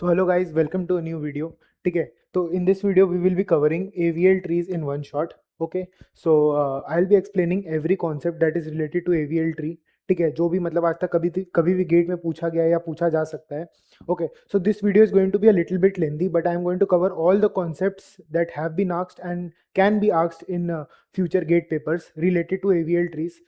So hello guys, welcome to a new video. ठीक है, तो in this video we will be covering AVL trees in one shot. Okay, so I'll be explaining every concept that is related to AVL tree. ठीक है, जो भी मतलब आज तक कभी भी गेट में पूछा गया है या पूछा जा सकता है. Okay, so this video is going to be a little bit lengthy, but I am going to cover all the concepts that have been asked and can be asked in future gate papers related to AVL trees.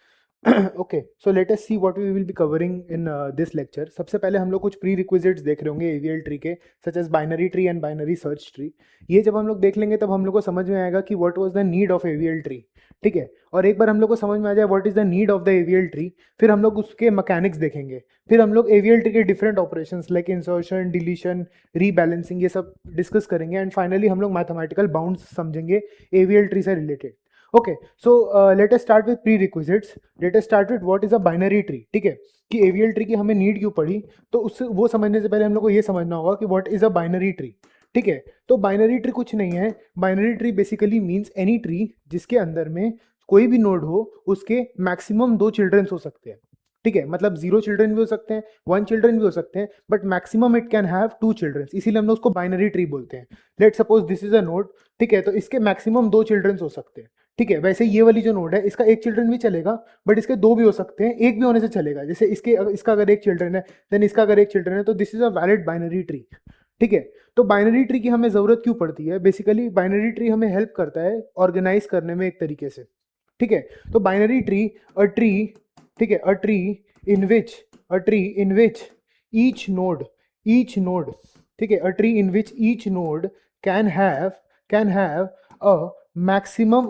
Okay, so let us see what we will be covering in this lecture. सबसे पहले हम लोग कुछ pre requisites देख रहे होंगे AVL tree के, such as binary tree and binary search tree. ये जब हम लोग देख लेंगे तब हम लोग को समझ में आएगा कि what was the need of AVL tree. ठीक है, और एक बार हम लोग को समझ में आ जाए what is the need of the AVL tree, फिर हम लोग उसके मैकेनिक्स देखेंगे. फिर हम लोग एवीएल ट्री के different operations like insertion, deletion, rebalancing ये सब डिस्कस करेंगे. एंड फाइनली हम लोग मैथमेटिकल बाउंड्स समझेंगे एवीएल ट्री से related. Okay, so let us start with pre requisites. Let us start with what is a binary tree. ठीक है, कि एवीएल ट्री की हमें नीड क्यों पड़ी, तो उससे वो समझने से पहले हम लोग को ये समझना होगा कि what is a binary tree. ठीक है, तो बाइनरी ट्री कुछ नहीं है. Binary tree basically means any tree जिसके अंदर में कोई भी नोड हो, उसके मैक्सिमम 2 चिल्ड्रंस हो सकते हैं. ठीक है, मतलब 0 चिल्ड्रन भी हो सकते हैं, 1 चिल्ड्रन भी हो सकते हैं, but maximum it can have 2 childrens, इसीलिए हम लोग उसको बाइनरी ट्री बोलते हैं. Let suppose this is a node. ठीक है, तो इसके मैक्सिमम 2 चिल्ड्रंस हो सकते हैं. ठीक है, वैसे ये वाली जो नोड है इसका 1 चिल्ड्रन भी चलेगा, बट इसके 2 भी हो सकते हैं, एक भी होने से चलेगा. जैसे इसका अगर 1 चिल्ड्रन है, देन इसका अगर 1 चिल्ड्रन है, तो this is a valid binary tree. ठीक है, तो बाइनरी ट्री की हमें जरूरत क्यों पड़ती है? बेसिकली बाइनरी ट्री हमें हेल्प करता है ऑर्गेनाइज करने में एक तरीके से. ठीक है, तो बाइनरी ट्री अ ट्री, ठीक है, a tree in which each node, ठीक है, a tree in which each node can have a maximum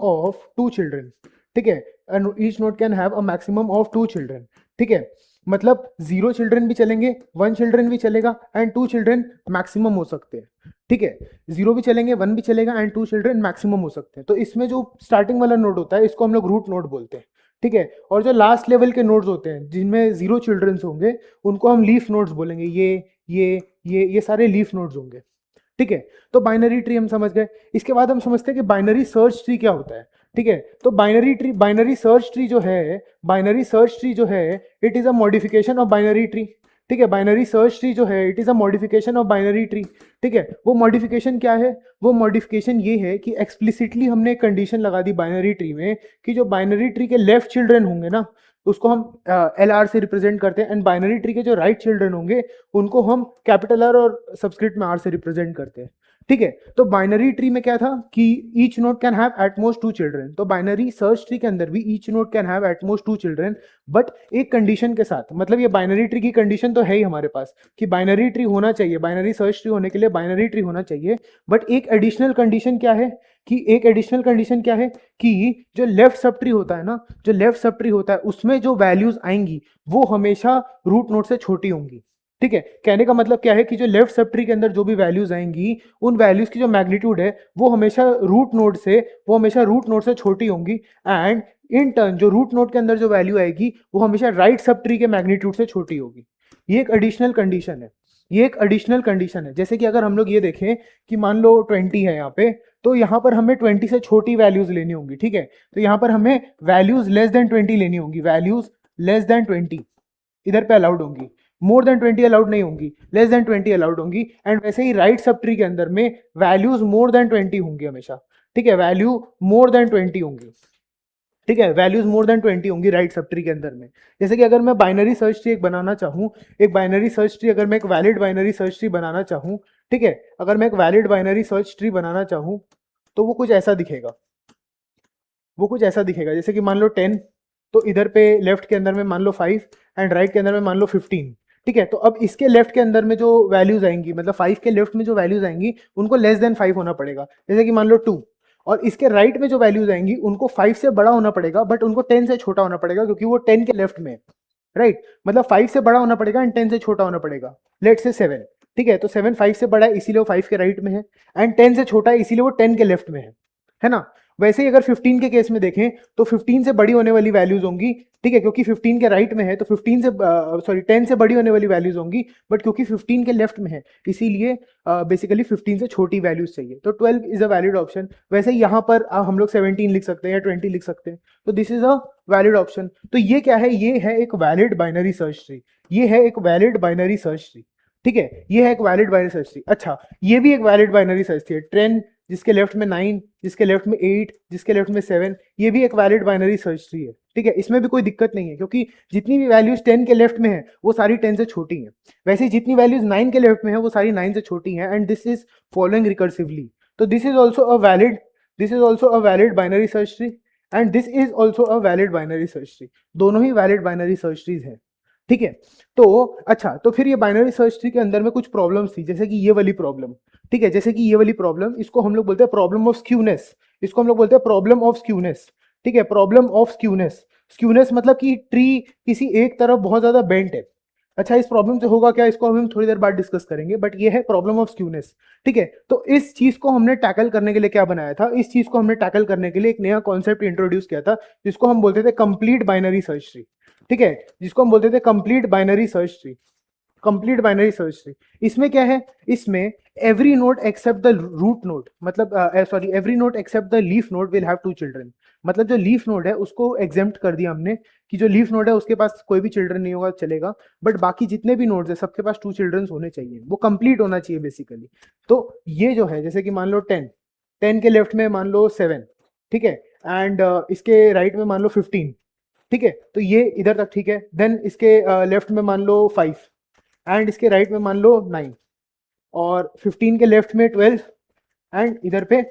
of 2 children. ठीक है, and each node can have a maximum of 2 children. ठीक है, मतलब 0 children भी चलेंगे, 1 चिल्ड्रन भी चलेगा एंड 2 चिल्ड्रन मैक्सिमम हो सकते हैं. ठीक है, 0 भी चलेंगे, 1 भी चलेगा एंड 2 चिल्ड्रन मैक्सिमम हो सकते हैं. तो इसमें जो स्टार्टिंग वाला नोड होता है इसको हम लोग रूट नोड बोलते हैं. ठीक है, और जो लास्ट लेवल के नोड्स होते हैं जिनमें 0 चिल्ड्रंस होंगे उनको हम लीफ नोड्स बोलेंगे. ये सारे लीफ नोड्स होंगे. ठीक है, तो बाइनरी ट्री हम समझ गए. इसके बाद हम समझते हैं कि बाइनरी सर्च ट्री क्या होता है. ठीक है, तो बाइनरी सर्च ट्री जो है it is a modification of binary tree. ठीक है, बाइनरी सर्च ट्री जो है it is a modification of binary tree. ठीक है, वो मॉडिफिकेशन क्या है? वो मॉडिफिकेशन ये है कि एक्सप्लिसिटली हमने एक कंडीशन लगा दी बाइनरी ट्री में कि जो बाइनरी ट्री के लेफ्ट चिल्ड्रन होंगे ना, उसको हम एल आर से रिप्रेजेंट करते हैं, एंड बाइनरी ट्री के जो राइट चिल्ड्रन होंगे उनको हम कैपिटल आर और सबस्क्रिप्ट में आर से रिप्रेजेंट करते हैं. ठीक है, तो बाइनरी ट्री में क्या था कि each node can have at most 2 children. तो बाइनरी सर्च ट्री के अंदर भी each node can have at most 2 children, but एक कंडीशन के साथ. मतलब ये बाइनरी ट्री की कंडीशन तो है ही हमारे पास कि बाइनरी ट्री होना चाहिए, बाइनरी सर्च ट्री होने के लिए बाइनरी ट्री होना चाहिए. बट एक एडिशनल कंडीशन क्या है कि जो लेफ्ट सब ट्री होता है ना, जो लेफ्ट सब ट्री होता है उसमें जो वैल्यूज आएंगी वो हमेशा रूट नोड से छोटी होंगी. ठीक है, कहने का मतलब क्या है कि जो लेफ्ट सब ट्री के अंदर जो भी वैल्यूज आएंगी उन वैल्यूज की जो मैग्नीट्यूड है वो हमेशा रूट नोड से छोटी होंगी. एंड इन टर्न जो रूट नोड के अंदर जो वैल्यू आएगी वो हमेशा राइट सब ट्री के मैग्नीट्यूड से छोटी होगी. ये एक एडिशनल कंडीशन है. जैसे कि अगर हम लोग ये देखें कि मान लो 20 है यहाँ पे, तो यहाँ पर हमें 20 से छोटी वैल्यूज लेनी होंगी. ठीक है, तो यहाँ पर हमें वैल्यूज लेस देन 20 लेनी होंगी. वैल्यूज लेस देन 20 इधर पे अलाउड होंगी, मोर देन 20 अलाउड नहीं होंगी, लेस देन 20 अलाउड होंगी. एंड वैसे ही राइट सब ट्री के अंदर में वैल्यूज मोर देन 20 होंगी हमेशा. ठीक है, वैल्यू मोर देन 20 होंगी. ठीक है, वैल्यूज मोर देन 20 होंगी राइट सब ट्री के अंदर में. जैसे कि अगर मैं बाइनरी सर्च ट्री बनाना चाहूँ, अगर मैं एक वैलिड बाइनरी सर्च ट्री बनाना चाहूँ, ठीक है, अगर मैं एक वैलिड बाइनरी सर्च ट्री बनाना चाहूँ तो वो कुछ ऐसा दिखेगा. जैसे कि मान लो 10, तो इधर पे लेफ्ट के अंदर में मान लो 5 एंड राइट के अंदर में मान लो 15. ठीक है, तो अब इसके लेफ्ट के अंदर में जो वैल्यूज आएंगी, मतलब 5 के लेफ्ट में जो वैल्यूज आएंगी उनको लेस देन 5 होना पड़ेगा. जैसे कि मान लो 2, और इसके राइट में जो वैल्यूज आएंगी उनको 5 से बड़ा होना पड़ेगा, बट उनको 10 से छोटा होना पड़ेगा क्योंकि वो 10 के लेफ्ट में. राइट, मतलब 5 से बड़ा होना पड़ेगा एंड 10 से छोटा होना पड़ेगा. लेट से 7. ठीक है, तो 7 5 से बड़ा है इसीलिए वो 5 के राइट में है, एंड 10 से छोटा है इसीलिए वो 10 के लेफ्ट में है ना. वैसे ही अगर 15 के केस में देखें तो 15 से बड़ी होने वाली वैल्यूज होंगी. ठीक है, क्योंकि 15 के राइट में है तो 10 से बड़ी होने वाली वैल्यूज होंगी, बट क्योंकि 15 के लेफ्ट में है इसीलिए बेसिकली 15 से छोटी वैल्यूज चाहिए. तो 12 इज अ वैलिड ऑप्शन. वैसे ही यहाँ पर हम लोग 17 लिख सकते हैं या 20 लिख सकते हैं, तो this is a valid option. तो ये क्या है? ये है एक वैलिड बाइनरी सर्च ट्री. ठीक है, ये है एक वैलिड बाइनरी सर्च ट्री। अच्छा, ये भी एक वैलिड बाइनरी सर्च ट्री है। 10 जिसके लेफ्ट में 9, जिसके लेफ्ट में 8, जिसके लेफ्ट में 7, ये भी एक वैलिड बाइनरी सर्च ट्री है। ठीक है, इसमें भी कोई दिक्कत नहीं है क्योंकि जितनी भी वैल्यूज 10 के लेफ्ट में है वो सारी 10 से छोटी हैं। वैसे ही जितनी वैल्यूज 9 के लेफ्ट में है वो सारी 9 से छोटी हैं, and this is following recursively. तो this is also a valid binary search tree, and this is also a valid binary search tree. दोनों ही वैलिड बाइनरी सर्च ट्रीज हैं। ठीक है, तो अच्छा, तो फिर ये बाइनरी सर्च ट्री के अंदर में कुछ प्रॉब्लम्स थी, जैसे कि ये वाली प्रॉब्लम। ठीक है, जैसे कि ये वाली प्रॉब्लम, इसको हम लोग बोलते हैं प्रॉब्लम ऑफ स्क्यूनेस। इसको हम लोग बोलते हैं प्रॉब्लम ऑफ स्क्यूनेस। ठीक है, प्रॉब्लम ऑफ स्क्यूनेस। स्क्यूनेस मतलब कि ट्री किसी एक तरफ बहुत ज्यादा बेंट है। अच्छा, इस प्रॉब्लम से होगा क्या, इसको हम थोड़ी देर बाद डिस्कस करेंगे, बट ये है प्रॉब्लम ऑफ स्क्यूनेस। ठीक है, तो इस चीज को हमने टैकल करने के लिए क्या बनाया था, इस चीज को हमने टैकल करने के लिए एक नया कॉन्सेप्ट इंट्रोड्यूस किया था, जिसको हम बोलते थे कंप्लीट बाइनरी सर्च ट्री। ठीक है, जिसको हम बोलते थे complete binary search tree. Complete binary search tree, इसमें क्या है, इसमें every node except the root node, मतलब sorry, every node except the leaf node will have 2 children. मतलब जो लीफ नोड है उसको एग्जेम्प्ट कर दिया हमने कि जो लीफ नोड है उसके पास कोई भी चिल्ड्रन नहीं होगा, चलेगा, बट बाकी जितने भी नोड्स है सबके पास 2 चिल्ड्रन होने चाहिए, वो कंप्लीट होना चाहिए बेसिकली। तो ये जो है, जैसे कि मान लो 10 के लेफ्ट में मान लो 7, ठीक है, एंड इसके राइट में मान लो 15। ठीक है, तो ये इधर तक ठीक है। देन इसके लेफ्ट में मान लो 5, एंड इसके राइट में मान लो 9, और 15 के लेफ्ट में 12, एंड इधर पे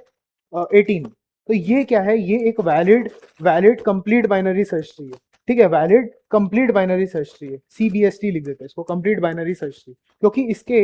18। तो ये क्या है, ये एक valid complete binary search tree है। ठीक है, valid complete binary search tree है, CBST लिख देते हैं इसको, कंप्लीट बाइनरी सर्च ट्री, क्योंकि इसके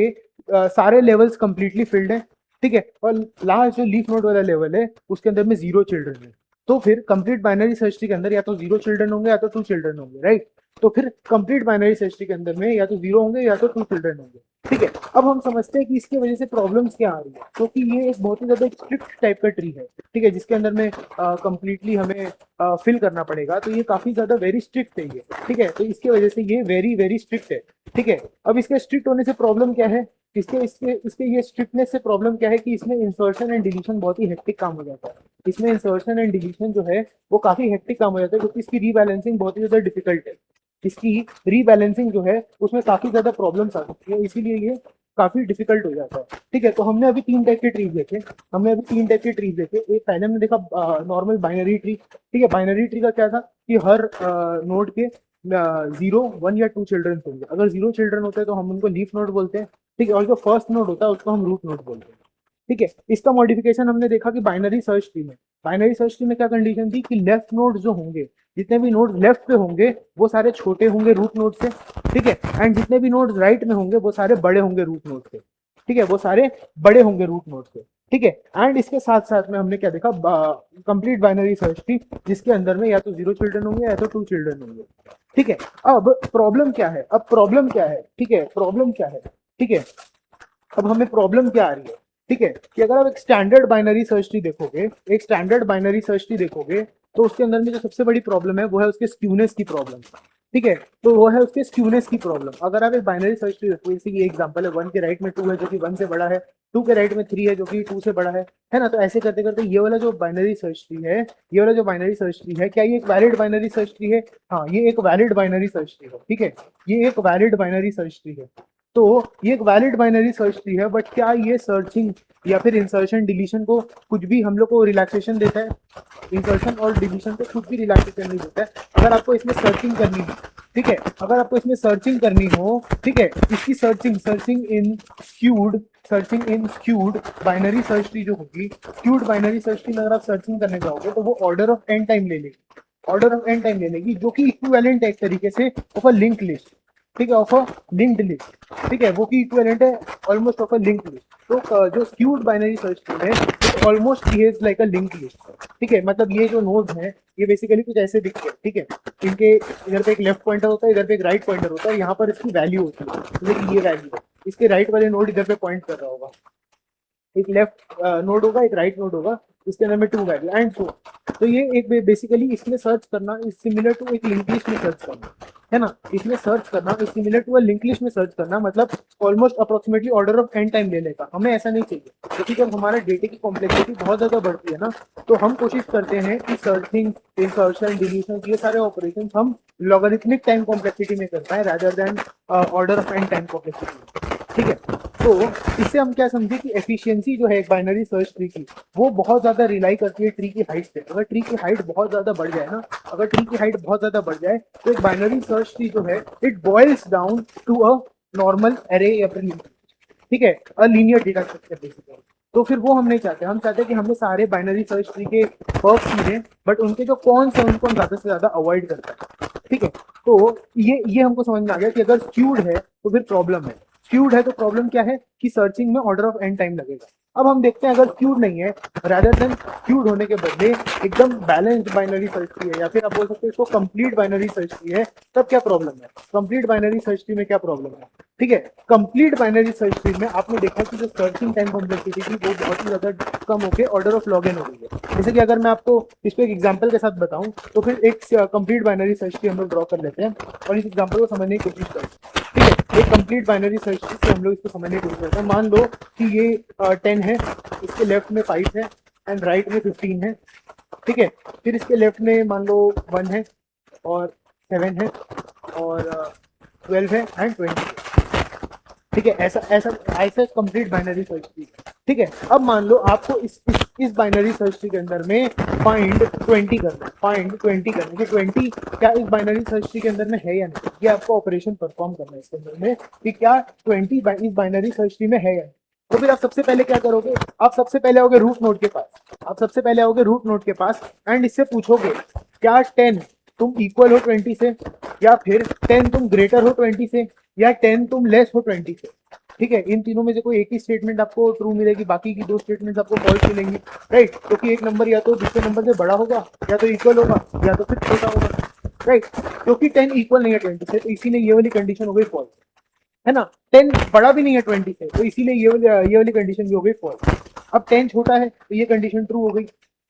सारे लेवल्स कंप्लीटली फिल्ड है। ठीक है, और लास्ट जो लीफ नोड वाला लेवल है उसके अंदर में 0 चिल्ड्रन है। तो फिर कंप्लीट बाइनरी सर्च ट्री के अंदर या तो 0 चिल्ड्रन होंगे या तो 2 चिल्ड्रन होंगे, राइट। तो फिर कंप्लीट बाइनरी सर्च ट्री के अंदर में या तो 0 होंगे या तो 2 चिल्ड्रन होंगे। ठीक है, अब हम समझते हैं कि इसकी वजह से प्रॉब्लम्स क्या आ रही है, क्योंकि ये एक बहुत ही ज्यादा स्ट्रिक्ट टाइप का ट्री है। ठीक है, जिसके अंदर में कंप्लीटली हमें फिल करना पड़ेगा, तो ये काफी ज्यादा वेरी स्ट्रिक्ट है ये। ठीक है, तो इसकी वजह से ये वेरी वेरी स्ट्रिक्ट है। ठीक है, अब इसके स्ट्रिक्ट होने से प्रॉब्लम क्या है, इसके इसके इसके ये स्ट्रिक्टनेस से प्रॉब्लम क्या है कि इसमें इंसर्शन एंड डिलीशन बहुत ही हेक्टिक काम हो जाता है। इसमें इंसर्शन एंड डिलीशन जो है वो काफी हेक्टिक काम हो जाता है, क्योंकि इसकी रीबैलेंसिंग बहुत ही ज्यादा डिफिकल्ट है। इसकी रीबैलेंसिंग जो है उसमें काफी ज्यादा प्रॉब्लम्स आ सकती है, इसीलिए ये काफी डिफिकल्ट हो जाता है। ठीक है, तो हमने अभी 3 टाइप के ट्रीज देखे। एक पहले हमने देखा नॉर्मल बाइनरी ट्री। ठीक है, बाइनरी ट्री का क्या था कि हर नोड के 0, 1 या 2 चिल्ड्रन होंगे। अगर 0 चिल्ड्रन होते हैं तो हम उनको लीफ नोड बोलते हैं। ठीक है, और जो फर्स्ट नोड होता है उसको हम रूट नोड बोलते हैं। ठीक है, इसका मॉडिफिकेशन हमने देखा कि बाइनरी सर्च ट्री में क्या कंडीशन थी कि लेफ्ट नोड जो होंगे, जितने भी नोड्स लेफ्ट पे होंगे वो सारे छोटे होंगे रूट नोड से। ठीक है, एंड जितने भी नोड्स राइट में होंगे वो सारे बड़े होंगे रूट नोड से। ठीक है, वो सारे बड़े होंगे रूट नोड से। ठीक है, एंड इसके साथ साथ में हमने क्या देखा, कंप्लीट बाइनरी सर्च थी, जिसके अंदर में या तो 0 चिल्ड्रन होंगे या तो 2 चिल्ड्रन होंगे। ठीक है, अब प्रॉब्लम क्या है, ठीक है, प्रॉब्लम क्या है, ठीक है, अब हमें प्रॉब्लम क्या आ रही है, ठीक है, कि अगर आप एक स्टैंडर्ड बाइनरी सर्च ट्री देखोगे, तो उसके अंदर में जो सबसे बड़ी प्रॉब्लम है वो है उसके स्क्यूनेस की प्रॉब्लम। ठीक है, तो वो है उसके स्क्यूनेस की प्रॉब्लम। अगर आप एक बाइनरी सर्च ट्री देखो, जैसे कि एग्जांपल है 1 के राइट में 2 है जो कि 1 से बड़ा है, 2 के राइट में 3 है जो कि 2 से बड़ा है ना। तो ऐसे करते करते ये वाला जो बाइनरी सर्च ट्री है, क्या ये एक वैलिड बाइनरी सर्च ट्री है? हाँ, ये एक वैलिड बाइनरी सर्च ट्री है। ठीक है, ये एक वैलिड बाइनरी सर्च ट्री है। तो ये एक वैलिड बाइनरी सर्च ट्री है, बट क्या ये सर्चिंग या फिर इंसर्शन डिलीशन को कुछ भी हम लोग को रिलैक्सेशन देता है? इंसर्शन और डिलीशन को कुछ भी रिलैक्सेशन नहीं देता है। अगर आपको इसमें सर्चिंग करनी हो, ठीक है, अगर आपको इसमें सर्चिंग करनी हो, ठीक है, इसकी सर्चिंग इन स्क्यूड बाइनरी सर्च ट्री जो होगी, स्क्यूड बाइनरी सर्च ट्री में अगर आप सर्चिंग करने जाओगे तो वो ऑर्डर ऑफ एन टाइम ले लेगी, जो कि इक्विवेलेंट है एक तरीके से ऑफ अ लिंक लिस्ट। ठीक है, ऑफ अ लिंक्ड लिस्ट। ठीक है, वो की इक्विवेलेंट है almost of a linked list. तो जो स्क्यूड बाइनरी सर्च ट्री है it almost behaves like a linked list. ठीक है, मतलब ये जो नोड्स हैं ये बेसिकली कुछ ऐसे दिखते हैं। ठीक है, इनके इधर पे एक लेफ्ट पॉइंटर होता है, इधर पे एक राइट पॉइंटर होता है, यहाँ पर इसकी वैल्यू होती है, जैसे कि ये वैल्यू है, इसके राइट वाले नोड इधर पे पॉइंट कर रहा होगा, एक लेफ्ट नोड होगा, एक राइट नोड होगा, इसके अंदर में 2 वैल्यू एंड सो। तो ये एक बेसिकली इसमें सर्च करना इज सिमिलर टू एक लिंक लिस्ट में सर्च करना, है ना। इसमें सर्च करना is similar to a link list में सर्च करना, मतलब almost approximately order of n time ले लेगा। हमें ऐसा नहीं चाहिए, क्योंकि जब हमारे डेटा की कॉम्प्लेक्सिटी बहुत ज्यादा बढ़ती है ना, तो हम कोशिश करते हैं कि सर्चिंग, इंसर्शन, डिलीशन, ये सारे ऑपरेशन हम लॉगरिथमिक टाइम कॉम्प्लेक्सिटी में कर पाए, rather than order of n time complexity. ठीक है। तो इससे हम क्या समझे कि एफिशिएंसी जो है एक बाइनरी सर्च ट्री की, वो बहुत ज्यादा रिलाई करती है ट्री की हाइट पे। अगर ट्री की हाइट बहुत ज्यादा बढ़ जाए ना, अगर ट्री की हाइट बहुत ज्यादा बढ़ जाए तो एक बाइनरी सर्च ट्री जो है it boils down to a normal array या फिर, ठीक है, a linear data structure basically. तो फिर वो हम नहीं चाहते, हम चाहते हैं कि हमने सारे बाइनरी सर्च ट्री के पर्क्स सीधे, बट उनके जो कॉन्स है उनको हम ज्यादा से ज्यादा अवॉइड करते हैं। ठीक है। तो ये हमको समझ में आ गया कि अगर स्क्यूड है तो फिर प्रॉब्लम है। स्क्यूड है तो प्रॉब्लम क्या है कि सर्चिंग में ऑर्डर ऑफ एन टाइम लगेगा। अब हम देखते हैं अगर स्क्यूड नहीं है, रादर देन स्क्यूड होने के बदले एकदम बैलेंस्ड बाइनरी सर्च ट्री है, या फिर आप बोल सकते हैं इसको कंप्लीट बाइनरी सर्च ट्री है, तब क्या प्रॉब्लम है? कंप्लीट बाइनरी सर्च ट्री में क्या प्रॉब्लम है? ठीक है, कंप्लीट बाइनरी सर्च ट्री में आपने देखा कि जो सर्चिंग टाइम कॉम्प्लेक्सिटी थी वो बहुत ही ज्यादा कम होकर ऑर्डर ऑफ log n हो गई है। जैसे कि अगर मैं आपको इस पे एक एग्जांपल के साथ बताऊं, तो फिर एक कंप्लीट बाइनरी सर्च ट्री हम लोग ड्रॉ कर लेते हैं और इस एग्जांपल को समझने की कोशिश करते हैं। ठीक है, एक कंप्लीट बाइनरी सर्च ट्री से हम लोग इसको समझने की कोशिश करते हैं। मान लो कि ये 10 है, इसके लेफ्ट में 5 है एंड राइट में 15 है। ठीक है, फिर इसके लेफ्ट में मान लो 1 है और 7 है और 12 है एंड 20 है। ठीक है, ऐसा ऐसा ऐसा कंप्लीट बाइनरी सर्च ट्री। ठीक है, अब मान लो आपको इस बाइनरी सर्च ट्री के अंदर में फाइंड 20 करना है, फाइंड 20 करना है कि 20 क्या इस बाइनरी सर्च ट्री के अंदर में है या नहीं। ये आपको ऑपरेशन परफॉर्म करना है इसके अंदर में कि क्या 20 इस बाइनरी सर्च ट्री में है या नहीं। तो फिर आप सबसे पहले क्या करोगे? आप सबसे पहले आओगे रूट नोड के पास, आप सबसे पहले आओगे रूट नोड के पास एंड इससे पूछोगे क्या 10 तुम इक्वल हो 20 से, या फिर 10 तुम ग्रेटर हो 20 से, या 10 तुम लेस हो 20 से। ठीक है, इन तीनों में से कोई एक ही स्टेटमेंट आपको ट्रू मिलेगी, बाकी की 2 स्टेटमेंट्स आपको फॉल्स मिलेंगी। राइट, क्योंकि एक नंबर या तो दूसरे नंबर से बड़ा होगा, या तो इक्वल होगा, या तो फिर छोटा होगा। राइट, क्योंकि 10 इक्वल नहीं है 20 से, तो इसीलिए ये वाली कंडीशन हो गई फॉल्स, है ना। 10 बड़ा भी नहीं है 20 से, तो इसीलिए ये वाली कंडीशन भी हो गई फॉल्स। अब 10 छोटा है तो ये कंडीशन ट्रू हो गई,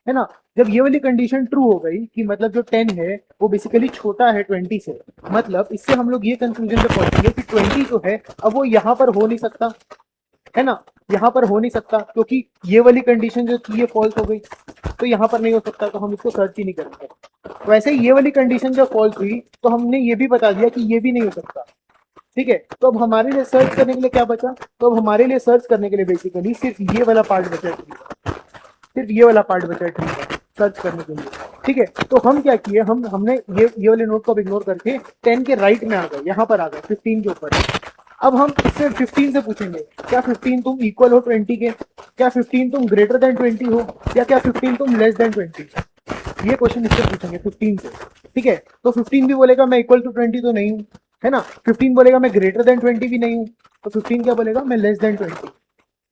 है ना। जब ये वाली कंडीशन ट्रू हो गई कि मतलब जो 10 है वो बेसिकली छोटा है 20 से, मतलब इससे हम लोग ये कंक्लूजन पे पहुंचेंगे कि 20 जो है अब वो यहाँ पर हो नहीं सकता, है ना। यहाँ पर हो नहीं सकता क्योंकि ये वाली कंडीशन जो थी ये फॉल्स हो गई, तो यहाँ पर नहीं हो सकता, तो हम इसको सर्च ही नहीं करेंगे। वैसे ये वाली कंडीशन जब फॉल्स हुई तो हमने ये भी बता दिया कि ये भी नहीं हो सकता। ठीक है, तो अब हमारे लिए सर्च करने के लिए क्या बचा? तो अब हमारे लिए सर्च करने के लिए बेसिकली सिर्फ ये वाला पार्ट बचा है, सिर्फ ये वाला पार्ट बचा है ट्री का सर्च करने के लिए। ठीक है, तो हम क्या किए, हमने ये वाले नोट को इग्नोर करके 10 के राइट में आ गए, यहाँ पर आ गए 15 के ऊपर। अब हम इससे 15 से पूछेंगे क्या 15 तुम इक्वल हो 20 के, क्या 15 तुम ग्रेटर देन 20 हो, या क्या 15 तुम लेस देन 20। ये क्वेश्चन इससे पूछेंगे 15 से। ठीक है, तो 15 भी बोलेगा मैं इक्वल टू 20 तो नहीं हूँ, है ना। 15 बोलेगा मैं ग्रेटर देन 20 भी नहीं हूँ, तो 15 क्या बोलेगा? मैं लेस देन 20।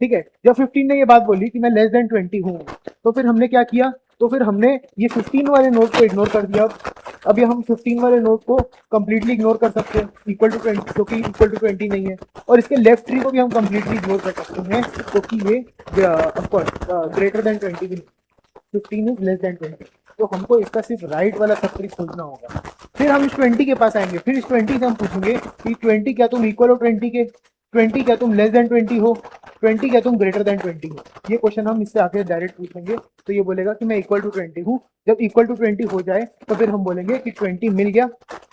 ठीक है, जब 15 ने ये बात बोली कि मैं लेस देन 20 हूँ, तो फिर हमने क्या किया? तो फिर हमने ये 15 वाले नोट को इग्नोर कर दिया। अब ये हम 15 वाले नोट को कंप्लीटली इग्नोर कर सकते हैं इक्वल टू 20, क्योंकि इक्वल टू 20 नहीं है। और इसके लेफ्ट ट्री को भी हम कंप्लीटली इग्नोर कर सकते हैं क्योंकि ये ऑफकोर्स ग्रेटर देन 20 भी नहीं, 15 इज लेस देन 20। तो हमको इसका सिर्फ राइट वाला सब ट्री खोजना होगा। फिर हम इस 20 के पास आएंगे, फिर इस 20 से हम पूछेंगे कि 20 क्या तुम इक्वल हो 20 के, 20 क्या तुम लेस देन 20 हो, 20 क्या तुम ग्रेटर देन 20 हो। ये क्वेश्चन हम इससे आके डायरेक्ट पूछेंगे, तो ये बोलेगा कि मैं इक्वल टू 20 हूँ। जब इक्वल टू 20 हो जाए तो फिर हम बोलेंगे कि 20 मिल गया।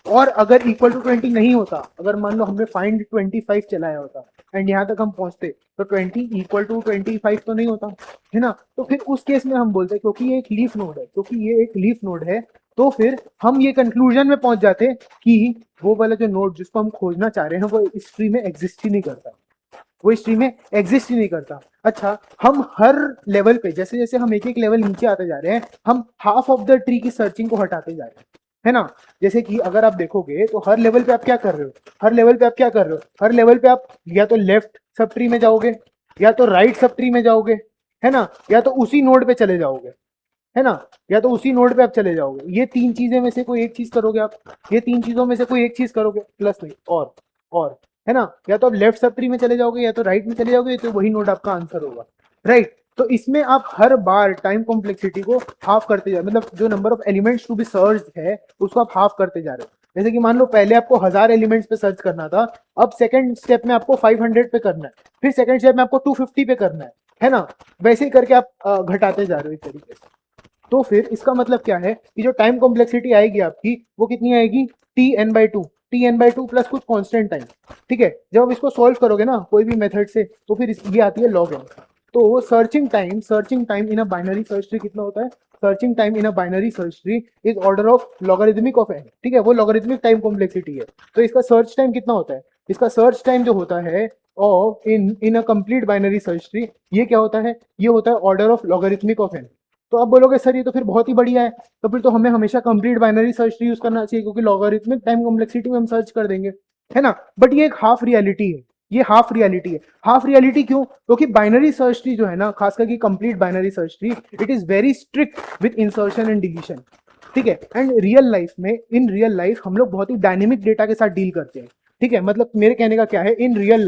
और अगर इक्वल टू 20 नहीं होता, अगर मान लो हमने फाइंड 25 चलाया होता एंड यहाँ तक हम पहुंचते, तो 20 इक्वल टू 25 तो नहीं होता, है ना। तो फिर उस केस में हम बोलते क्योंकि ये एक लीफ नोड है, क्योंकि ये एक लीफ नोड है, तो फिर हम ये कंक्लूजन में पहुंच जाते कि वो वाला जो नोड जिसको हम खोजना चाह रहे हैं वो इस ट्री में एग्जिस्ट ही नहीं करता, वो इस ट्री में एग्जिस्ट ही नहीं करता। अच्छा, हम हर लेवल पे जैसे जैसे हम एक एक लेवल नीचे आते जा रहे हैं, हम हाफ ऑफ द ट्री की सर्चिंग को हटाते जा रहे हैं, है ना। जैसे कि अगर आप देखोगे तो हर लेवल पे आप क्या कर रहे हो, हर लेवल पे आप क्या कर रहे हो, हर लेवल पे आप या तो लेफ्ट सब ट्री में जाओगे, या तो राइट सब ट्री में जाओगे, है ना, या तो उसी नोड पे चले जाओगे, है ना, या तो उसी नोड पे आप चले जाओगे। ये 3 चीजें में से कोई एक चीज करोगे आप, ये 3 चीजों में से कोई एक चीज करोगे, प्लस नहीं और, है ना। या तो आप लेफ्ट सब ट्री में चले जाओगे, या तो राइट में चले जाओगे, तो वही नोड आपका आंसर होगा। राइट, तो इसमें आप हर बार टाइम कॉम्प्लेक्सिटी को हाफ करते जा, मतलब जो number of elements to be search है उसको आप हाफ करते जा रहे हो। जैसे कि मान लो पहले आपको 1000 एलिमेंट्स पे सर्च करना था, अब सेकंड स्टेप में आपको 500 पे करना है, फिर सेकंड स्टेप में आपको 250 पे करना है ना। वैसे ही करके आप घटाते जा रहे हो एक तरीके से। तो फिर इसका मतलब क्या है कि जो टाइम कॉम्प्लेक्सिटी आएगी आपकी वो कितनी आएगी? Tn/2। Tn/2 प्लस कुछ कांस्टेंट टाइम, ठीक है। जब आप इसको सॉल्व करोगे ना कोई भी मेथड से, तो फिर ये आती है log n। तो searching time in a binary search tree कितना होता है? Searching time in a binary search tree is order of logarithmic of n, ठीक है, वो लॉगरिथमिक टाइम कॉम्प्लेक्सिटी है। तो इसका सर्च टाइम कितना होता है? इसका सर्च टाइम जो होता है of in a complete binary search tree, ये क्या होता है? ये होता है order of logarithmic of n। तो आप बोलोगे सर ये तो फिर बहुत ही बढ़िया है, तो फिर तो हमें हमेशा complete binary search tree use करना चाहिए, क्योंकि लॉगरिथमिक टाइम कॉम्प्लेक्सिटी में हम सर्च कर देंगे, है ना। बट ये एक हाफ रियलिटी है, ये हाफ रियलिटी है। हाफ रियलिटी क्यों? क्योंकि बाइनरी सर्च ट्री जो है ना, खास करके complete binary search tree, it is very strict with insertion and deletion, ठीक है। एंड रियल लाइफ में, इन रियल लाइफ हम लोग बहुत ही डायनेमिक डेटा के साथ डील करते हैं, ठीक है। मतलब मेरे कहने का क्या है, इन रियल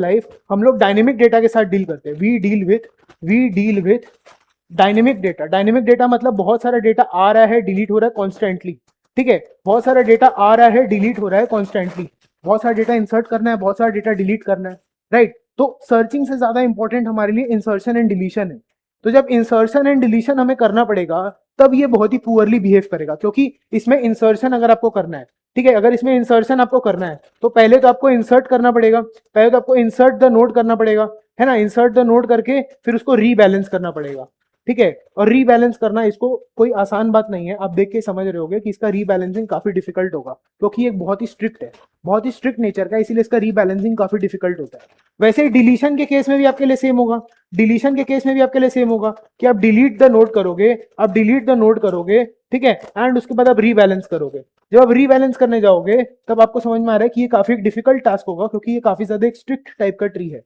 लाइफ हम लोग डायनेमिक डेटा के साथ डील करते हैं। We deal with dynamic data. Dynamic data मतलब बहुत सारा डेटा आ रहा है, डिलीट हो रहा है कॉन्स्टेंटली, ठीक है। बहुत सारा डेटा आ रहा है, डिलीट हो रहा है कॉन्स्टेंटली, बहुत सारा डेटा इंसर्ट करना है, बहुत सारा डेटा डिलीट करना है, राइट। तो सर्चिंग से ज्यादा इंपॉर्टेंट हमारे लिए इंसर्शन एंड डिलीशन है। तो जब इंसर्शन एंड डिलीशन हमें करना पड़ेगा, तब ये बहुत ही पुअरली बिहेव करेगा, क्योंकि इसमें इंसर्शन अगर आपको करना है, ठीक है, अगर इसमें इंसर्शन आपको करना है, तो पहले तो आपको इंसर्ट करना पड़ेगा, पहले तो आपको इंसर्ट द नोड करना पड़ेगा, है ना। इंसर्ट द नोड करके फिर उसको रीबैलेंस करना पड़ेगा, ठीक है। और रीबैलेंस करना इसको कोई आसान बात नहीं है, आप देख के समझ रहे होगे कि इसका रीबैलेंसिंग काफी डिफिकल्ट होगा, क्योंकि ये बहुत ही स्ट्रिक्ट है, बहुत ही स्ट्रिक्ट नेचर का, इसीलिए इसका रीबैलेंसिंग काफी डिफिकल्ट होता है। वैसे ही डिलीशन के केस में भी आपके लिए सेम होगा, डिलीशन के केस में भी आपके लिए सेम होगा कि आप डिलीट द नोड करोगे, आप डिलीट द नोड करोगे, ठीक है, एंड उसके बाद आप रीबैलेंस करोगे। जब आप रीबैलेंस करने जाओगे तब आपको समझ में आ रहा है कि ये काफी डिफिकल्ट टास्क होगा, क्योंकि ये काफी ज्यादा एक स्ट्रिक्ट टाइप का ट्री है,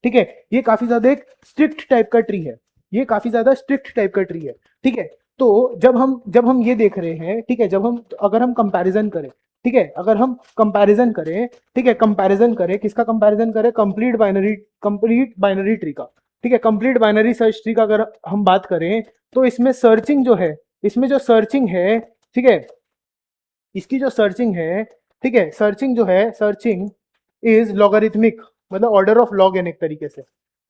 ठीक है। ये काफी ज्यादा एक स्ट्रिक्ट टाइप का ट्री है, ये काफी ज्यादा स्ट्रिक्ट टाइप का ट्री है, ठीक है। तो जब हम ये देख रहे हैं, ठीक है, अगर हम कंपैरिजन करें, ठीक है, अगर हम कंपैरिजन करें, ठीक है, कंपैरिजन करें, किसका कंपैरिजन करें? कंप्लीट बाइनरी ट्री का, ठीक है। कंप्लीट बाइनरी सर्च ट्री का अगर हम बात करें, तो इसमें सर्चिंग जो है, इसमें जो सर्चिंग है, ठीक है, इसकी जो सर्चिंग है, ठीक है, सर्चिंग जो है, सर्चिंग इज लॉगरिथमिक, मतलब ऑर्डर ऑफ लॉग एन एक तरीके से,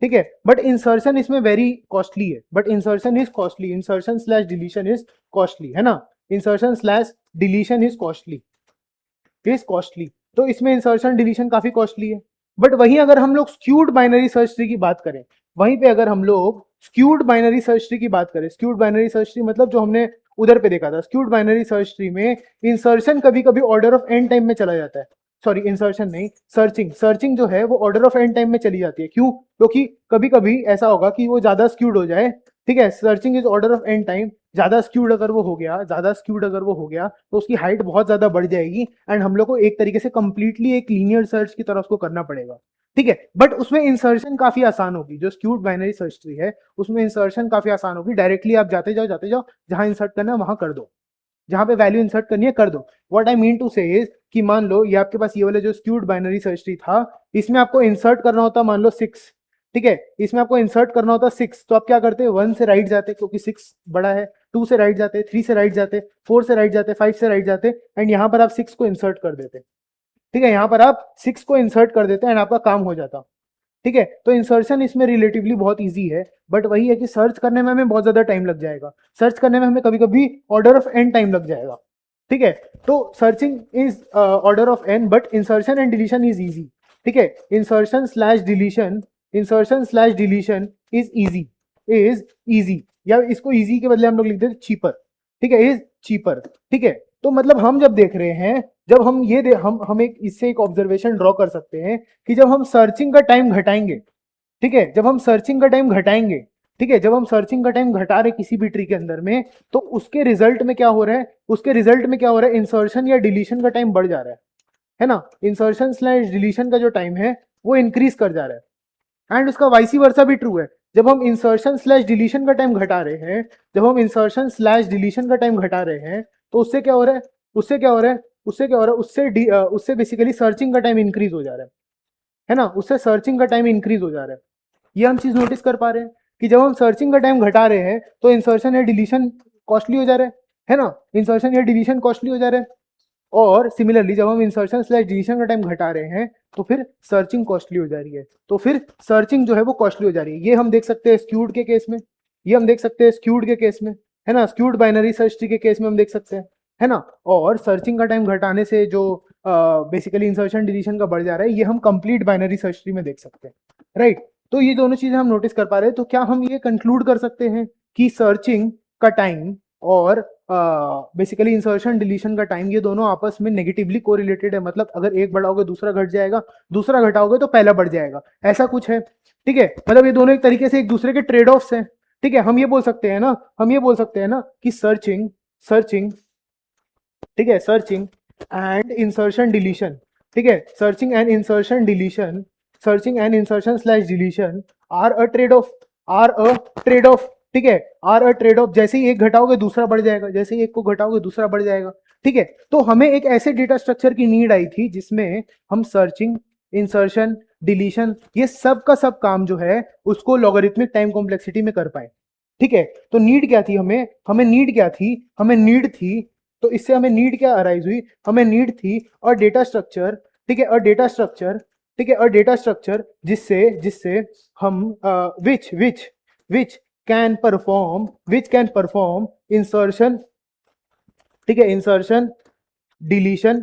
ठीक है। बट इंसर्शन इसमें वेरी कॉस्टली है, but insertion is costly, insertion slash deletion is costly, है ना। Insertion slash deletion is costly, तो इसमें इंसर्शन डिलीशन काफी कॉस्टली है। बट वहीं अगर हम लोग स्क्यूड बाइनरी सर्च ट्री की बात करें, वहीं पे अगर हम लोग स्क्यूड बाइनरी सर्च ट्री की बात करें, स्क्यूड बाइनरी सर्च ट्री मतलब जो हमने उधर पे देखा था, स्क्यूड बाइनरी सर्च ट्री में इंसर्शन कभी कभी ऑर्डर ऑफ एन टाइम में चला जाता है। सॉरी, इंसर्शन नहीं, सर्चिंग जो है वो ऑर्डर ऑफ एन टाइम में चली जाती है। क्यों? क्योंकि कभी कभी ऐसा होगा कि वो ज्यादा स्क्यूड हो जाए, ठीक है। Searching is order of n time, ज्यादा स्क्यूड अगर वो हो गया, तो उसकी हाइट बहुत ज्यादा बढ़ जाएगी, एंड हम लोग को एक तरीके से कंप्लीटली एक लीनियर सर्च की तरह उसको करना पड़ेगा, ठीक है। बट उसमें इंसर्शन काफी आसान होगी, जो स्क्यूड बाइनरी सर्च ट्री है उसमें इंसर्शन काफी आसान होगी। डायरेक्टली आप जाते जाओ जहां इंसर्ट करना है वहां कर दो, जहां पे वैल्यू इंसर्ट करनी है कर दो। व्हाट आई मीन टू से इज कि मान लो ये आपके पास ये वाला जो स्क्यूड बाइनरी सर्च ट्री था, इसमें आपको इंसर्ट करना होता मान लो 6, ठीक है, इसमें आपको इंसर्ट करना होता 6, तो आप क्या करते? 1 से राइट जाते, क्योंकि 6 बड़ा है, 2 से राइट जाते, 3 से राइट जाते, 4 से राइट जाते, 5 से राइट जाते, एंड यहाँ पर आप 6 को इंसर्ट कर देते, ठीक है, यहाँ पर आप 6 को इंसर्ट कर देते एंड आपका काम हो जाता, ठीक है। तो इंसर्शन इसमें रिलेटिवली बहुत इजी है, बट वही है कि सर्च करने में हमें बहुत ज्यादा टाइम लग जाएगा, सर्च करने में हमें कभी कभी ऑर्डर ऑफ एन टाइम लग जाएगा, ठीक है। तो searching is order of n, but insertion and deletion is easy, ठीक है। Insertion slash deletion is easy, या इसको इजी के बदले हम लोग लिख देते चीपर, ठीक है, इज चीपर, ठीक है। तो मतलब हम जब देख रहे हैं, जब हम हम एक इससे एक ऑब्जर्वेशन ड्रॉ कर सकते हैं कि जब हम सर्चिंग का टाइम घटाएंगे, ठीक है, जब हम सर्चिंग का टाइम घटाएंगे, ठीक है, जब हम सर्चिंग का टाइम घटा रहे किसी भी ट्री के अंदर में, तो उसके रिजल्ट में क्या हो रहा है, इंसर्शन या डिलीशन का टाइम बढ़ जा रहा है ना। इंसर्शन स्लैश डिलीशन का जो टाइम है वो इंक्रीज कर जा रहा है, एंड उसका वाइसी वर्सा भी ट्रू है। जब हम इंसर्शन स्लैश डिलीशन का टाइम घटा रहे हैं, तो उससे बेसिकली सर्चिंग का टाइम इंक्रीज हो जा रहा है ना, उससे सर्चिंग का टाइम इंक्रीज हो जा रहा है। ये हम चीज नोटिस कर पा रहे हैं कि जब हम सर्चिंग का टाइम घटा रहे हैं तो इंसर्शन या डिलीशन कॉस्टली हो जा रहा है ना, इंसर्शन या डिलीशन कॉस्टली हो जा रहा है। और सिमिलरली जब हम इंसर्शन स्लैश डिलीशन का टाइम घटा रहे हैं तो फिर सर्चिंग कॉस्टली हो जा रही है, तो फिर सर्चिंग जो है वो कॉस्टली हो जा रही है। ये हम देख सकते हैं स्क्यूड के केस में, है ना, स्क्यूड बाइनरी सर्च ट्री के केस में हम देख सकते हैं, है ना। और सर्चिंग का टाइम घटाने से जो बेसिकली इंसर्शन डिलीशन का बढ़ जा रहा है, ये हम कंप्लीट बाइनरी सर्च ट्री में देख सकते हैं, राइट। तो ये दोनों चीजें हम नोटिस कर पा रहे हैं। तो क्या हम ये कंक्लूड कर सकते हैं कि सर्चिंग का टाइम और बेसिकली इंसर्शन डिलीशन का टाइम, ये दोनों आपस में नेगेटिवली कोरिलेटेड है, मतलब अगर एक बढ़ाओगे दूसरा घट जाएगा, दूसरा घटाओगे तो पहला बढ़ जाएगा, ऐसा कुछ है, ठीक है। मतलब ये दोनों एक तरीके से एक दूसरे के ट्रेड ऑफ्स हैं, ठीक है। हम ये बोल सकते हैं ना, हम ये बोल सकते हैं ना कि सर्चिंग सर्चिंग ठीक है, सर्चिंग एंड इंसर्शन डिलीशन, ठीक है, searching and insertion deletion, searching and insertion slash deletion are a trade off, are a trade off, ठीक है, आर अ ट्रेड ऑफ। जैसे ही एक घटाओगे दूसरा बढ़ जाएगा, जैसे ही एक को घटाओगे दूसरा बढ़ जाएगा, ठीक है। तो हमें एक ऐसे डेटा स्ट्रक्चर की नीड आई थी जिसमें हम सर्चिंग, इंसर्शन, डिलीशन, ये सब का सब काम जो है उसको लॉगरिथमिक टाइम कॉम्प्लेक्सिटी में कर पाए, ठीक है। तो नीड क्या थी हमें, हमें नीड क्या थी, हमें नीड थी, तो इससे हमें नीड क्या अराइज हुई, हमें नीड थी और डेटा स्ट्रक्चर, ठीक है, और डेटा स्ट्रक्चर, ठीक है, और डेटा स्ट्रक्चर जिससे जिससे हम विच विच विच कैन परफॉर्म इंसर्शन, ठीक है, इंसर्शन डिलीशन,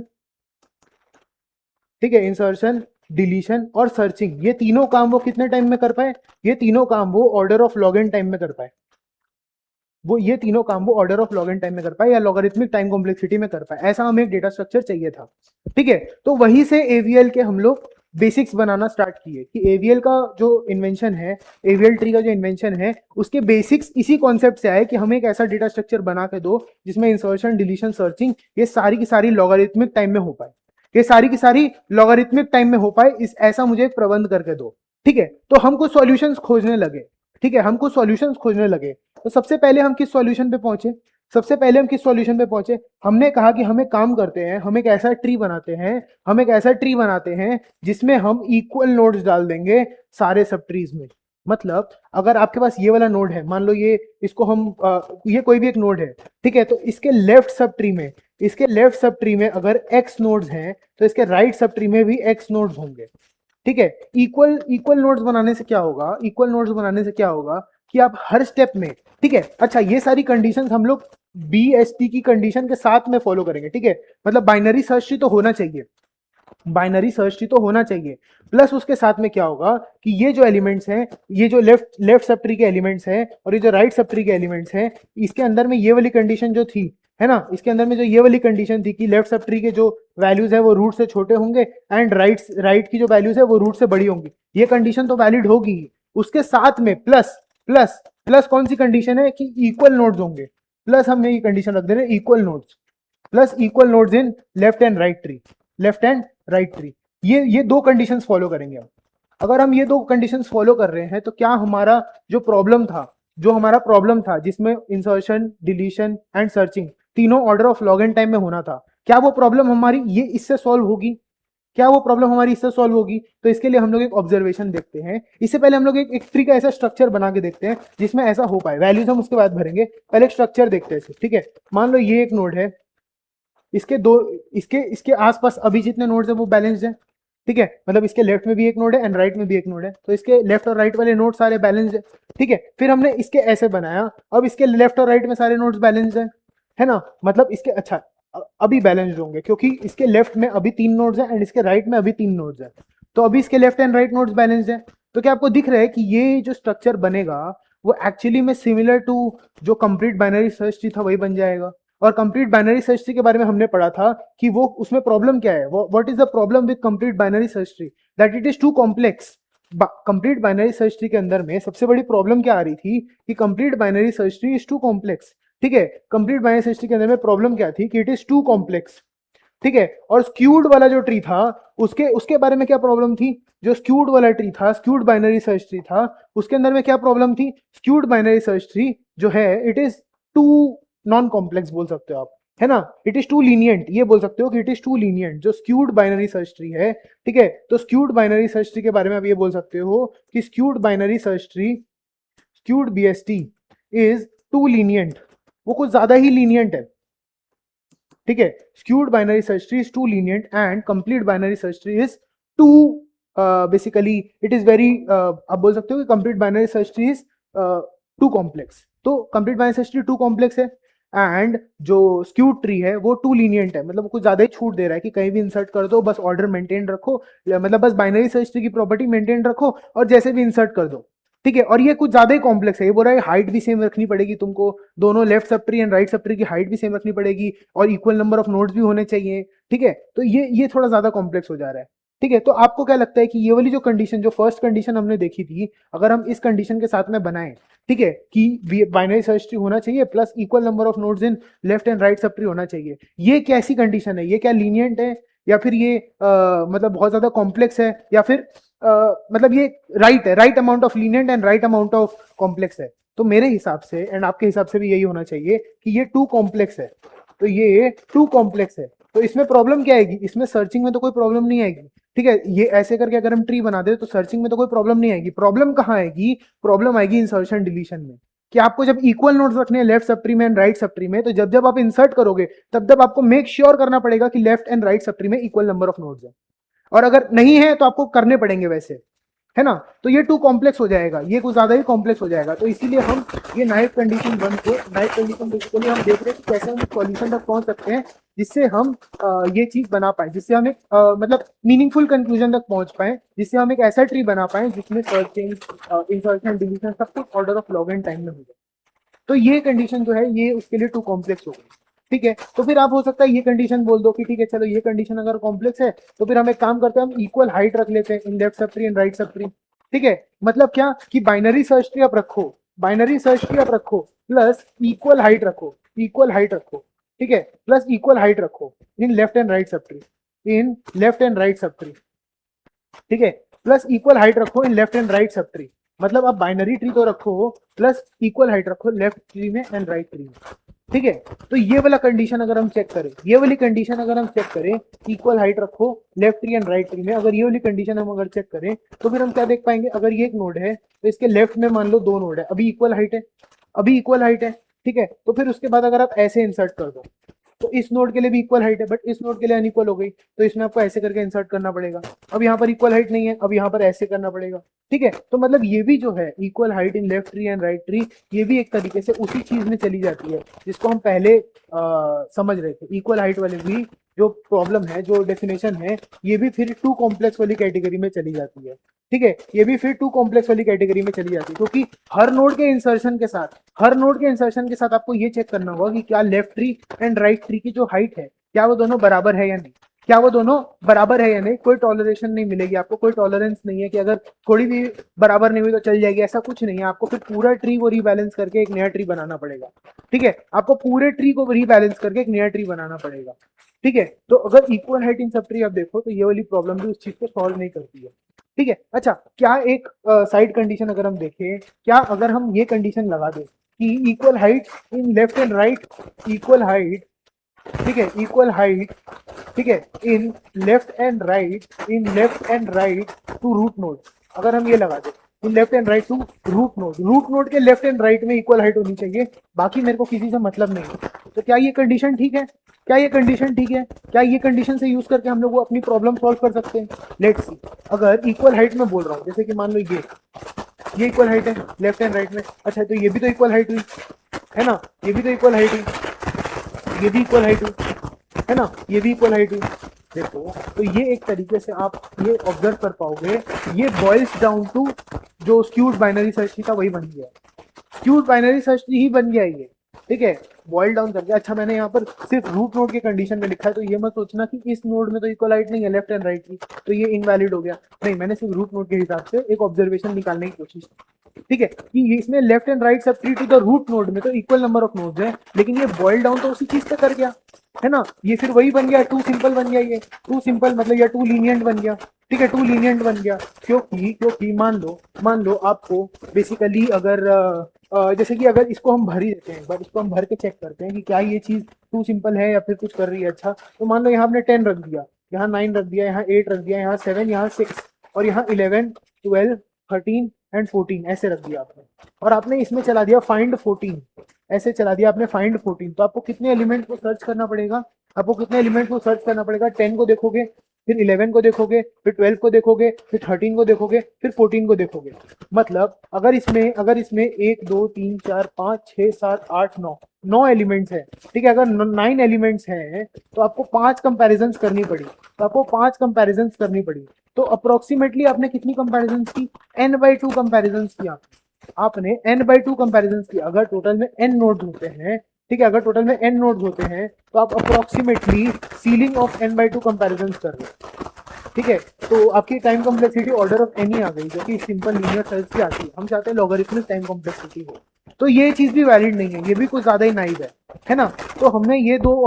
ठीक है, इंसर्शन डिलीशन और सर्चिंग, ये तीनों काम वो कितने टाइम में कर पाए, ये तीनों काम वो order of log n time में कर पाए, वो ये तीनों काम वो order of log n time में कर पाए या लॉगरिथमिक टाइम कॉम्प्लेक्सिटी में कर पाए, ऐसा हमें एक डेटा स्ट्रक्चर चाहिए था, ठीक है। तो वहीं से एवीएल के हम लोग बेसिक्स बनाना स्टार्ट किए कि एवीएल का जो इन्वेंशन है, एवीएल ट्री का जो इन्वेंशन है, उसके बेसिक्स इसी कॉन्सेप्ट से आए कि हमें एक ऐसा डेटा स्ट्रक्चर बना के दो जिसमें इंसर्शन, डिलीशन, सर्चिंग ये सारी की सारी लॉगरिथमिक टाइम में हो पाए, ये सारी की सारी लॉगरिथमिक टाइम में हो पाए, इस ऐसा मुझे एक प्रबंध करके दो, ठीक है। तो हम कुछ सॉल्यूशंस खोजने लगे, ठीक है, हम कुछ सॉल्यूशंस खोजने लगे। तो सबसे पहले हम किस सॉल्यूशन पे पहुंचे, सबसे पहले हम किस सॉल्यूशन पे पहुंचे, हमने कहा कि हम एक काम करते हैं, हम एक ऐसा ट्री बनाते हैं, हम एक ऐसा ट्री बनाते हैं जिसमें हम इक्वल नोड्स डाल देंगे सारे सब ट्रीज में। मतलब अगर आपके पास ये वाला नोड है, मान लो ये, इसको हम ये कोई भी एक नोड है, ठीक है, तो इसके लेफ्ट सब ट्री में, इसके लेफ्ट सब ट्री में अगर x नोड्स हैं तो इसके राइट सब ट्री में भी x नोड्स होंगे, ठीक है। इक्वल इक्वल नोड्स बनाने से क्या होगा, इक्वल नोड्स बनाने से क्या होगा कि आप हर स्टेप में, ठीक है, अच्छा ये सारी कंडीशंस हम लोग बीएसटी की कंडीशन के साथ में फॉलो करेंगे, ठीक है। मतलब बाइनरी सर्च ट्री तो होना चाहिए, बाइनरी सर्च ट्री तो होना चाहिए, प्लस उसके साथ में क्या होगा कि ये जो एलिमेंट्स हैं, ये जो लेफ्ट लेफ्ट सब ट्री के एलिमेंट्स हैं और ये जो राइट सब ट्री के एलिमेंट्स हैं, इसके अंदर में ये वाली कंडीशन जो थी, है ना, इसके अंदर में जो ये वाली कंडीशन थी कि लेफ्ट सब ट्री के जो वैल्यूज है वो रूट से छोटे होंगे एंड राइट की जो वैल्यूज है वो रूट से बड़ी होंगी, ये कंडीशन तो वैलिड होगी। उसके साथ में प्लस प्लस प्लस कौन सी कंडीशन है कि इक्वल नोड्स होंगे, प्लस हमने ये कंडीशन रख दे रहे equal nodes, plus equal nodes in left and right tree, left and right tree, ये दो कंडीशंस फॉलो करेंगे हम। अगर हम ये दो कंडीशंस फॉलो कर रहे हैं तो क्या हमारा जो प्रॉब्लम था, जो हमारा प्रॉब्लम था जिसमें इंसर्शन, डिलीशन एंड सर्चिंग तीनों order of log n time में होना था, क्या वो प्रॉब्लम हमारी ये इससे सॉल्व होगी, क्या वो प्रॉब्लम हमारी इससे सॉल्व होगी। तो इसके लिए हम लोग एक ऑब्जर्वेशन देखते हैं, इससे पहले हम लोग एक ट्री का ऐसा स्ट्रक्चर बना के देखते हैं जिसमें ऐसा हो पाए, वैल्यूज हम उसके बाद भरेंगे, पहले एक स्ट्रक्चर देखते हैं, ठीक है। मान लो ये एक नोड है, इसके दो, इसके इसके आसपास अभी जितने नोड्स है वो बैलेंस्ड है, ठीक है, मतलब इसके लेफ्ट में भी एक नोड है एंड राइट में भी एक नोड है, तो इसके लेफ्ट और राइट वाले नोड सारे बैलेंस्ड है, ठीक है। फिर हमने इसके ऐसे बनाया, अब इसके लेफ्ट और राइट में सारे नोड्स बैलेंस्ड है ना, मतलब इसके अच्छा अभी बैलेंस्ड होंगे क्योंकि इसके लेफ्ट में अभी 3 नोड्स है एंड इसके राइट में अभी 3 नोड्स है, तो अभी इसके left and right nodes balanced है। तो क्या आपको दिख रहा है कि ये जो स्ट्रक्चर बनेगा वो एक्चुअली में सिमिलर टू जो कंप्लीट बाइनरी सर्च ट्री था वही बन जाएगा। और कंप्लीट बाइनरी सर्च ट्री के बारे में हमने पढ़ा था कि वो उसमें प्रॉब्लम क्या है, what is the problem with complete binary search tree, that it is too complex. Complete binary search tree के अंदर में सबसे बड़ी प्रॉब्लम क्या आ रही थी कि complete binary search tree is too complex, ठीक है। कंप्लीट बाइनरी सर्च ट्री के अंदर में प्रॉब्लम क्या थी कि इट इज टू कॉम्प्लेक्स, ठीक है। और स्क्यूड वाला जो ट्री था उसके उसके बारे में क्या प्रॉब्लम थी, जो स्क्यूड वाला ट्री था, स्क्यूड बाइनरी सर्च ट्री था, उसके अंदर में क्या प्रॉब्लम थी, स्क्यूड बाइनरी सर्च ट्री जो है it is too non complex बोल सकते हो आप, है ना, इट इज टू लीनियंट, ये बोल सकते हो कि इट इज टू लीनियंट जो स्क्यूड बाइनरी सर्च ट्री है, ठीक है। तो स्क्यूड बाइनरी सर्च ट्री के बारे में आप ये बोल सकते हो कि skewed binary search tree, skewed BST is too lenient, वो कुछ ज्यादा ही लीनियंट है, ठीक है। Skewed binary search tree is too lenient and complete binary search tree is too basically it is very, आप बोल सकते हो कि complete binary search tree is too complex. तो complete binary search tree too complex है and जो skewed tree है वो टू लीनियंट है, मतलब कुछ ज्यादा ही छूट दे रहा है कि कहीं भी इंसर्ट कर दो, बस ऑर्डर मेंटेन रखो, मतलब बस बाइनरी सर्च ट्री की प्रॉपर्टी मेंटेन रखो और जैसे भी इंसर्ट कर दो, ठीक है। और ये कुछ ज्यादा ही कॉम्प्लेक्स है, ये बोल रहा है हाइट भी सेम रखनी पड़ेगी तुमको, दोनों left sub tree and right sub tree की हाइट भी सेम रखनी पड़ेगी और इक्वल नंबर ऑफ नोड्स भी होने चाहिए, ठीक है। तो ये थोड़ा ज्यादा कॉम्प्लेक्स हो जा रहा है, ठीक है। तो आपको क्या लगता है कि ये वाली जो कंडीशन, जो फर्स्ट कंडीशन हमने देखी थी, अगर हम इस कंडीशन के साथ में बनाएं, ठीक है, कि बाइनरी सर्च ट्री होना चाहिए plus equal number of nodes in left and right sub tree होना चाहिए, ये कैसी कंडीशन है? ये क्या लीनियंट है या फिर ये मतलब बहुत ज्यादा कॉम्प्लेक्स है, या फिर मतलब ये राइट है, right amount of lenient and right amount of complex है? तो मेरे हिसाब से एंड आपके हिसाब से भी यही होना चाहिए कि ये टू कॉम्प्लेक्स है, तो ये टू कॉम्प्लेक्स है। तो इसमें प्रॉब्लम क्या आएगी? इसमें सर्चिंग में तो कोई प्रॉब्लम नहीं आएगी, ठीक है। ये ऐसे करके अगर हम ट्री बना दे तो सर्चिंग में तो कोई प्रॉब्लम नहीं आएगी। प्रॉब्लम कहाँ आएगी? प्रॉब्लम आएगी इंसर्शन डिलीशन में, कि आपको जब इक्वल नोड्स रखने हैं लेफ्ट सब ट्री में एंड राइट सब ट्री में, तो जब जब आप इंसर्ट करोगे तब तब आपको मेक श्योर करना पड़ेगा कि left and right subtree में इक्वल नंबर ऑफ नोड्स है, और अगर नहीं है तो आपको करने पड़ेंगे वैसे, है ना। तो ये टू कॉम्प्लेक्स हो जाएगा, ये कुछ ज्यादा ही कॉम्प्लेक्स हो जाएगा। तो इसीलिए हम ये नाइफ कंडीशन वन को, नाइफ कंडीशन बेसिकली हम देख रहे हैं कि कैसे हम सॉल्यूशन तक पहुंच सकते हैं जिससे हम ये चीज बना पाए, जिससे हम एक मतलब मीनिंगफुल कंक्लूजन तक पहुंच पाए, जिससे हम एक ऐसा ट्री बना पाए जिसमें सर्चिंग, इंसर्शन, डिलीशन सब कुछ order of log and time में हो जाए। तो ये कंडीशन जो है ये उसके लिए टू कॉम्प्लेक्स हो गई, ठीक है। तो फिर आप हो सकता है ये कंडीशन बोल दो कि ठीक है चलो ये कंडीशन अगर कॉम्प्लेक्स है तो फिर हम एक काम करते हैं, हम इक्वल हाइट रख लेते हैं in left sub tree and right sub tree, ठीक है। मतलब क्या कि बाइनरी सर्च ट्री आप रखो, बाइनरी सर्च ट्री आप रखो प्लस इक्वल हाइट रखो, इक्वल हाइट रखो, ठीक है, प्लस इक्वल हाइट रखो इन left and right sub tree, in left and right sub tree, ठीक है, प्लस इक्वल हाइट रखो इन left and right sub tree. मतलब आप बाइनरी ट्री तो रखो प्लस इक्वल हाइट रखो लेफ्ट ट्री में एंड राइट ट्री में, ठीक है। तो ये वाला कंडीशन अगर हम चेक करें, ये वाली कंडीशन अगर हम चेक करें, इक्वल हाइट रखो left tree and right tree में, अगर ये वाली कंडीशन हम अगर चेक करें तो फिर हम क्या देख पाएंगे? अगर ये एक नोड है तो इसके लेफ्ट में मान लो दो नोड है, अभी इक्वल हाइट है, अभी इक्वल हाइट है, ठीक है। तो फिर उसके बाद अगर आप ऐसे इंसर्ट कर दो तो इस नोड के लिए भी इक्वल हाइट है बट इस नोड के लिए अनइक्वल हो गई, तो इसमें आपको ऐसे करके इंसर्ट करना पड़ेगा। अब यहाँ पर इक्वल हाइट नहीं है, अब यहाँ पर ऐसे करना पड़ेगा, ठीक है। तो मतलब ये भी जो है equal height in left tree and right tree, ये भी एक तरीके से उसी चीज में चली जाती है जिसको हम पहले समझ रहे थे। इक्वल हाइट वाले भी जो प्रॉब्लम है, जो डेफिनेशन है, ये भी फिर टू कॉम्प्लेक्स वाली कैटेगरी में चली जाती है, ठीक है। ये भी फिर टू कॉम्प्लेक्स वाली कैटेगरी में चली जाती है, क्योंकि हर नोड के इंसर्शन के साथ, हर नोड के इंसर्शन के साथ आपको ये चेक करना होगा कि क्या left tree and right tree की जो हाइट है क्या वो दोनों बराबर है या नहीं, क्या वो दोनों बराबर है या नहीं। कोई टॉलरेशन नहीं मिलेगी आपको, कोई टॉलरेंस नहीं है कि अगर थोड़ी भी बराबर नहीं हुई तो चल जाएगी, ऐसा कुछ नहीं है। आपको फिर पूरा ट्री को रीबैलेंस करके एक नया ट्री बनाना पड़ेगा, ठीक है। आपको पूरे ट्री को रीबैलेंस करके एक नया ट्री बनाना पड़ेगा, ठीक है। तो अगर इक्वल हाइट इन सब ट्री आप देखो तो ये वाली प्रॉब्लम भी उस चीज को सॉल्व नहीं करती है, ठीक है। अच्छा, क्या एक साइड कंडीशन अगर हम देखें, क्या अगर हम ये कंडीशन लगा दें कि equal height in left and right, equal height, ठीक है, इक्वल हाइट, ठीक है, in left and right, in left and right to root node, अगर हम ये लगा दें in left and right to root node, root node के लेफ्ट एंड राइट में इक्वल हाइट होनी चाहिए, बाकी मेरे को किसी से मतलब नहीं। तो क्या ये कंडीशन ठीक है? क्या ये कंडीशन ठीक है? क्या ये कंडीशन से यूज करके हम लोग वो अपनी प्रॉब्लम सॉल्व कर सकते हैं? लेट्स सी, अगर इक्वल हाइट में बोल रहा हूँ, जैसे कि मान लो ये इक्वल हाइट है लेफ्ट एंड राइट में, अच्छा तो ये भी तो इक्वल हाइट हुई, है ना, ये भी तो इक्वल हाइट हुई, ये भी इक्वल हाइट हुई, है ना, ये भी इक्वल हाइट हुई। देखो, तो ये एक तरीके से आप ये ऑब्जर्व कर पाओगे, ये बॉइल्स डाउन टू जो स्क्यूड बाइनरी सर्च ट्री था वही बन गया, स्क्यूड बाइनरी सर्च ट्री ही बन गया ये, ठीक है, बॉइल डाउन कर गया। अच्छा, मैंने यहाँ पर सिर्फ रूट नोड के कंडीशन में लिखा है, तो ये मत सोचना कि इस नोड में तो इक्वल हाइट नहीं है लेफ्ट एंड राइट की, तो ये इनवैलिड हो गया, नहीं, मैंने सिर्फ रूट नोड के हिसाब से एक ऑब्जर्वेशन निकालने की कोशिश की, ठीक है, कि इसमें left and right subtree to the root node में तो इक्वल नंबर ऑफ नोड्स है, लेकिन ये बॉइल डाउन तो उसी चीज पे कर गया, है ना, ये फिर वही बन गया, टू सिंपल बन गया, ये टू सिंपल मतलब या टू लीनियंट बन गया, ठीक है, टू लीनियंट बन गया, क्योंकि मान लो आपको बेसिकली अगर जैसे कि अगर इसको हम भर ही देते हैं, बट इसको हम भर के चेक करते हैं कि क्या ये चीज टू सिंपल है या फिर कुछ कर रही है। अच्छा, तो मान लो यहाँ आपने 10 रख दिया, यहाँ 9 रख दिया, यहाँ 8 रख दिया, यहाँ 7, यहाँ 6 और यहाँ 11, 12, 13 एंड 14 ऐसे रख दिया आपने, और आपने इसमें चला दिया फाइंड 14, ऐसे चला दिया आपने फाइंड 14, तो आपको कितने एलिमेंट को सर्च करना पड़ेगा? आपको कितने एलिमेंट को सर्च करना पड़ेगा? 10 को देखोगे, फिर 11 को देखोगे, फिर 12 को देखोगे, फिर 13 को देखोगे, फिर 14 को देखोगे। मतलब अगर इसमें 1 2 3 4 5 6 7 8 9 9 एलिमेंट्स है, ठीक है, अगर 9 एलिमेंट्स हैं तो आपको 5 कंपैरिजंस करनी पड़ी, तो आपको 5 कंपैरिजंस करनी पड़ी, तो अप्रोक्सीमेटली आपने कितनी कंपैरिजंस की, n/2 कंपैरिजंस किया, आपने n/2 कंपैरिजंस किया। अगर टोटल में n नोड्स होते हैं, ठीक है, अगर टोटल में n नोड्स होते हैं तो आप approximately ceiling of n/2 comparisons कर रहे हो, ठीक है। तो आपकी time complexity order of n ही आ गई, जो कि सिंपल लीनियर सेल्स की आती है। हम चाहते हैं लॉगरिथमिक टाइम कॉम्प्लेक्सिटी हो, तो ये चीज भी वैलिड नहीं है, ये भी कुछ ज्यादा ही नाइव है ना। तो हमने ये 3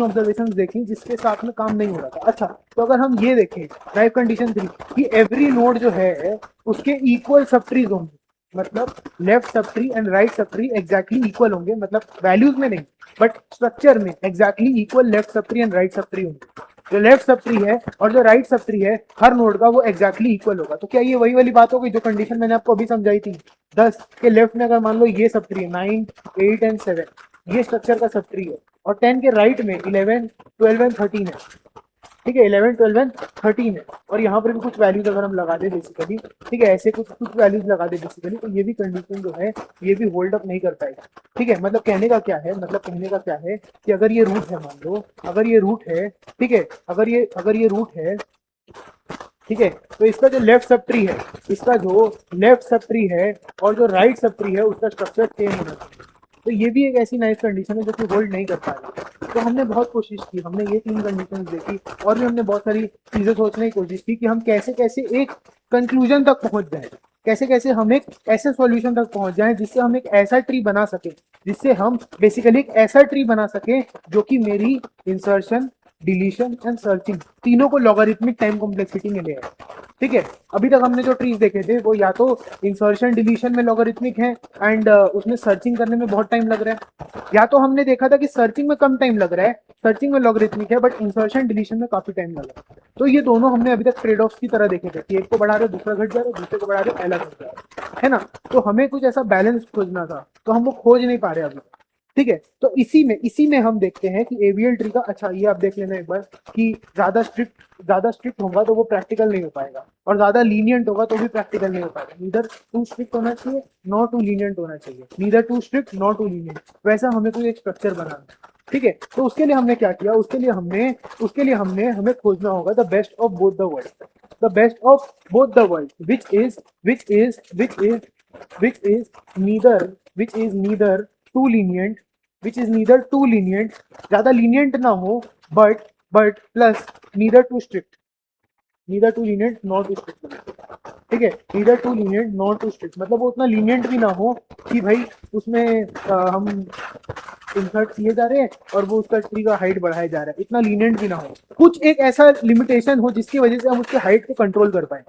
ऑब्जर्वेशन देखी जिसके साथ में काम नहीं हो रहा था। अच्छा, तो अगर हम ये देखें नाइव कंडीशन 3 कि एवरी नोड जो है उसके इक्वल सब ट्रीज होंगे, मतलब left sub tree and right sub tree exactly equal होंगे, मतलब वैल्यूज में नहीं बट स्ट्रक्चर में exactly equal left sub tree and right sub tree होंगे। जो लेफ्ट सब ट्री है और जो राइट सब ट्री है हर नोड का वो एग्जैक्टली इक्वल होगा। तो क्या ये वही वाली बात हो गई जो कंडीशन मैंने आपको अभी समझाई थी 10 के लेफ्ट में अगर मान लो ये सब ट्री है 9, 8 एंड 7 ये स्ट्रक्चर का सब ट्री है, और 10 के राइट में 11, 12 एंड 13 है, ठीक है, 11, 12 एंड 13 है, और यहाँ पर भी कुछ वैल्यूज अगर हम लगा दे बेसिकली, ठीक है, ऐसे कुछ कुछ वैल्यूज लगा दे बेसिकली, तो ये भी कंडीशन जो है ये भी होल्ड अप नहीं कर पाएगा, ठीक है। मतलब कहने का क्या है, मतलब कहने का क्या है कि अगर ये रूट है, मान लो अगर ये रूट है, ठीक है, अगर ये रूट है, ठीक है, तो इसका जो लेफ्ट सब ट्री है, इसका जो लेफ्ट सब ट्री है और जो राइट सब ट्री है उसका स्ट्रक्चर सेम होना चाहिए। तो ये भी एक ऐसी नाइस कंडीशन है जो कि होल्ड नहीं कर पा रही। तो हमने बहुत कोशिश की, हमने ये 3 कंडीशन देखी और भी हमने बहुत सारी चीजें सोचने की कोशिश की कि हम कैसे कैसे एक कंक्लूजन तक पहुंच जाए, कैसे कैसे हम एक ऐसे सॉल्यूशन तक पहुंच जाए जिससे हम एक ऐसा ट्री बना सके, जिससे हम बेसिकली एक ऐसा ट्री बना सके जो कि मेरी इंसर्शन, डिलीशन एंड सर्चिंग तीनों को लॉगरिथमिक टाइम कॉम्प्लेक्सिटी में ले आए, ठीक है। अभी तक हमने जो ट्रीज देखे थे वो या तो इंसर्शन डिलीशन में लॉगरिथमिक है एंड उसमें सर्चिंग करने में बहुत टाइम लग रहा है, या तो हमने देखा था कि सर्चिंग में कम टाइम लग रहा है, सर्चिंग में लॉगरिथमिक है बट इंसर्शन डिलीशन में काफी टाइम लग रहा है। तो ये दोनों हमने अभी तक ट्रेड ऑफ की तरह देखे थे कि एक को बढ़ा रहे दूसरा घट जा रहा है, दूसरे को बढ़ा रहे पहला घट जा रहा है ना। तो हमें कुछ ऐसा बैलेंस खोजना था, तो हम वो खोज नहीं पा रहे अभी, ठीक है। तो इसी में हम देखते हैं कि एवीएल ट्री का, अच्छा ये आप देख लेना एक बार कि ज्यादा स्ट्रिक्ट होगा तो वो प्रैक्टिकल नहीं हो पाएगा, और ज्यादा लीनियंट होगा तो भी प्रैक्टिकल नहीं हो पाएगा। नीदर टू स्ट्रिक्ट होना चाहिए, नॉट टू लीनियंट होना चाहिए, neither too strict not too lenient, वैसा हमें कोई एक स्ट्रक्चर बनाना है, ठीक है। तो उसके लिए हमने क्या किया, उसके लिए हमने हमें खोजना होगा the best of both the world, the best of both the world which is neither too lenient, ज्यादा लीनियंट ना हो but plus neither too strict, neither too lenient not too strict, ठीक है, neither too lenient not too strict, मतलब वो उतना lenient भी ना हो कि भाई उसमें हम इंसर्ट किए जा रहे हैं और वो उसका ट्री का हाइट बढ़ाया जा रहा है, इतना लीनियंट भी ना हो। कुछ एक ऐसा लिमिटेशन हो जिसकी वजह से हम उसके हाइट को कंट्रोल कर पाए,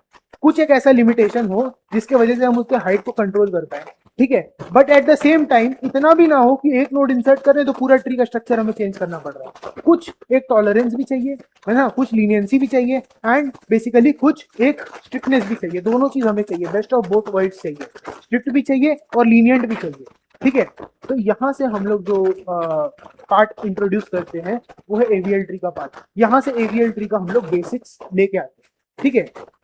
कुछ एक ऐसा लिमिटेशन हो जिसके वजह से हम उसके हाइट को कंट्रोल कर पाए, ठीक है। But at the same time इतना भी ना हो कि एक नोड इंसर्ट करें तो पूरा ट्री का स्ट्रक्चर हमें चेंज करना पड़ रहा है। कुछ एक टॉलरेंस भी चाहिए, है ना, कुछ लीनियंसी भी चाहिए एंड बेसिकली कुछ एक स्ट्रिक्टनेस भी चाहिए, दोनों चीज हमें चाहिए, बेस्ट ऑफ बोथ वर्ल्ड्स चाहिए, स्ट्रिक्ट भी चाहिए और लीनियंट भी चाहिए, ठीक है। तो यहाँ से हम लोग जो पार्ट इंट्रोड्यूस करते हैं वो है एवीएल ट्री का पार्ट। यहाँ से एवीएल ट्री का हम लोग बेसिक्स लेके आते हैं, ठीक है।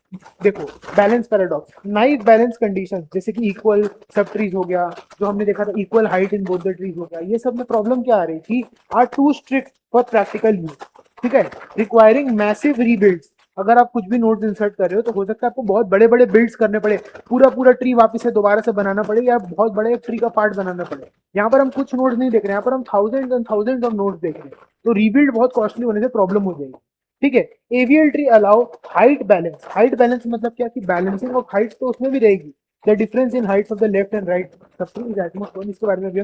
देखो balance paradox, naive balance condition, जैसे कि इक्वल सब ट्रीज हो गया, जो हमने देखा था equal height in both the trees हो गया, ये सब में प्रॉब्लम क्या आ रही थी, are too strict for practical use, ठीक है, रिक्वायरिंग मैसिव रीबिल्ड्स। अगर आप कुछ भी नोड्स इंसर्ट कर रहे हो तो हो सकता है आपको बहुत बड़े बड़े बिल्ड्स करने पड़े, पूरा ट्री वापस से दोबारा से बनाना पड़े या बहुत बड़े ट्री का पार्ट बनाना पड़े। यहाँ पर हम कुछ नोड्स नहीं देख रहे हैं, यहाँ पर हम thousand and thousand of nodes देख रहे हैं, तो रीबिल्ड बहुत कॉस्टली होने से प्रॉब्लम हो जाएगी, ठीक है। AVL tree allow height balance, height balance मतलब क्या कि बैलेंसिंग ऑफ हाइट तो उसमें भी रहेगी, the difference in heights of the left and right subtree is at most one, इसके बारे में अभी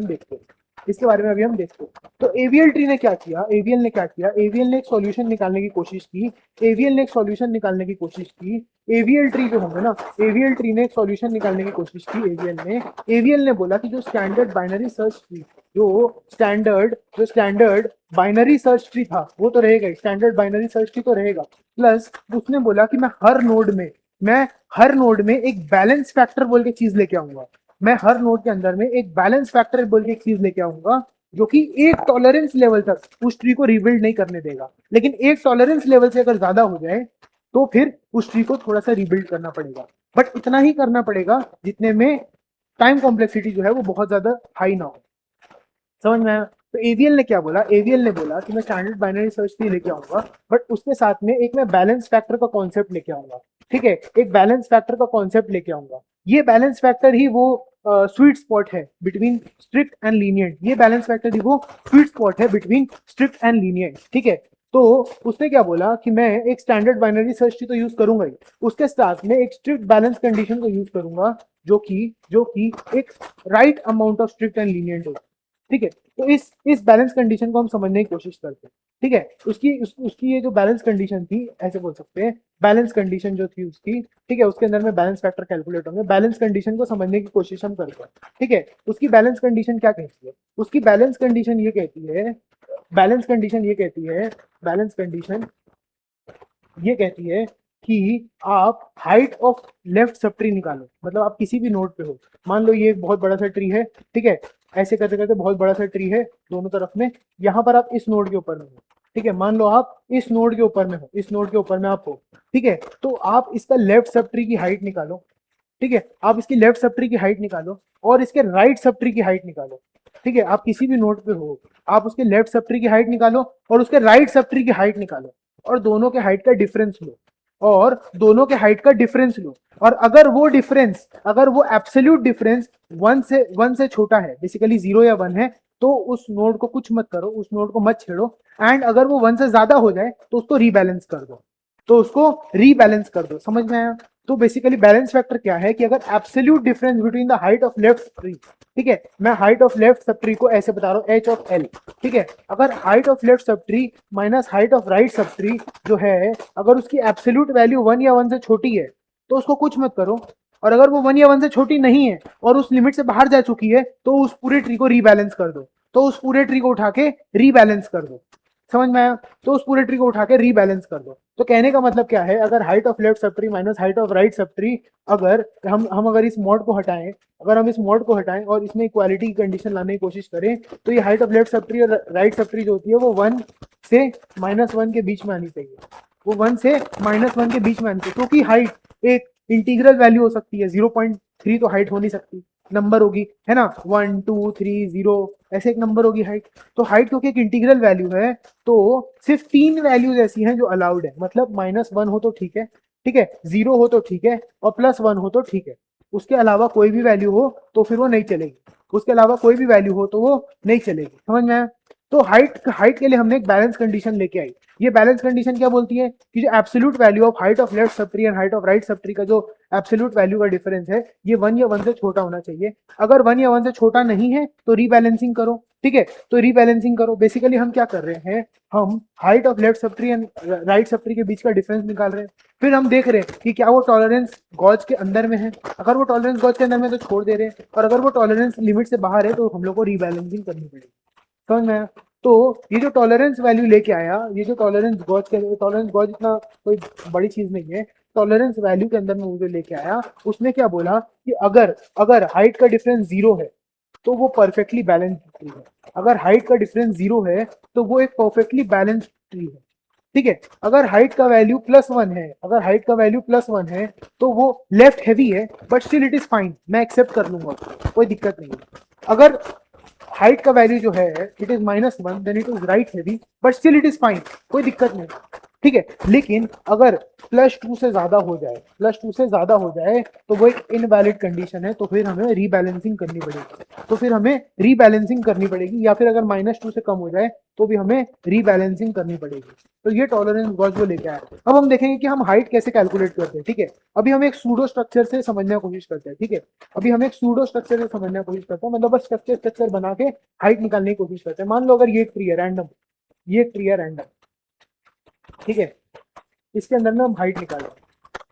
हम देखते हैं, तो एवीएल ट्री ने क्या किया, एवीएल ने एक सॉल्यूशन निकालने की कोशिश की, एवीएल ट्री जो होंगे ना, एवीएल ट्री ने एक सॉल्यूशन निकालने की कोशिश की, एवीएल ने बोला कि जो स्टैंडर्ड बाइनरी सर्च ट्री, जो स्टैंडर्ड बाइनरी सर्च ट्री था वो तो रहेगा, स्टैंडर्ड बाइनरी सर्च ट्री तो रहेगा, प्लस उसने बोला कि मैं हर नोड में एक बैलेंस फैक्टर बोल के चीज लेके आऊंगा, मैं हर नोड के अंदर में एक बैलेंस फैक्टर बोल के एक चीज लेके आऊंगा जो कि एक टॉलरेंस लेवल तक उस ट्री को रिबिल्ड नहीं करने देगा, लेकिन एक टॉलरेंस लेवल से अगर ज्यादा हो जाए तो फिर उस ट्री को थोड़ा सा रिबिल्ड करना पड़ेगा, बट इतना ही करना पड़ेगा जितने में टाइम कॉम्प्लेक्सिटी जो है वो बहुत ज्यादा हाई ना हो, समझ में आया? तो एवीएल ने क्या बोला, एवीएल ने बोला कि मैं स्टैंडर्ड बाइनरी सर्च ट्री लेके आऊंगा, बट उसके साथ में एक मैं बैलेंस फैक्टर का कॉन्सेप्ट लेके आऊंगा। ठीक है, एक बैलेंस फैक्टर का कॉन्सेप्ट लेके आऊंगा। ये बैलेंस फैक्टर ही वो स्वीट स्पॉट है बिटवीन स्ट्रिक्ट एंड लीनियंट। ये बैलेंस फैक्टर ही वो स्वीट स्पॉट है बिटवीन स्ट्रिक्ट एंड लीनियंट। ठीक है, तो उसने क्या बोला कि मैं एक स्टैंडर्ड बाइनरी सर्च ट्री तो यूज करूंगा ही, उसके साथ में एक स्ट्रिक्ट बैलेंस कंडीशन को यूज करूंगा, जो कि एक right amount of strict and lenient हो। ठीक है, तो इस बैलेंस कंडीशन को हम समझने की कोशिश करते हैं। ठीक है, उसकी ये जो बैलेंस कंडीशन थी, ऐसे बोल सकते हैं, बैलेंस कंडीशन जो थी उसकी, ठीक है, उसके अंदर में बैलेंस फैक्टर कैलकुलेट होंगे। बैलेंस कंडीशन को समझने की कोशिश हम करते हैं। ठीक है, उसकी बैलेंस कंडीशन क्या कहती है, उसकी बैलेंस कंडीशन ये कहती है, बैलेंस कंडीशन ये कहती है, बैलेंस कंडीशन ये कहती है कि आप height of left sub tree निकालो। मतलब आप किसी भी नोड पे हो, मान लो ये एक बहुत बड़ा सा ट्री है, ठीक है, ऐसे करते करते बहुत बड़ा सा ट्री है दोनों तरफ में, यहाँ पर आप इस नोड के ऊपर में हो। ठीक है, मान लो आप इस नोड के ऊपर में हो, इस नोड के ऊपर में आप हो। ठीक है, तो आप इसका लेफ्ट सब ट्री की हाइट निकालो। ठीक है, आप इसकी लेफ्ट सब ट्री की हाइट निकालो और इसके राइट सब ट्री की हाइट निकालो। ठीक है, आप किसी भी नोड पे हो, आप उसके लेफ्ट सब ट्री की हाइट निकालो और उसके राइट सब ट्री की हाइट निकालो, और दोनों के हाइट का डिफरेंस लो, और दोनों के हाइट का डिफरेंस लो। और अगर वो डिफरेंस, अगर वो एब्सोल्यूट डिफरेंस वन से छोटा है, बेसिकली 0 या 1 है, तो उस नोड को कुछ मत करो, उस नोड को मत छेड़ो। एंड अगर वो 1 से ज्यादा हो जाए तो उसको रीबैलेंस कर दो, तो उसको रीबैलेंस कर दो। समझ में आया? तो बेसिकली बैलेंस फैक्टर क्या है कि अगर absolute difference between the height of left tree, ठीक है, मैं height of left sub tree को ऐसे बता रहा हूं, एच ऑफ एल। ठीक है, अगर height of left sub tree minus height of right sub tree जो है, अगर उसकी एब्सोल्यूट वैल्यू 1 या 1 से छोटी है तो उसको कुछ मत करो। और अगर वो 1 या 1 से छोटी नहीं है और उस लिमिट से बाहर जा चुकी है, तो उस पूरे ट्री को रीबैलेंस कर दो, तो उस पूरे ट्री को उठा के रीबैलेंस कर दो। समझ में आया? तो उस पूरे ट्री को उठा के रीबैलेंस कर दो। तो कहने का मतलब क्या है, अगर height of left sub tree minus height of right sub tree, अगर हम अगर इस मॉड को हटाएं, अगर हम इस मॉड को हटाएं और इसमें इक्वालिटी की कंडीशन लाने की कोशिश करें, तो ये height of left sub tree और राइट सब ट्री जो होती है वो 1 से -1 के बीच में आनी चाहिए। वो 1 से -1 के बीच में आनी चाहिए, क्योंकि हाइट एक इंटीग्रल वैल्यू हो सकती है। 0.3 तो हाइट हो नहीं सकती, नंबर होगी, है ना, 1 2 3 0 ऐसे एक नंबर होगी हाइट। तो हाइट क्योंकि एक इंटीग्रल वैल्यू है, तो सिर्फ 3 वैल्यूज ऐसी हैं जो अलाउड है। मतलब -1 हो तो ठीक है, ठीक है, 0 हो तो ठीक है, और +1 हो तो ठीक है। उसके अलावा कोई भी वैल्यू हो तो फिर वो नहीं चलेगी, उसके अलावा कोई भी वैल्यू हो तो वो नहीं चलेगी। समझ में आया? तो हाइट हाइट के लिए हमने एक बैलेंस कंडीशन लेके आई। ये बैलेंस कंडीशन क्या बोलती है कि जो absolute value of height of left sub tree and height of right sub tree का जो एब्सोल्यूट वैल्यू का डिफरेंस है, ये 1 या 1 से छोटा होना चाहिए। अगर 1 या 1 से छोटा नहीं है तो रीबैलेंसिंग करो। ठीक है, तो रीबैलेंसिंग करो। बेसिकली हम क्या कर रहे हैं, हम height of left sub tree and right sub tree के बीच का डिफरेंस निकाल रहे हैं। फिर हम देख रहे हैं कि क्या वो टॉलरेंस गॉज के अंदर में है। अगर वो टॉलरेंस गॉज के अंदर में तो छोड़ दे रहे हैं, और अगर वो टॉलरेंस लिमिट से बाहर है तो हम लोग को रीबैलेंसिंग करनी पड़ेगी। समझ में आया? तो ये जो टॉलरेंस वैल्यू लेके आया, ये जो टॉलरेंस गॉज इतना कोई बड़ी चीज नहीं है। टॉलरेंस वैल्यू के अंदर में वो जो लेके आया, उसने क्या बोला कि अगर अगर हाइट का डिफरेंस 0 है तो वो परफेक्टली बैलेंस ट्री है। अगर हाइट का डिफरेंस 0 है तो वो एक परफेक्टली बैलेंस ट्री है। ठीक है, अगर हाइट का वैल्यू +1 है, अगर हाइट का वैल्यू +1 है तो वो लेफ्ट हैवी है, but still it is fine, मैं एक्सेप्ट कर लूंगा, कोई दिक्कत नहीं है। अगर हाइट का वैल्यू जो है it is -1, then it is right heavy, but still it is fine, कोई दिक्कत नहीं। ठीक है, लेकिन अगर +2 से ज्यादा हो जाए, +2 से ज्यादा हो जाए तो वो एक इनवैलिड कंडीशन है, तो फिर हमें रीबैलेंसिंग करनी पड़ेगी। तो फिर हमें रीबैलेंसिंग करनी पड़ेगी, या फिर अगर -2 से कम हो जाए तो भी हमें रीबैलेंसिंग करनी पड़ेगी। तो ये टॉलरेंस गॉज वो लेके आया। अब हम देखेंगे कि हम हाइट कैसे कैलकुलेट करते हैं। ठीक है, अभी हम एक सूडो स्ट्रक्चर से समझने की कोशिश करते हैं। ठीक है, अभी हम एक सूडो स्ट्रक्चर से समझने की कोशिश करते हैं, मतलब बस स्ट्रक्चर बना के हाइट निकालने की कोशिश करते हैं। मान लो अगर ये एक ट्री है रैंडम, ये एक ट्री है रैंडम, ठीक है, इसके अंदर में हम हाइट निकालते हैं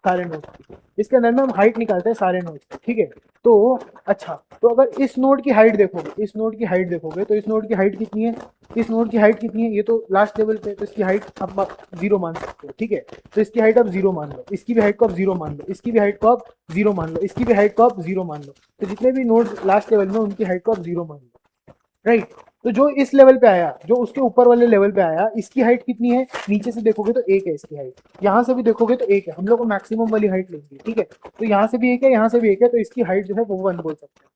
सारे नोड्स की, इसके अंदर में हम हाइट निकालते हैं सारे नोड्स की। ठीक है, तो अच्छा, तो अगर इस नोड की हाइट देखोगे, इस नोड की हाइट देखोगे, तो इस नोड की हाइट कितनी है, इस नोड की हाइट कितनी है, ये तो लास्ट लेवल पे, तो इसकी हाइट अब आप 0 मान सकते हो। ठीक है, तो इसकी हाइट आप 0 मान लो, इसकी भी हाइट को आप 0 मान लो, इसकी भी हाइट को आप 0 मान लो, इसकी भी हाइट को आप 0 मान लो। तो जितने भी नोड लास्ट लेवल में उनकी हाइट को आप 0 मान लो। राइट, तो जो इस लेवल पे आया, जो उसके ऊपर वाले लेवल पे आया, इसकी हाइट कितनी है, नीचे से देखोगे तो 1 है इसकी हाइट, यहाँ से भी देखोगे तो 1 है। हम लोग को मैक्सिमम वाली हाइट लेंगे। ठीक है, तो यहाँ से भी 1 है, यहाँ से भी 1 है, तो इसकी हाइट जो है वो 1 बोल सकते हैं।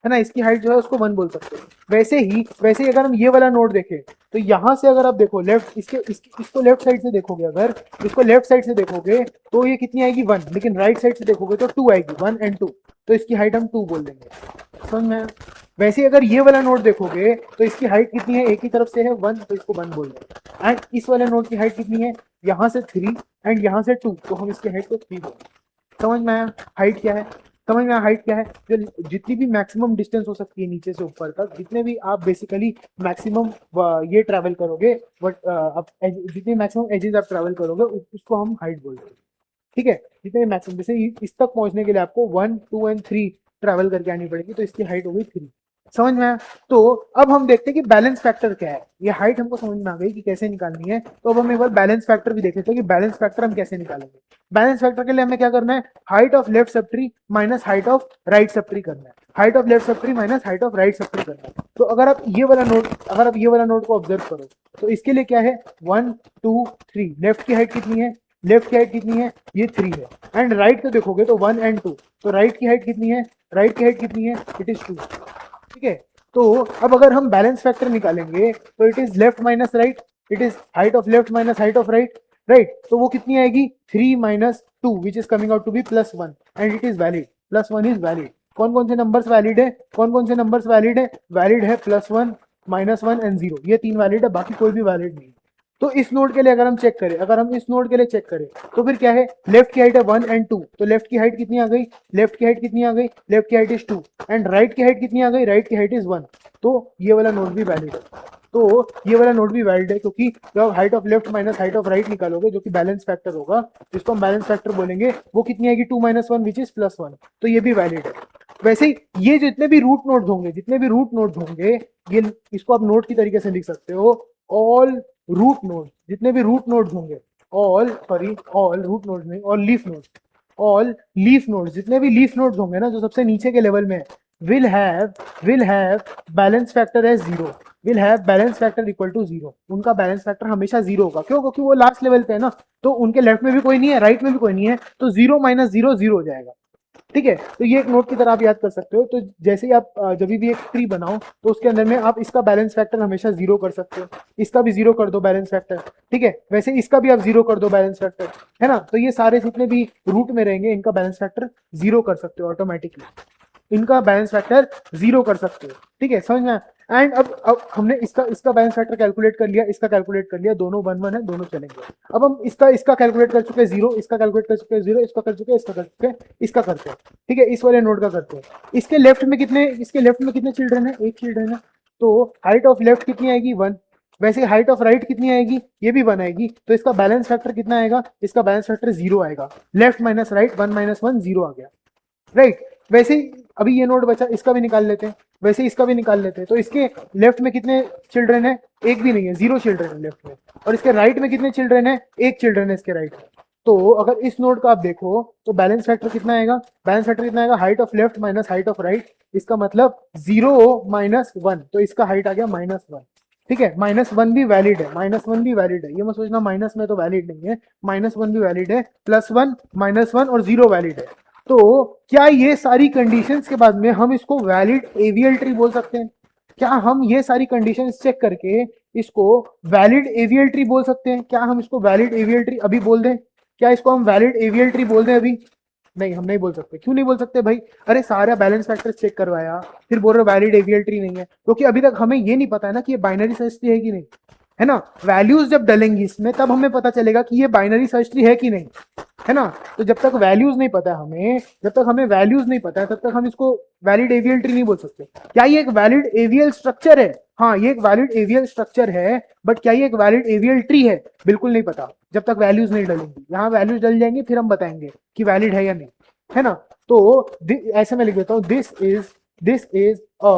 है ना, इसकी हाइट जो है उसको 1 बोल सकते हैं। वैसे ही अगर हम ये वाला नोड देखें तो यहाँ से अगर आप देखो लेफ्ट इसको लेफ्ट साइड से देखोगे, अगर इसको लेफ्ट साइड से देखोगे तो ये कितनी आएगी 1, लेकिन राइट साइड से देखोगे तो 2 आएगी, 1 एंड 2, तो इसकी हाइट हम 2 बोल देंगे। समझ में? वैसे ही अगर ये वाला नोड देखोगे तो इसकी हाइट कितनी है, एक ही तरफ से है 1, तो इसको 1 बोल देंगे। एंड इस वाले नोड की हाइट कितनी है, यहाँ से 3 एंड यहाँ से 2, तो हम इसकी हाइट को 3 बोल देंगे। समझ में आया हाइट क्या है? समझ में आया हाइट क्या है? जो जितनी भी मैक्सिमम डिस्टेंस हो सकती है नीचे से ऊपर तक, जितने भी आप बेसिकली मैक्सिमम ये ट्रैवल करोगे, बट आप जितनी मैक्सिमम एजेस आप ट्रैवल करोगे उसको हम हाइट बोलते हैं। ठीक है, जितने मैक्सिमम, जैसे इस तक पहुंचने के लिए आपको 1, 2 एंड 3 ट्रैवल करके आनी पड़ेगी, तो इसकी हाइट हो गई 3। समझ में आया? तो अब हम देखते हैं कि बैलेंस फैक्टर क्या है। ये हाइट हमको समझ में आ गई कि कैसे निकालनी है, तो अब हम एक बार बैलेंस फैक्टर भी देख लेते हैं कि बैलेंस फैक्टर हम कैसे निकालेंगे। बैलेंस फैक्टर के लिए हमें क्या करना है, height of left sub tree minus height of right sub tree करना है, height of left sub tree minus height of right sub tree करना है। तो अगर आप ये वाला नोट को ऑब्जर्व करो तो इसके लिए क्या है, 1, 2, 3, लेफ्ट की हाइट कितनी है, लेफ्ट की हाइट कितनी है, ये 3 है। एंड राइट को देखोगे तो 1 एंड 2, तो राइट की हाइट कितनी है, राइट की हाइट कितनी है, इट इज 2। ठीक है, तो अब अगर हम बैलेंस फैक्टर निकालेंगे तो it is left minus right, it is height of left minus height of right, right, तो वो कितनी आएगी, 3 minus 2 which is coming out to be +1 and it is valid, +1 is valid. कौन कौन से नंबर्स वैलिड है, कौन कौन से नंबर्स वैलिड है, वैलिड है +1, -1 एंड 0, ये 3 वैलिड है, बाकी कोई भी वैलिड नहीं। तो इस नोड के लिए अगर हम चेक करें, अगर हम इस नोड के लिए चेक करें तो फिर क्या है, लेफ्ट की हाइट है 1 एंड 2, तो लेफ्ट की हाइट कितनी आ गई, लेफ्ट की हाइट कितनी आ गई, लेफ्ट की हाइट इज 2 एंड राइट की हाइट कितनी आ गई, राइट की हाइट इज 1, तो ये वाला नोड भी वैलिड है। तो ये वाला नोड भी वैलिड है, क्योंकि जब height of left minus height of right निकालोगे जो कि बैलेंस फैक्टर होगा, जिसको हम बैलेंस फैक्टर बोलेंगे, वो कितनी आएगी, 2 - 1 विच इज +1, तो ये भी वैलिड है। वैसे ही ये जितने भी रूट नोड्स होंगे, ये इसको आप नोड की तरीके से लिख सकते हो, ऑल रूट नोड, जितने भी रूट नोड्स होंगे, ऑल रूट नोड्स नहीं, ऑल लीफ नोड्स, जितने भी लीफ नोड्स होंगे ना, जो सबसे नीचे के लेवल में है, will have balance factor as 0, will have balance factor equal to 0, उनका बैलेंस फैक्टर हमेशा 0 होगा। क्यों? क्योंकि वो लास्ट लेवल पे है ना, तो उनके लेफ्ट में भी कोई नहीं है, राइट में भी कोई नहीं है, तो 0 - 0 0 हो जाएगा। ठीक है, तो ये एक नोट की तरह आप याद कर सकते हो। तो जैसे ही आप जब भी एक ट्री बनाओ तो उसके अंदर में आप इसका बैलेंस फैक्टर हमेशा 0 कर सकते हो, इसका भी 0 कर दो बैलेंस फैक्टर। ठीक है, वैसे इसका भी आप 0 कर दो बैलेंस फैक्टर, है ना, तो ये सारे जितने भी रूट में रहेंगे इनका बैलेंस फैक्टर 0 कर सकते हो ऑटोमेटिकली, इनका बैलेंस फैक्टर 0 कर सकते हो। ठीक है, समझ में? एंड अब हमने इसका बैलेंस फैक्टर कैलकुलेट कर लिया, इसका कैलकुलेट कर लिया, दोनों 1 1 है, दोनों चलेंगे। अब हम इसका कैलकुलेट कर चुके हैं 0, इसका कैलकुलेट कर चुके हैं 0, इसका कर चुके हैं, इसका कर चुके हैं, इसका करते हैं। ठीक है, इस वाले नोड का करते हैं। इसके लेफ्ट में कितने चिल्ड्रन है, एक चिल्ड्रन है, तो हाइट ऑफ लेफ्ट कितनी आएगी, 1। वैसे हाइट ऑफ राइट कितनी आएगी, ये भी 1 आएगी, तो इसका बैलेंस फैक्टर कितना आएगा, इसका बैलेंस फैक्टर 0 आएगा। लेफ्ट माइनस राइट, 1 - 1 0 आ गया, राइट। वैसे ही अभी ये नोड बचा, इसका भी निकाल लेते हैं, वैसे इसका भी निकाल लेते हैं। तो इसके लेफ्ट में कितने चिल्ड्रन है, एक भी नहीं है, 0 चिल्ड्रन है लेफ्ट में। और इसके राइट में कितने चिल्ड्रन है, एक चिल्ड्रन है इसके राइट में। तो अगर इस नोड का आप देखो तो बैलेंस फैक्टर कितना आएगा, बैलेंस फैक्टर कितना आएगा, height of left minus height of right, इसका मतलब 0 - 1, तो इसका हाइट आ गया -1। ठीक है, -1 भी वैलिड है, -1 भी वैलिड है, ये मत सोचना माइनस में तो वैलिड नहीं है, -1 भी वैलिड है, +1 -1 और 0 वैलिड है। तो क्या ये सारी कंडीशंस के बाद में हम इसको वैलिड एवीएल ट्री बोल सकते हैं? क्या हम ये सारी कंडीशंस चेक करके इसको वैलिड एवीएल ट्री बोल सकते हैं? क्या हम इसको वैलिड एवीएल ट्री अभी बोल दें? क्या इसको हम वैलिड एवीएल ट्री बोल दें अभी? नहीं, हम नहीं बोल सकते। क्यों नहीं बोल सकते भाई? अरे सारा बैलेंस फैक्टर चेक करवाया, फिर बोल रहे वैलिड एवीएल ट्री नहीं है, क्योंकि अभी तक हमें ये नहीं पता है ना कि ये बाइनरी सर्च ट्री है कि नहीं, है ना। वैल्यूज जब डलेंगी इसमें तब हमें पता चलेगा कि ये बाइनरी सर्च ट्री है कि नहीं, है ना। तो जब तक वैल्यूज नहीं पता है जब तक हमें वैल्यूज नहीं पता है, तब तक हम इसको वैलिड एवीएल ट्री नहीं बोल सकते। क्या ये एक वैलिड एवीएल स्ट्रक्चर है? हाँ, ये एक वैलिड एवीएल स्ट्रक्चर है, बट क्या ये एक वैलिड एवीएल ट्री है? बिल्कुल नहीं पता, जब तक वैल्यूज नहीं डलेंगी। यहाँ वैल्यूज डल जाएंगी फिर हम बताएंगे कि वैलिड है या नहीं, है ना। तो ऐसे मैं लिख देता हूँ, this is a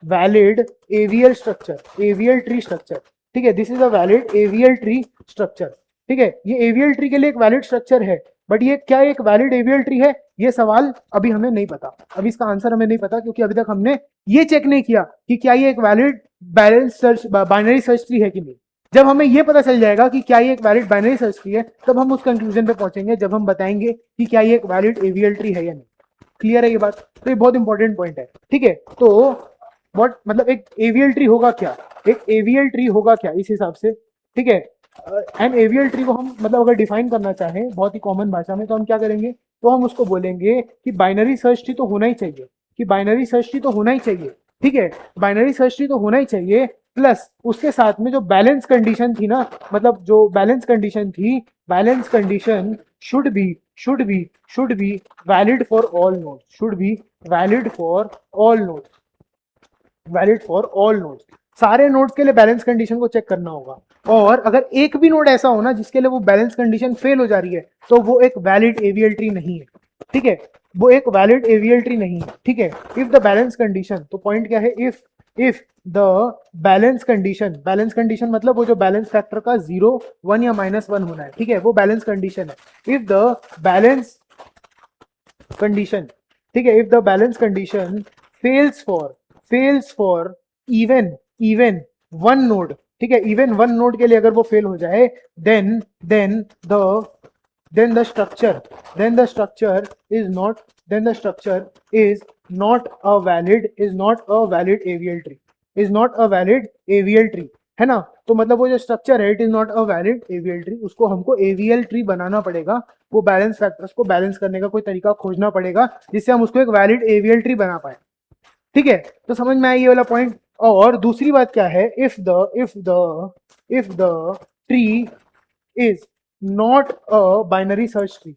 valid AVL structure, AVL tree structure. ठीक है, this is a valid AVL tree structure. ठीक है, ये एवीएल ट्री के लिए एक वैलिड स्ट्रक्चर है, बट ये क्या एक वैलिड एवीएल ट्री है, ये सवाल अभी हमें नहीं पता, अभी इसका आंसर हमें नहीं पता, क्योंकि अभी तक हमने ये चेक नहीं किया कि क्या ये एक valid balance search binary search tree है कि नहीं। जब हमें ये पता चल जाएगा कि क्या ये एक वैलिड बाइनरी सर्च ट्री है, तब हम उस कंक्लूजन पे पहुंचेंगे, जब हम बताएंगे कि क्या ये एक वैलिड एवीएल ट्री है या नहीं। क्लियर है ये बात? तो ये बहुत इंपॉर्टेंट पॉइंट है, ठीक है। तो व्हाट मतलब एक एवीएल ट्री होगा क्या, एक एवीएल ट्री होगा क्या इस हिसाब से, ठीक है। एन एवीएल ट्री को हम मतलब अगर डिफाइन करना चाहें बहुत ही कॉमन भाषा में तो हम क्या करेंगे, तो हम उसको बोलेंगे कि बाइनरी सर्च ट्री तो होना ही चाहिए, कि बाइनरी सर्च ट्री तो होना ही चाहिए, ठीक है। बाइनरी सर्च ट्री तो होना ही चाहिए, प्लस उसके साथ में जो बैलेंस कंडीशन थी ना, मतलब जो बैलेंस कंडीशन थी, balance condition should be should be should be valid for all nodes, should be valid for all nodes, valid for all nodes. सारे नोड्स के लिए बैलेंस कंडीशन को चेक करना होगा, और अगर एक भी नोड ऐसा हो ना जिसके लिए वो बैलेंस कंडीशन फेल हो जा रही है तो वो एक वैलिड एवीएल ट्री नहीं है, ठीक है। वो एक वैलिड एवीएल ट्री नहीं है, ठीक है। इफ द बैलेंस कंडीशन, तो पॉइंट क्या है, इफ द बैलेंस कंडीशन मतलब वो जो बैलेंस फैक्टर का 0 1 या -1 होना है, ठीक है, वो बैलेंस कंडीशन है। इफ द बैलेंस कंडीशन, ठीक है, if the balance condition fails for even one node, ठीक है, इवन वन नोड के लिए अगर वो फेल हो जाए, then then the structure then the structure is not then the structure is not a valid AVL tree, is not a valid AVL tree, है ना। तो मतलब वो जो स्ट्रक्चर है, it is not a valid AVL tree, उसको हमको AVL tree बनाना पड़ेगा, वो बैलेंस फैक्टर्स को बैलेंस करने का कोई तरीका खोजना पड़ेगा जिससे हम उसको एक वैलिड एवीएल ट्री बना पाए, ठीक है। तो समझ में आया ये वाला पॉइंट। और दूसरी बात क्या है, if the tree is not a binary search tree,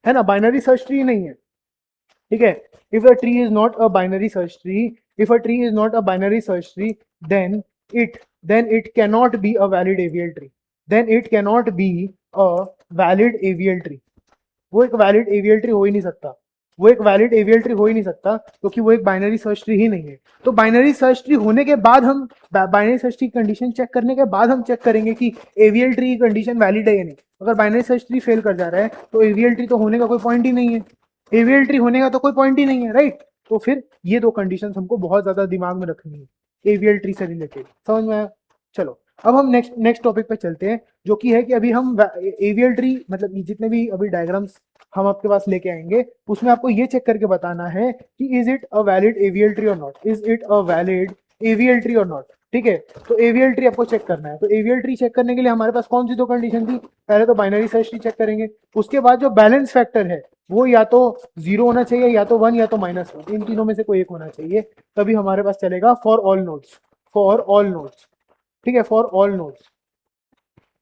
है ना, बाइनरी सर्च ट्री नहीं है, ठीक है। If a tree is not a binary search tree, if a tree is not a binary search tree, then it it cannot be a valid AVL tree, then it cannot be a valid AVL tree, वो एक valid AVL tree हो ही नहीं सकता, वो एक valid AVL tree हो ही नहीं सकता क्योंकि वो एक बाइनरी सर्च ट्री ही नहीं है। तो बाइनरी सर्च ट्री होने के बाद हम binary search tree condition check करने के बाद हम चेक करेंगे कि एवीएल ट्री की कंडीशन वैलिड है या नहीं। अगर बाइनरी सर्च ट्री फेल कर जा रहा है तो एवीएल ट्री तो होने का कोई पॉइंट ही नहीं है, एवीएल ट्री होने का तो कोई पॉइंट ही नहीं है, राइट। तो फिर ये दो कंडीशन हमको बहुत ज्यादा दिमाग में रखनी है एवीएल ट्री से रिलेटेड, समझ में आया? चलो अब हम नेक्स्ट टॉपिक पे चलते हैं, जो कि है कि अभी हम एवीएल ट्री मतलब जितने भी अभी डायग्राम्स हम आपके पास लेके आएंगे उसमें आपको ये चेक करके बताना है कि is it a valid AVL tree or not, is it a valid AVL tree or not, ठीक है। तो एवीएल ट्री आपको चेक करना है, तो एवीएल ट्री चेक करने के लिए हमारे पास कौन सी दो कंडीशन थी, पहले तो बाइनरी सर्च ट्री चेक करेंगे, उसके बाद जो बैलेंस फैक्टर है वो या तो 0 होना चाहिए या तो 1 या तो -1, इन तीनों में से कोई एक होना चाहिए, तभी हमारे पास चलेगा for all nodes, for all nodes, ठीक है, फॉर ऑल नोड्स,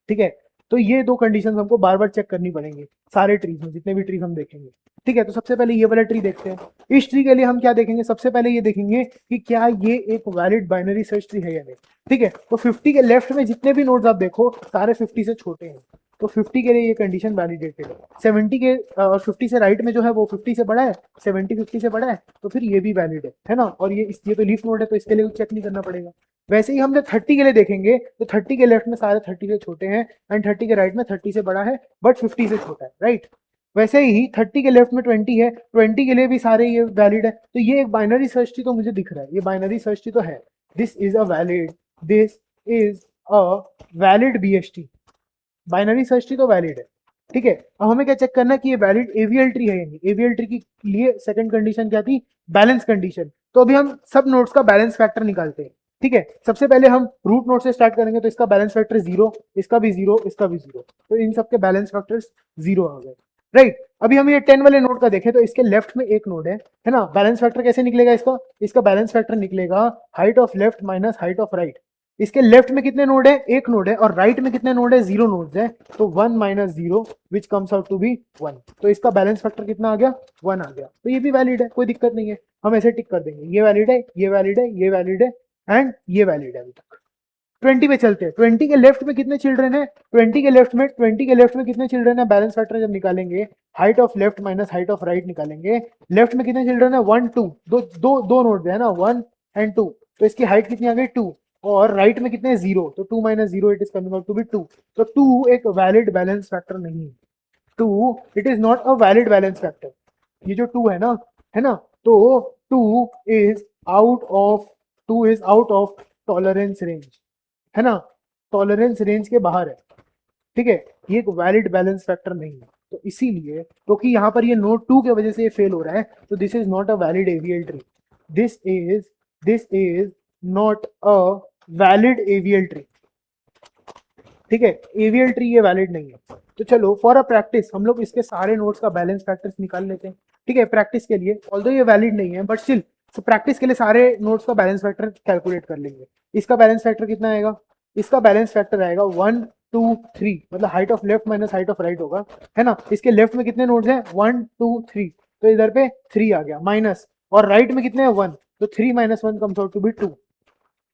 ठीक है। तो ये दो कंडीशन हमको बार बार चेक करनी पड़ेंगी सारे ट्रीज में, जितने भी ट्रीज हम देखेंगे, ठीक है। तो सबसे पहले ये वाला ट्री देखते हैं। इस ट्री के लिए हम क्या देखेंगे, सबसे पहले ये देखेंगे कि क्या ये एक वैलिड बाइनरी सर्च ट्री है या नहीं, ठीक है। तो 50 के लेफ्ट में जितने भी नोड्स आप देखो सारे 50 से छोटे हैं, तो 50 के लिए ये कंडीशन वैलिडेटेड है। 70 के और 50 से राइट में जो है वो 50 से बड़ा है, 70 50 से बड़ा है, तो फिर ये भी वैलिड है ना। और ये तो लीफ नोड है तो इसके लिए चेक नहीं करना पड़ेगा। वैसे ही हम जब 30 के लिए देखेंगे तो 30 के लेफ्ट में सारे 30 से छोटे हैं एंड 30 के राइट में 30 से बड़ा है बट 50 से छोटा है, राइट। वैसे ही 30 के लेफ्ट में 20 है, 20 के लिए भी सारे ये वैलिड है, तो ये एक बाइनरी सर्च ट्री तो मुझे दिख रहा है, ये बाइनरी सर्च ट्री तो है, this is a valid BST, binary search tree तो वैलिड है, ठीक है। अब हमें क्या चेक करना है कि ये वैलिड एवीएल ट्री है या नहीं। एवीएल ट्री के लिए सेकंड कंडीशन क्या थी, बैलेंस कंडीशन। तो अभी हम सब नोड्स का बैलेंस फैक्टर निकालते हैं, ठीक है। सबसे पहले हम रूट नोड से स्टार्ट करेंगे, तो इसका बैलेंस फैक्टर 0, इसका भी 0, इसका भी 0, तो इन सबके बैलेंस फैक्टर्स 0 आ गए, राइट। अभी हम ये 10 वाले नोड का देखें तो इसके लेफ्ट में एक नोड है ना। बैलेंस फैक्टर कैसे निकलेगा इसका बैलेंस फैक्टर निकलेगा height of left minus height of right. इसके लेफ्ट में कितने नोड है, एक नोड है, और राइट में कितने नोड है, 0 नोड्स है, तो 1 - 0 which comes out to be 1, तो इसका बैलेंस फैक्टर कितना आ गया, 1 आ गया। तो ये भी वैलिड है, कोई दिक्कत नहीं है, हम ऐसे टिक कर देंगे, ये वैलिड है, ये वैलिड है, ये वैलिड है एंड ये वैलिड है अभी तक। 20 पे चलते हैं। 20 के लेफ्ट में कितने चिल्ड्रन है, 20 के लेफ्ट में कितने चिल्ड्रन है, बैलेंस फैक्टर जब निकालेंगे height of left minus height of right निकालेंगे, लेफ्ट में कितने चिल्ड्रन है, 1 2, दो नोड है ना, 1 एंड 2, तो इसकी हाइट कितनी आ गई 2, और राइट में कितने 0, तो 2 - 0 it is coming out to be 2, तो 2 एक वैलिड बैलेंस फैक्टर नहीं है, 2 it is not a valid balance factor, ये जो 2 है ना, तो 2 is out of tolerance range, है ना, टॉलरेंस रेंज के बाहर है, ठीक है, ये एक वैलिड बैलेंस फैक्टर नहीं है। तो इसीलिए क्योंकि यहाँ पर ये नोड 2 की वजह से ये फेल हो रहा है, तो this is not a valid AVL tree, this is not a valid AVL tree. ठीक है, एवीएल ट्री ये वैलिड नहीं है। तो चलो फॉर अ प्रैक्टिस हम लोग इसके सारे नोड्स का बैलेंस फैक्टर्स निकाल लेते हैं। ठीक है, प्रैक्टिस के लिए, ऑल्दो ये वैलिड नहीं है बट स्टिल प्रैक्टिस के लिए सारे नोड्स का बैलेंस फैक्टर कैलकुलेट कर लेंगे। इसका बैलेंस फैक्टर कितना आएगा? इसका बैलेंस फैक्टर आएगा 1 2 3, मतलब height of left minus height of right होगा, है ना। इसके लेफ्ट में कितने नोड्स हैं? 1 2 3, तो इधर पे 3 आ गया माइनस, और राइट में कितने हैं? 1, तो 3 minus 1 comes out to be 2।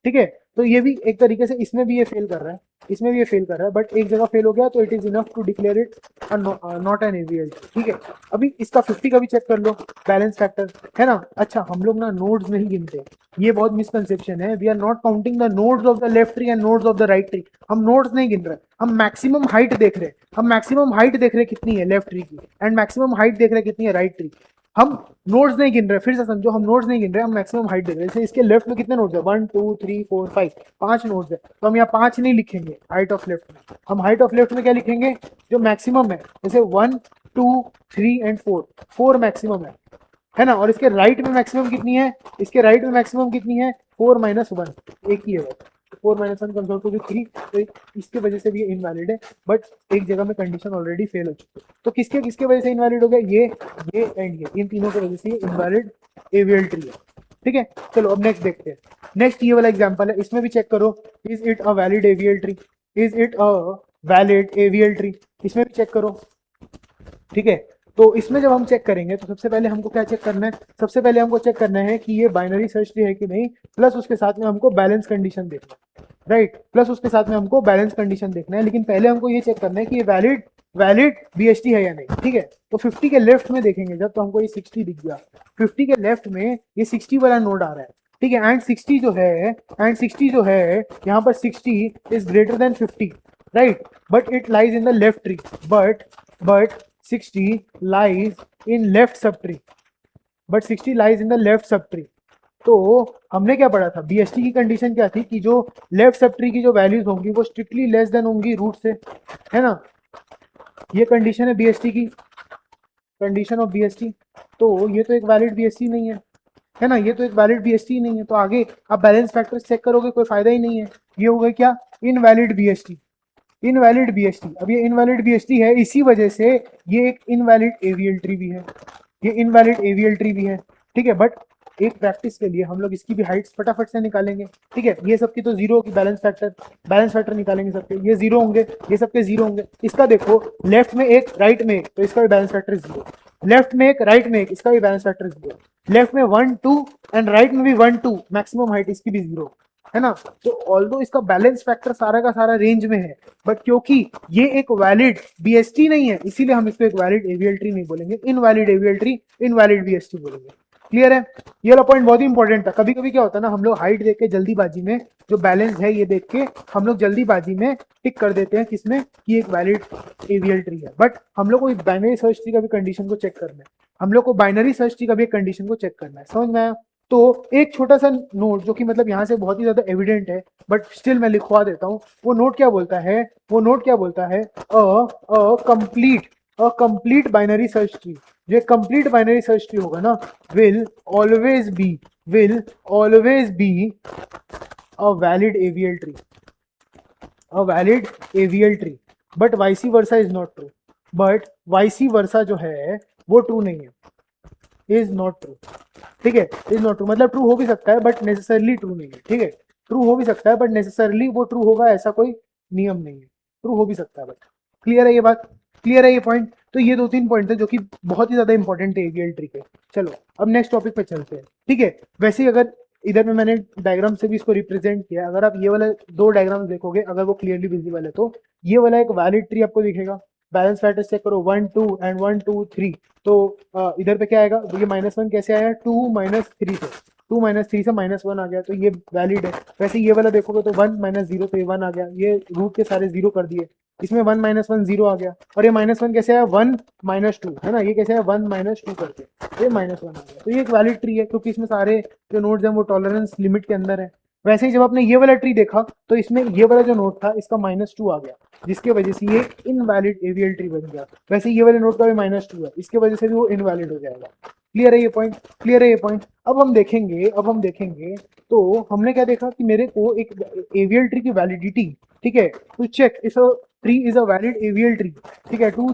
ठीक है, तो ये भी एक तरीके से इसमें भी ये फेल कर रहा है, इसमें भी ये फेल कर रहा है, बट एक जगह फेल हो गया तो it is enough to declare it not an AVL. ठीक है, अभी इसका 50 का भी चेक कर लो बैलेंस फैक्टर, है ना। अच्छा, हम लोग ना नोड्स नहीं गिनते, ये बहुत मिसकंसेप्शन है। We are not counting the nodes of the left tree and nodes of the right tree. हम नोड्स नहीं गिन रहे, हम मैक्सिमम हाइट देख रहे हैं, हम मैक्सिमम हाइट देख रहे हैं कितनी है लेफ्ट ट्री की, एंड मैक्सिमम हाइट देख रहे हैं कितनी है राइट ट्री। हम नोड्स नहीं गिन रहे, फिर से समझो, हम नोड्स नहीं गिन रहे, हम मैक्सिमम हाइट देख रहे हैं। जैसे इसके लेफ्ट में कितने नोड्स है? 1 2 3 4 5, 5 नोड्स है, तो हम यहाँ 5 नहीं लिखेंगे हाइट ऑफ लेफ्ट में, हम हाइट ऑफ लेफ्ट में क्या लिखेंगे? जो मैक्सिमम है, जैसे 1 2 3 एंड 4, 4 मैक्सिमम है ना। और इसके राइट में मैक्सिमम कितनी है? इसके राइट में मैक्सिमम कितनी है? 4 माइनस 1, एक ही है वो, 4 minus 1 comes out to be 3, तो इसके वजह से भी ये इनवैलिड है। बट एक जगह में कंडीशन ऑलरेडी फेल हो चुकी है, तो किसके किसके वजह से इनवैलिड हो गया? ये एंड ये, इन तीनों की वजह से ये इनवैलिड एवीएल ट्री है। ठीक है, चलो अब नेक्स्ट देखते हैं। नेक्स्ट ये वाला एग्जांपल है, इसमें भी चेक करो, is it a valid AVL tree, is it a valid AVL tree, इसमें भी चेक करो। ठीक है, तो इसमें जब हम चेक करेंगे तो सबसे पहले हमको क्या चेक करना है? सबसे पहले हमको चेक करना है कि ये बाइनरी सर्च ट्री है कि नहीं, प्लस उसके साथ में हमको बैलेंस कंडीशन देखना है, राइट। प्लस उसके साथ में हमको बैलेंस कंडीशन देखना है, लेकिन पहले हमको ये चेक करना है कि ये वैलिड बीएसटी है या नहीं। ठीक है, तो 50 के लेफ्ट में देखेंगे जब, तो हमको ये 60 दिख गया, 50 के लेफ्ट में ये 60 वाला नोड आ रहा है। ठीक है, एंड 60 जो है यहाँ पर 60 is greater than 50, right, but it lies in the left tree, but 60 lies in left subtree, but 60 lies in the left subtree। तो हमने क्या पढ़ा था? बीएसटी की कंडीशन क्या थी कि जो लेफ्ट सब ट्री की जो वैल्यूज होंगी वो स्ट्रिक्टली लेस देन होंगी रूट से, है ना। ये कंडीशन है बीएसटी की, कंडीशन ऑफ बीएसटी। तो ये तो एक वैलिड बीएसटी नहीं है ना, ये तो एक वैलिड बीएसटी नहीं है। तो आगे आप बैलेंस फैक्टर्स चेक करोगे, कोई फायदा ही नहीं है। ये हो गया क्या? Invalid BST, invalid BST. अब ये इनवैलिड बीएसटी है, इसी वजह से ये एक इनवैलिड एवीएल ट्री भी है, ये इनवैलिड एवीएल ट्री भी है। ठीक है, बट एक प्रैक्टिस के लिए हम लोग इसकी भी हाइट्स फटाफट से निकालेंगे। ठीक है, ये सबकी तो जीरो होगी, बैलेंस फैक्टर निकालेंगे सबके, ये जीरो होंगे, ये सबके जीरो होंगे। इसका देखो, लेफ्ट में एक राइट में एक, तो इसका भी बैलेंस फैक्टर जीरो, लेफ्ट में एक राइट में एक, इसका भी बैलेंस फैक्टर जीरो, लेफ्ट में 1 2 एंड राइट में भी 1 2, मैक्सिमम हाइट इसकी भी जीरो, है ना। तो ऑल्दो इसका बैलेंस फैक्टर सारा का सारा रेंज में है, बट क्योंकि ये एक वैलिड बीएसटी नहीं है, इसीलिए हम इसको एक वैलिड एवीएल ट्री नहीं बोलेंगे, invalid AVL tree, invalid BST बोलेंगे। क्लियर है? ये वाला पॉइंट बहुत ही इंपॉर्टेंट था। कभी कभी क्या होता है ना, हम लोग हाइट देख के जल्दीबाजी में, जो बैलेंस है ये देख के हम लोग जल्दीबाजी में टिक कर देते हैं किसमें, कि एक वैलिड एवीएल ट्री है। बट हम लोग को बाइनरी सर्च ट्री का भी कंडीशन को चेक करना है, हम लोग को बाइनरी सर्च ट्री का भी कंडीशन को चेक करना है। समझ में आया? तो एक छोटा सा नोट जो कि मतलब यहाँ से बहुत ही ज्यादा एविडेंट है, बट स्टिल मैं लिखवा देता हूँ। वो नोट क्या बोलता है? वो नोट क्या बोलता है? कंप्लीट बाइनरी सर्च ट्री, जो कंप्लीट बाइनरी सर्च ट्री होगा ना, will always be a valid AVL tree, a valid AVL tree, but vice versa is not true, but vice versa जो है वो ट्रू नहीं है, इज नॉट ट्रू। ठीक है, इज नॉट ट्रू मतलब ट्रू हो भी सकता है बट नेसेसरली ट्रू नहीं है। ठीक है, ट्रू हो भी सकता है बट नेसेसरली वो ट्रू होगा ऐसा कोई नियम नहीं है, ट्रू हो भी सकता है बट। क्लियर है ये बात? क्लियर है ये पॉइंट? तो ये 2-3 पॉइंट थे जो कि बहुत ही ज्यादा इंपॉर्टेंट है एवीएल ट्री के। चलो अब नेक्स्ट टॉपिक पे चलते हैं। ठीक है, वैसे ही अगर इधर में मैंने डायग्राम से भी इसको रिप्रेजेंट किया, अगर आप ये वाला 2 डायग्राम देखोगे, अगर वो क्लियरली विजिबल है, तो ये वाला एक वैलिड ट्री आपको दिखेगा। बैलेंस फैक्टर चेक करो, 1 2 एंड 1 2 3, तो इधर पे क्या आएगा? ये -1 कैसे आया? 2 -3 से, 2 -3 से -1 आ गया, तो ये वैलिड है। वैसे ये वाला देखोगे तो 1 -0, तो ये 1 आ गया, ये रूट के सारे 0 कर दिए, इसमें 1 -1 0 आ गया, और ये -1 कैसे आया? 1 -2, है ना, ये कैसे है? 1 -2 करके ये -1 आ गया। तो ये एक वैलिड ट्री है क्योंकि इसमें सारे जो नोड्स हैं वो टॉलरेंस लिमिट के अंदर है। वैसे ही जब आपने ये वाला ट्री देखा तो इसमें ये वाला जो नोड था इसका -2 आ गया, जिसके वजह से ये इनवैलिड एवीएल ट्री बन गया। वैसे ये वाले नोड का भी -2 है, इसके वजह से भी वो इनवैलिड हो जाएगा। क्लियर है ये पॉइंट? क्लियर है ये पॉइंट? अब हम देखेंगे तो हमने क्या देखा कि मेरे को एक एवीएल ट्री की वैलिडिटी, ठीक है, to check if a tree is a valid AVL tree, ठीक है, to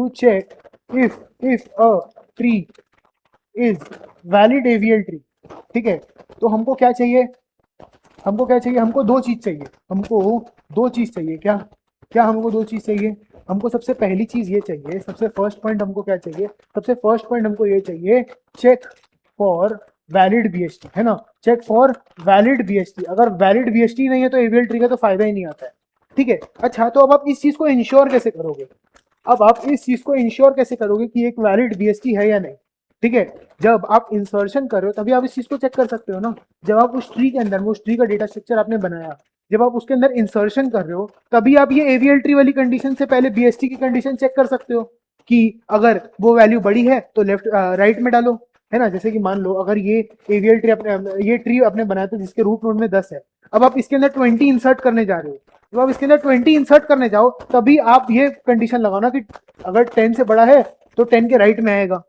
check if a tree is valid AVL tree, ठीक है। तो हमको क्या चाहिए? हमको दो चीज चाहिए, क्या क्या हमको दो चीज चाहिए? हमको सबसे पहली चीज ये चाहिए, सबसे फर्स्ट पॉइंट हमको क्या चाहिए? सबसे फर्स्ट पॉइंट हमको ये चाहिए, चेक फॉर वैलिड बीएसटी, है ना, चेक फॉर वैलिड बीएसटी। अगर वैलिड बीएसटी नहीं है तो एवीएल ट्री का तो फायदा ही नहीं आता है, ठीक है। अच्छा, तो अब आप इस चीज को इंश्योर कैसे करोगे? कि एक वैलिड बीएसटी है या नहीं, ठीक है। जब आप इंसर्शन कर रहे हो तभी आप इस चीज को चेक कर सकते हो ना। जब आप उस ट्री के अंदर, उस ट्री का डेटा स्ट्रक्चर आपने बनाया, जब आप उसके अंदर इंसर्शन कर रहे हो तभी आप ये एवीएल ट्री वाली कंडीशन से पहले बीएसटी की कंडीशन चेक कर सकते हो कि अगर वो वैल्यू बड़ी है तो लेफ्ट राइट में डालो, है ना। जैसे कि मान लो अगर ये एवीएल ट्री अपने, ये ट्री आपने बनाया था जिसके रूट नोड में 10 है, अब आप इसके अंदर 20 इंसर्ट करने जा रहे हो। जब आप इसके अंदर 20 इंसर्ट करने जाओ तभी आप ये कंडीशन लगाओ ना कि अगर 10 से बड़ा है तो 10 के राइट में आएगा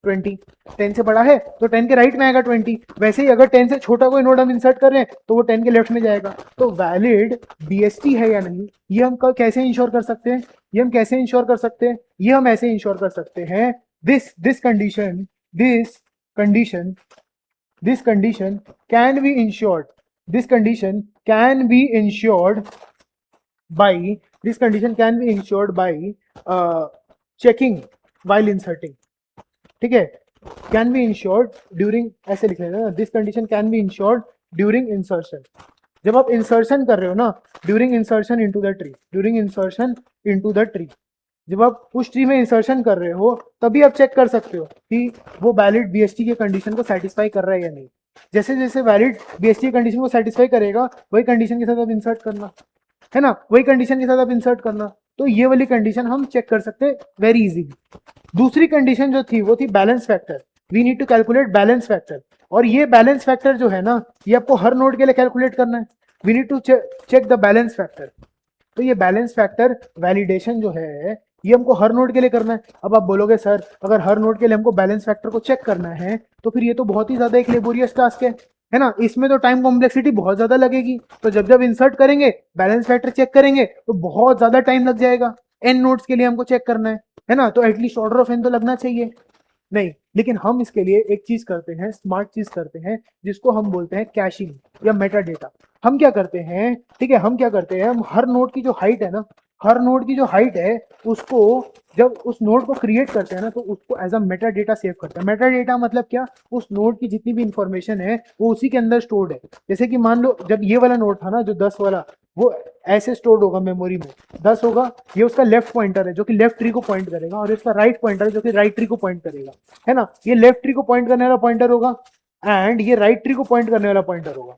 20, 10 से बड़ा है तो 10 के राइट में आएगा 20। वैसे ही अगर 10 से छोटा कोई नोड हम इंसर्ट कर रहे हैं तो वो 10 के लेफ्ट में जाएगा। तो वैलिड बीएसटी है या नहीं, ये हम कैसे इंश्योर कर सकते हैं? ये हम ऐसे इंश्योर कर सकते हैं, this condition this condition can be insured, this condition can be insured by this condition can be ensured by checking while inserting, ठीक है। कैन बी इंश्योर्ड ड्यूरिंग, ऐसे लिख लेना, this condition can be insured during insertion. जब आप insertion कर रहे हो ना, during insertion into the tree, जब आप उस ट्री में इंसर्शन कर रहे हो तभी आप चेक कर सकते हो कि वो वैलिड बीएसटी के कंडीशन को सेटिस्फाई कर रहा है या नहीं। जैसे जैसे वैलिड बीएसटी कंडीशन को सेटिस्फाई करेगा वही कंडीशन के साथ आप इंसर्ट करना, है ना, वही कंडीशन के साथ आप इंसर्ट करना। तो ये वाली कंडीशन हम चेक कर सकते हैं वेरी इजीली। दूसरी कंडीशन जो थी वो थी balance factor. We need to calculate balance factor, और ये बैलेंस फैक्टर जो है ना ये आपको हर नोड के लिए कैलकुलेट करना है। We need to check the balance factor. तो ये बैलेंस फैक्टर वैलिडेशन जो है ये हमको हर नोड के लिए करना है। अब आप बोलोगे सर अगर हर नोड के लिए हमको बैलेंस फैक्टर को चेक करना है तो फिर ये तो बहुत ही ज्यादा एक लेबोरियस टास्क है ना, इसमें तो टाइम कॉम्प्लेक्सिटी बहुत ज्यादा लगेगी। तो जब इंसर्ट करेंगे बैलेंस फैक्टर चेक करेंगे तो बहुत ज्यादा टाइम लग जाएगा। एन नोड्स के लिए हमको चेक करना है ना, तो एटलीस्ट ऑर्डर ऑफ एन तो लगना चाहिए नहीं। लेकिन हम इसके लिए एक चीज करते हैं, स्मार्ट चीज करते हैं, जिसको हम बोलते हैं कैशिंग या मेटा डेटा। हम क्या करते हैं, ठीक है, हम हर नोड की जो हाइट है ना, उसको जब उस नोड को क्रिएट करते हैं ना तो उसको as a metadata save करते हैं। मेटा डेटा मतलब क्या? उस नोड की जितनी भी इंफॉर्मेशन है वो उसी के अंदर स्टोर्ड है। जैसे कि मान लो जब ये वाला नोड था ना जो 10 वाला, वो ऐसे स्टोर्ड होगा मेमोरी में, 10 होगा, ये उसका लेफ्ट पॉइंटर है जो कि लेफ्ट ट्री को पॉइंट करेगा, और इसका राइट पॉइंटर है जो कि राइट ट्री को पॉइंट करेगा, है ना। ये लेफ्ट ट्री को पॉइंट करने वाला पॉइंटर होगा एंड ये राइट ट्री को पॉइंट करने वाला पॉइंटर होगा,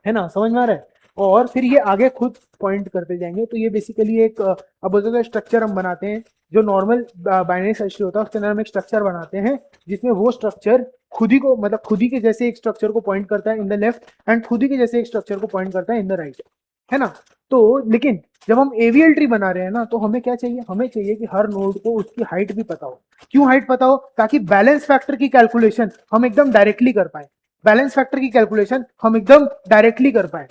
है ना, समझ में आ रहा है। और फिर ये आगे खुद पॉइंट करते जाएंगे। तो ये बेसिकली एक अब बोलते हैं स्ट्रक्चर हम बनाते हैं, जो नॉर्मल बाइनरी सर्च ट्री होता है उसके अंदर हम एक स्ट्रक्चर बनाते हैं जिसमें वो स्ट्रक्चर खुद ही को, मतलब खुद ही के जैसे एक स्ट्रक्चर को पॉइंट करता है इन द लेफ्ट एंड खुद ही के जैसे एक स्ट्रक्चर को पॉइंट करता है इन द राइट, है ना। तो लेकिन जब हम एवीएल ट्री बना रहे हैं ना तो हमें क्या चाहिए? हमें चाहिए कि हर नोड को उसकी हाइट भी पता हो। क्यों हाइट पता हो? ताकि बैलेंस फैक्टर की कैलकुलेशन हम एकदम डायरेक्टली कर पाए,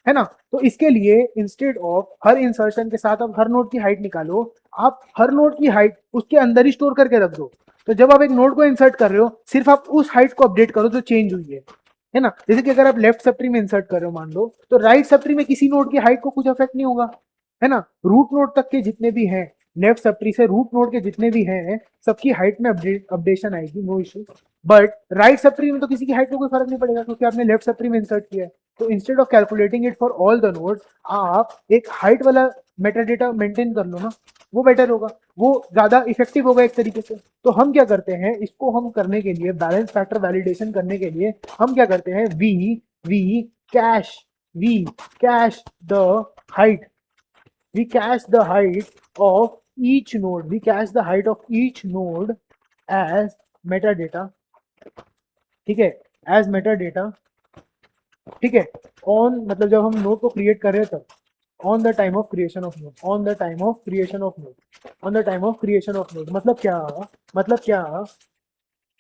है ना। तो इसके लिए इंस्टेड ऑफ हर इंसर्शन के साथ आप हर नोड की हाइट निकालो, आप हर नोड की हाइट उसके अंदर ही स्टोर करके रख दो। तो जब आप एक नोड को इंसर्ट कर रहे हो सिर्फ आप उस हाइट को अपडेट करो जो चेंज हुई है ना। जैसे कि अगर आप लेफ्ट सब ट्री में इंसर्ट कर रहे हो मान लो, तो राइट सब ट्री में किसी नोड की हाइट को कुछ अफेक्ट नहीं होगा, है ना। रूट नोड तक के जितने भी हैं, लेफ्ट सब ट्री से रूट नोड के जितने भी हैं, सबकी हाइट में अपडेशन आएगी, no issue. But right subtree में तो किसी की हाइट में कोई फर्क नहीं पड़ेगा क्योंकि आपने लेफ्ट सब ट्री में इंसर्ट किया है। तो instead of calculating it for all the nodes, आप एक हाइट वाला मेटा डेटा मेंटेन कर लो ना, वो बेटर होगा, वो ज्यादा इफेक्टिव होगा एक तरीके से। तो हम क्या करते हैं, इसको हम करने के लिए, बैलेंस फैक्टर वैलिडेशन करने के लिए हम क्या करते हैं, we cache the height, of each node, as metadata, ठीक है, as metadata ठीक है, ऑन मतलब जब हम नोड को क्रिएट कर रहे हैं तब, on the time of creation of node, on the time of creation of node, on the time of creation of node, मतलब क्या, मतलब क्या,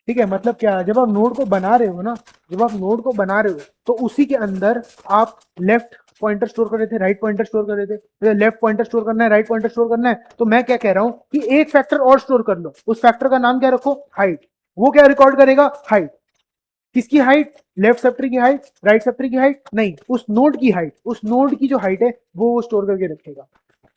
ठीक है, मतलब क्या, जब आप नोड को बना रहे हो ना, जब आप नोड को बना रहे हो तो उसी के अंदर आप लेफ्ट पॉइंटर स्टोर कर रहे थे, राइट पॉइंटर स्टोर कर रहे थे, लेफ्ट पॉइंटर स्टोर करना है, राइट पॉइंटर स्टोर करना है, तो मैं क्या कह रहा हूं कि एक फैक्टर और स्टोर कर लो, उस फैक्टर का नाम क्या रखो, हाइट। वो क्या रिकॉर्ड करेगा, हाइट। किसकी हाइट, लेफ्ट सेप्टर की हाइट, राइट सेप्टर की हाइट नहीं, उस नोड की हाइट, उस नोड की जो हाइट है वो स्टोर करके रखेगा।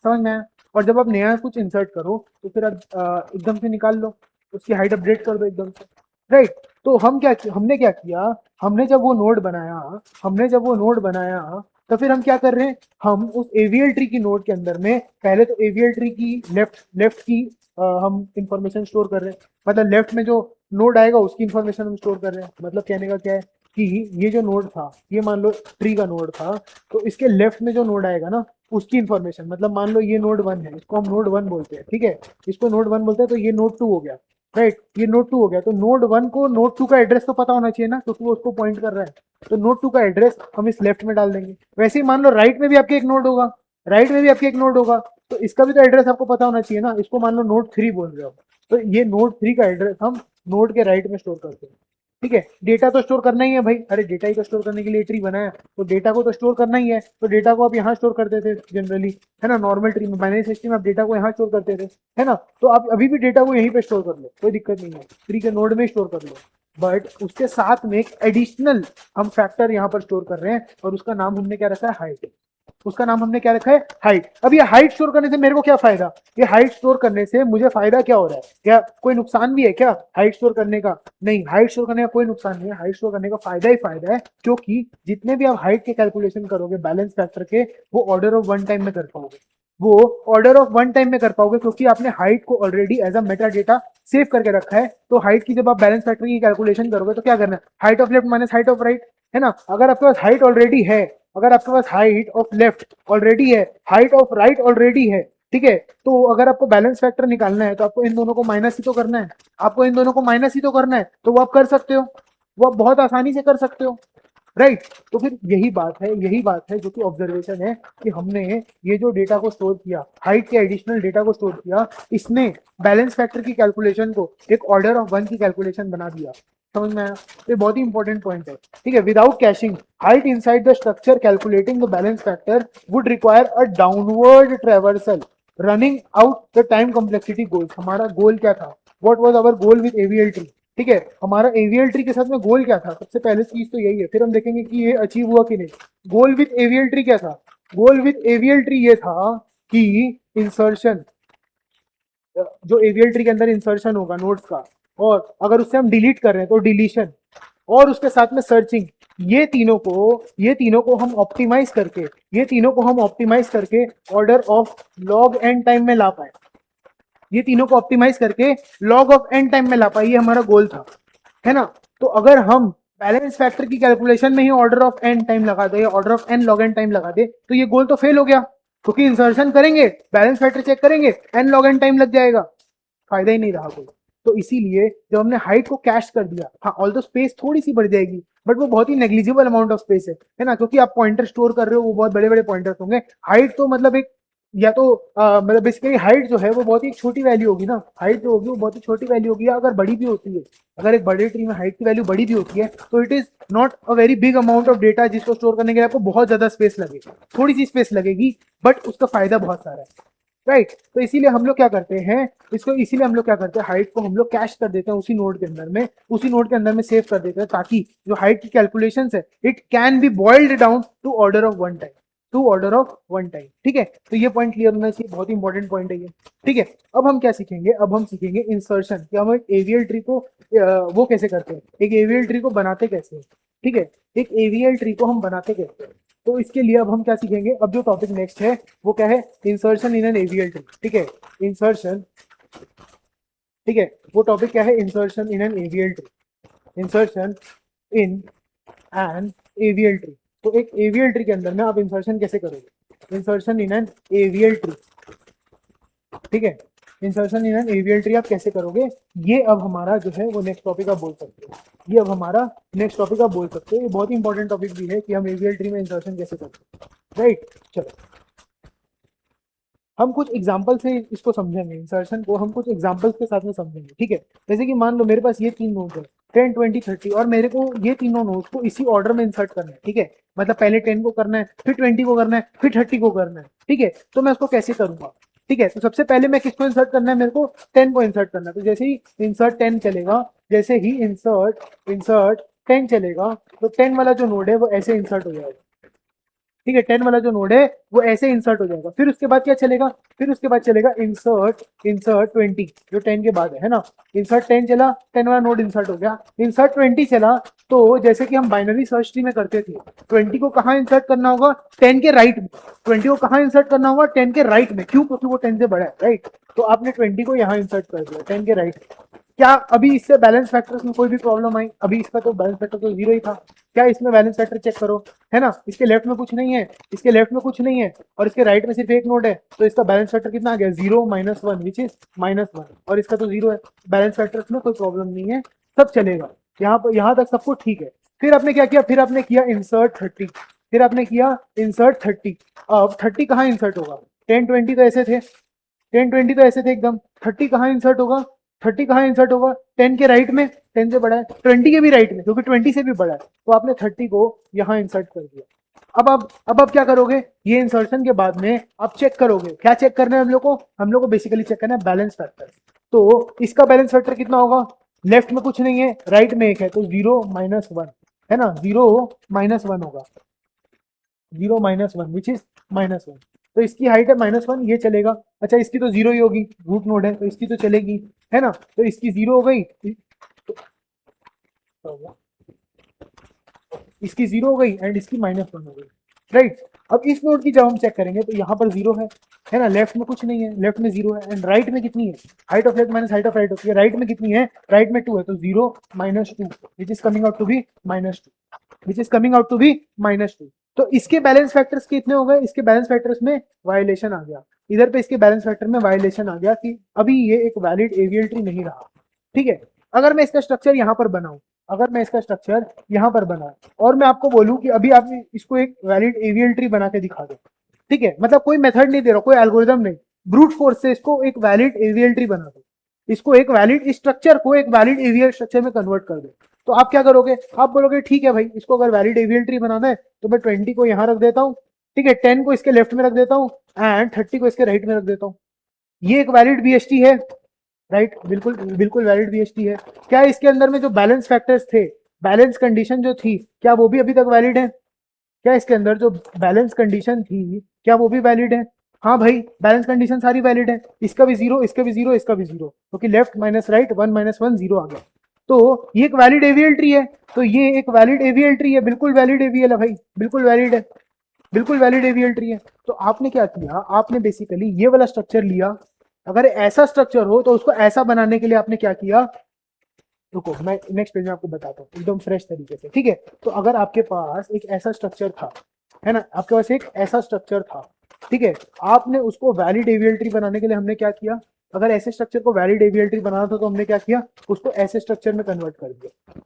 समझ में आया? और जब आप नया कुछ इंसर्ट करो तो फिर आप एकदम से निकाल लो, उसकी हाइट अपडेट कर दो एकदम से, राइट। तो हमने क्या किया, हमने जब वो नोड बनाया, हमने जब वो नोड बनाया, तो फिर हम क्या कर रहे हैं, हम उस एवीएल ट्री की नोड के अंदर में पहले तो एवीएल ट्री की लेफ्ट लेफ्ट की हम इंफॉर्मेशन स्टोर कर रहे हैं, मतलब लेफ्ट में जो नोड आएगा उसकी इंफॉर्मेशन हम स्टोर कर रहे हैं। मतलब कहने का क्या है कि ये जो नोड था, ये मान लो ट्री का नोड था, तो इसके लेफ्ट में जो नोड आएगा ना उसकी इंफॉर्मेशन, मतलब मान लो ये नोड 1 है, इसको हम नोड 1 बोलते हैं, ठीक है, इसको नोड 1 बोलते हैं, तो ये नोड 2 हो गया, राइट, ये नोड 2 हो गया, तो नोड 1 को नोड 2 का एड्रेस तो पता होना चाहिए ना, क्योंकि वो उसको पॉइंट कर रहा है, तो नोड 2 का एड्रेस हम इस लेफ्ट में डाल देंगे। वैसे ही मान लो राइट में भी आपके एक नोड होगा, राइट में भी आपके एक नोड होगा, तो इसका भी तो एड्रेस आपको पता होना चाहिए ना, इसको मान लो नोड 3 बोल रहे हो, तो ये नोड 3 का एड्रेस हम नोड के राइट में स्टोर करते हैं। ठीक है, डेटा तो स्टोर करना ही है भाई, अरे डेटा ही तो स्टोर करने के लिए ट्री बनाया, तो डेटा को तो स्टोर करना ही है, तो डेटा को आप यहाँ स्टोर करते थे जनरली, है ना, नॉर्मल ट्री में बाइनरी सिस्टम में आप डेटा को यहाँ स्टोर करते थे, है ना, तो आप अभी भी डेटा को यहीं पे स्टोर कर लो, कोई दिक्कत नहीं है, ट्री के नोड में स्टोर कर लो, बट उसके साथ में एक एडिशनल हम फैक्टर यहाँ पर स्टोर कर रहे हैं, और उसका नाम हमने क्या रखा है, हाइट। उसका नाम हमने क्या रखा है, हाइट। अब ये हाइट स्टोर करने से मेरे को क्या फायदा, ये हाइट स्टोर करने से मुझे फायदा क्या हो रहा है, क्या कोई नुकसान भी है क्या हाइट स्टोर करने का, नहीं, हाइट स्टोर करने का कोई नुकसान नहीं है, हाइट स्टोर करने का फायदा ही फायदा है, क्योंकि जितने भी आप हाइट के कैलकुलेशन करोगे बैलेंस फैक्टर के, वो ऑर्डर ऑफ वन टाइम में कर पाओगे, वो ऑर्डर ऑफ वन टाइम में कर पाओगे, क्योंकि आपने हाइट को already as a metadata save करके रखा है। तो हाइट की जब आप बैलेंस फैक्टर की कैलकुलेशन करोगे तो क्या करना है, height of left minus height of right, है ना, अगर आपके पास हाइट ऑलरेडी है, अगर आपके पास हाइट ऑफ लेफ्ट ऑलरेडी है, हाइट ऑफ राइट ऑलरेडी है, ठीक है, तो अगर आपको बैलेंस फैक्टर निकालना है तो आपको इन दोनों को माइनस ही तो करना है, आपको इन दोनों को माइनस ही तो करना है, तो वो आप कर सकते हो, वो आप बहुत आसानी से कर सकते हो, राइट। तो फिर यही बात है, यही बात है जो कि ऑब्जर्वेशन है, कि हमने ये जो डेटा को स्टोर किया, हाइट के एडिशनल डेटा को स्टोर किया, इसने बैलेंस फैक्टर की कैलकुलेशन को एक ऑर्डर ऑफ वन की कैलकुलेशन बना दिया। समझ में आया? ये बहुत ही इंपॉर्टेंट पॉइंट है, ठीक है। Without caching height inside the structure calculating the balance factor would require a downward traversal running out the time complexity goals. हमारा गोल क्या था, what was our goal with AVL tree, ठीक है, हमारा AVL tree के साथ में गोल क्या था, सबसे पहले चीज तो यही है, फिर हम देखेंगे कि ये अचीव हुआ कि नहीं। गोल विद एवीएल ट्री क्या था, गोल विद एवीएल ट्री ये था कि इंसर्शन, जो एवीएल ट्री के अंदर इंसर्शन होगा नोड्स का, और अगर उससे हम डिलीट कर रहे हैं तो डिलीशन, और उसके साथ में सर्चिंग, ये तीनों को हम ऑप्टिमाइज करके, ये तीनों को हम ऑप्टिमाइज करके order of log n time में ला पाए, ये तीनों को ऑप्टिमाइज करके लॉग ऑफ एन टाइम में ला पाए, ये हमारा गोल था, है ना। तो अगर हम बैलेंस फैक्टर की कैलकुलेशन में ही ऑर्डर ऑफ एन टाइम लगा दे, order of n log n time लगा दे, तो ये गोल तो फेल हो गया, क्योंकि इंसर्शन करेंगे, बैलेंस फैक्टर चेक करेंगे, एन लॉग एन टाइम लग जाएगा, फायदा ही नहीं रहा कोई। तो इसीलिए जब हमने हाइट को कैश कर दिया, हाँ ऑल दो स्पेस थोड़ी सी बढ़ जाएगी, बट वो बहुत ही नेग्लिजिबल अमाउंट ऑफ स्पेस है ना, क्योंकि आप पॉइंटर स्टोर कर रहे हो, वो बहुत बड़े बड़े पॉइंटर्स होंगे, हाइट तो मतलब एक, या तो मतलब बेसिकली हाइट जो है वो बहुत ही छोटी वैल्यू होगी ना, हाइट जो होगी वो बहुत ही छोटी वैल्यू होगी, अगर बड़ी भी होती है, अगर एक बड़े ट्री में हाइट की वैल्यू बड़ी भी होती है, तो it is not a very big amount of data जिसको स्टोर करने के लिए आपको बहुत ज्यादा स्पेस लगेगी, थोड़ी सी स्पेस लगेगी, बट उसका फायदा बहुत सारा है, राइट। तो इसीलिए हम लोग क्या करते हैं, इसीलिए हम लोग क्या करते हैं, हाइट को हम लोग कैश कर देते हैं उसी नोड के अंदर में, उसी नोड के अंदर में सेव कर देते हैं, ताकि जो हाइट की कैलकुलेशंस है it can be boiled down to order of one time, to order of one time, ठीक है। तो ये पॉइंट क्लियर होना चाहिए, बहुत ही इंपॉर्टेंट पॉइंट है ये, ठीक है। अब हम क्या सीखेंगे, अब हम सीखेंगे इंसर्शन, कि हम एक एवीएल ट्री को वो कैसे करते हैं, एक एवीएल ट्री को बनाते कैसे हैं, ठीक है, एक एवीएल ट्री को हम बनाते कैसे हैं। तो इसके लिए अब हम क्या सीखेंगे, अब जो टॉपिक नेक्स्ट है वो क्या है, insertion in an AVL tree, ठीक है, इंसर्शन, ठीक है, वो टॉपिक क्या है, insertion in an AVL tree, insertion in an AVL tree. तो एक एवीएल ट्री के अंदर में आप इंसर्शन कैसे करोगे, insertion in an AVL tree, ठीक है, insertion in an AVL tree आप कैसे करोगे, ये अब हमारा जो है वो नेक्स्ट टॉपिक आप बोल सकते हो, ये अब हमारा नेक्स्ट टॉपिक आप बोल सकते हो। ये बहुत ही इंपॉर्टेंट टॉपिक भी है कि हम एवीएल ट्री में इंसर्शन कैसे करते हैं, राइट। चलो हम कुछ एग्जाम्पल से इसको समझेंगे, इंसर्शन को हम कुछ एग्जाम्पल्स के साथ में समझेंगे, ठीक है। जैसे कि मान लो मेरे पास ये 3 नोड्स है 10 20 30 और मेरे को ये तीनों नोड्स को इसी ऑर्डर में इंसर्ट करना है, ठीक है। मतलब पहले 10 को करना है, फिर 20 को करना है, फिर 30 को करना है, ठीक है। तो मैं उसको कैसे करूंगा, ठीक है। तो सबसे पहले मैं किसको इंसर्ट करना है, मेरे को 10 को इंसर्ट करना है। तो जैसे ही इंसर्ट 10 चलेगा, जैसे ही इंसर्ट इंसर्ट 10 चलेगा, तो 10 वाला जो नोड है वो ऐसे इंसर्ट हो जाएगा, ठीक है। 10 वाला जो नोड है वो ऐसे इंसर्ट हो जाएगा। फिर उसके बाद क्या चलेगा, फिर उसके बाद चलेगा इंसर्ट इंसर्ट 20 जो 10 के बाद है ना। इंसर्ट 10 चला, 10 वाला नोड इंसर्ट हो गया। इंसर्ट 20 चला, तो जैसे कि हम बाइनरी सर्च ट्री में करते थे, 20 को कहाँ इंसर्ट करना होगा, 10 के राइट में। 20 को कहाँ इंसर्ट करना होगा, 10 के राइट में। क्यों, क्योंकि वो 10 से बड़ा है, राइट। तो आपने 20 को यहाँ इंसर्ट कर दिया 10 के राइट में। क्या अभी इससे बैलेंस फैक्टर्स में कोई भी प्रॉब्लम आई, अभी इसका तो बैलेंस फैक्टर तो 0 ही था। क्या इसमें बैलेंस फैक्टर चेक करो, है ना। इसके लेफ्ट में कुछ नहीं है, इसके लेफ्ट में कुछ नहीं है, और इसके राइट में सिर्फ एक नोड है, तो इसका बैलेंस फैक्टर कितना आ गया, 0 -1 विच इज -1, और इसका तो 0 है। बैलेंस फैक्टर्स में कोई प्रॉब्लम नहीं है, सब चलेगा। यहाँ तक सब कुछ ठीक है। फिर आपने क्या किया, फिर आपने किया इंसर्ट 30, फिर आपने किया इंसर्ट 30। अब 30 कहाँ इंसर्ट होगा, 10 20 तो ऐसे थे, 10 20 तो ऐसे थे एकदम। 30 कहाँ इंसर्ट होगा, 30 कहाँ इंसर्ट होगा, 10 के राइट में, 10 से बड़ा है, 20 के भी राइट में क्योंकि 20 से भी बड़ा है। तो आपने 30 को यहाँ इंसर्ट कर दिया। अब आप क्या करोगे, ये इंसर्शन के बाद में आप चेक करोगे, क्या चेक करना है हम लोग को बेसिकली चेक करना है बैलेंस फैक्टर। तो इसका बैलेंस फैक्टर कितना होगा, लेफ्ट में कुछ नहीं है, राइट में एक है, तो 0 -1 है ना, 0 -1 होगा, 0 -1 विच इज -1। तो इसकी हाइट है -1, ये चलेगा। अच्छा इसकी तो 0 ही होगी, रूट नोड है तो इसकी तो चलेगी, है ना। तो इसकी 0 हो गई, इसकी 0 हो गई एंड इसकी -1 हो गई, राइट। अब इस नोड की जब हम चेक करेंगे तो यहाँ पर 0 है ना, लेफ्ट में कुछ नहीं है, लेफ्ट में 0 है, एंड राइट में कितनी है, height of left minus height of right होती है, राइट में कितनी है, राइट में 2 है, तो 0 -2 which is coming out to be -2, which is coming out to be -2। तो इसके बैलेंस फैक्टर्स कितने हो गए, इसके बैलेंस फैक्टर्स में वायलेशन आ गया, इधर पे इसके बैलेंस फैक्टर में वायलेशन आ गया कि अभी ये एक वैलिड एवीएल ट्री नहीं रहा, ठीक है। अगर मैं इसका स्ट्रक्चर यहाँ पर बनाऊं, अगर मैं इसका स्ट्रक्चर यहाँ पर बनाऊं और मैं आपको बोलूं कि अभी आप इसको एक वैलिड एवीएल ट्री बना के दिखा दो, ठीक है। मतलब कोई मेथड नहीं दे रहा, कोई एल्गोरिदम नहीं, ब्रूट फोर्स से इसको एक वैलिड एवीएल ट्री बना दो, इसको एक वैलिड स्ट्रक्चर को एक वैलिड एवीएल स्ट्रक्चर में कन्वर्ट कर दो। तो आप क्या करोगे, आप बोलोगे ठीक है भाई, इसको अगर वैलिड एवीएल ट्री बनाना है तो मैं 20 को यहाँ रख देता हूँ, ठीक है, 10 को इसके लेफ्ट में रख देता हूँ एंड 30 को इसके राइट में रख देता हूँ। ये एक वैलिड बीएसटी है, राइट, बिल्कुल बिल्कुल वैलिड बीएसटी है। क्या इसके अंदर में जो बैलेंस फैक्टर्स थे, बैलेंस कंडीशन जो थी, क्या वो भी अभी तक वैलिड है, क्या इसके अंदर जो बैलेंस कंडीशन थी क्या वो भी वैलिड है, हाँ भाई बैलेंस कंडीशन सारी वैलिड है, इसका भी 0, इसका भी 0, इसका भी 0, क्योंकि लेफ्ट माइनस राइट 1 -1 0 आ गया। तो ये एक वैलिड एवीएल ट्री है, तो ये एक वैलिड एवीएल ट्री है, बिल्कुल वैलिड एवीएल है भाई, बिल्कुल वैलिड है, बिल्कुल वैलिड एवीएल ट्री है। तो आपने क्या किया, आपने बेसिकली ये वाला स्ट्रक्चर लिया, अगर ऐसा स्ट्रक्चर हो तो उसको ऐसा बनाने के लिए आपने क्या किया, रुको मैं नेक्स्ट पेज में आपको बताता हूँ एकदम फ्रेश तरीके से, ठीक है। तो अगर आपके पास एक ऐसा स्ट्रक्चर था, है ना, आपके पास एक ऐसा स्ट्रक्चर था, ठीक है, आपने उसको वैलिड एवीएल ट्री बनाने के लिए हमने क्या किया, अगर ऐसे स्ट्रक्चर को वैलिड एवीएल ट्री बनाना था तो हमने क्या किया, उसको ऐसे स्ट्रक्चर में कन्वर्ट कर दिया,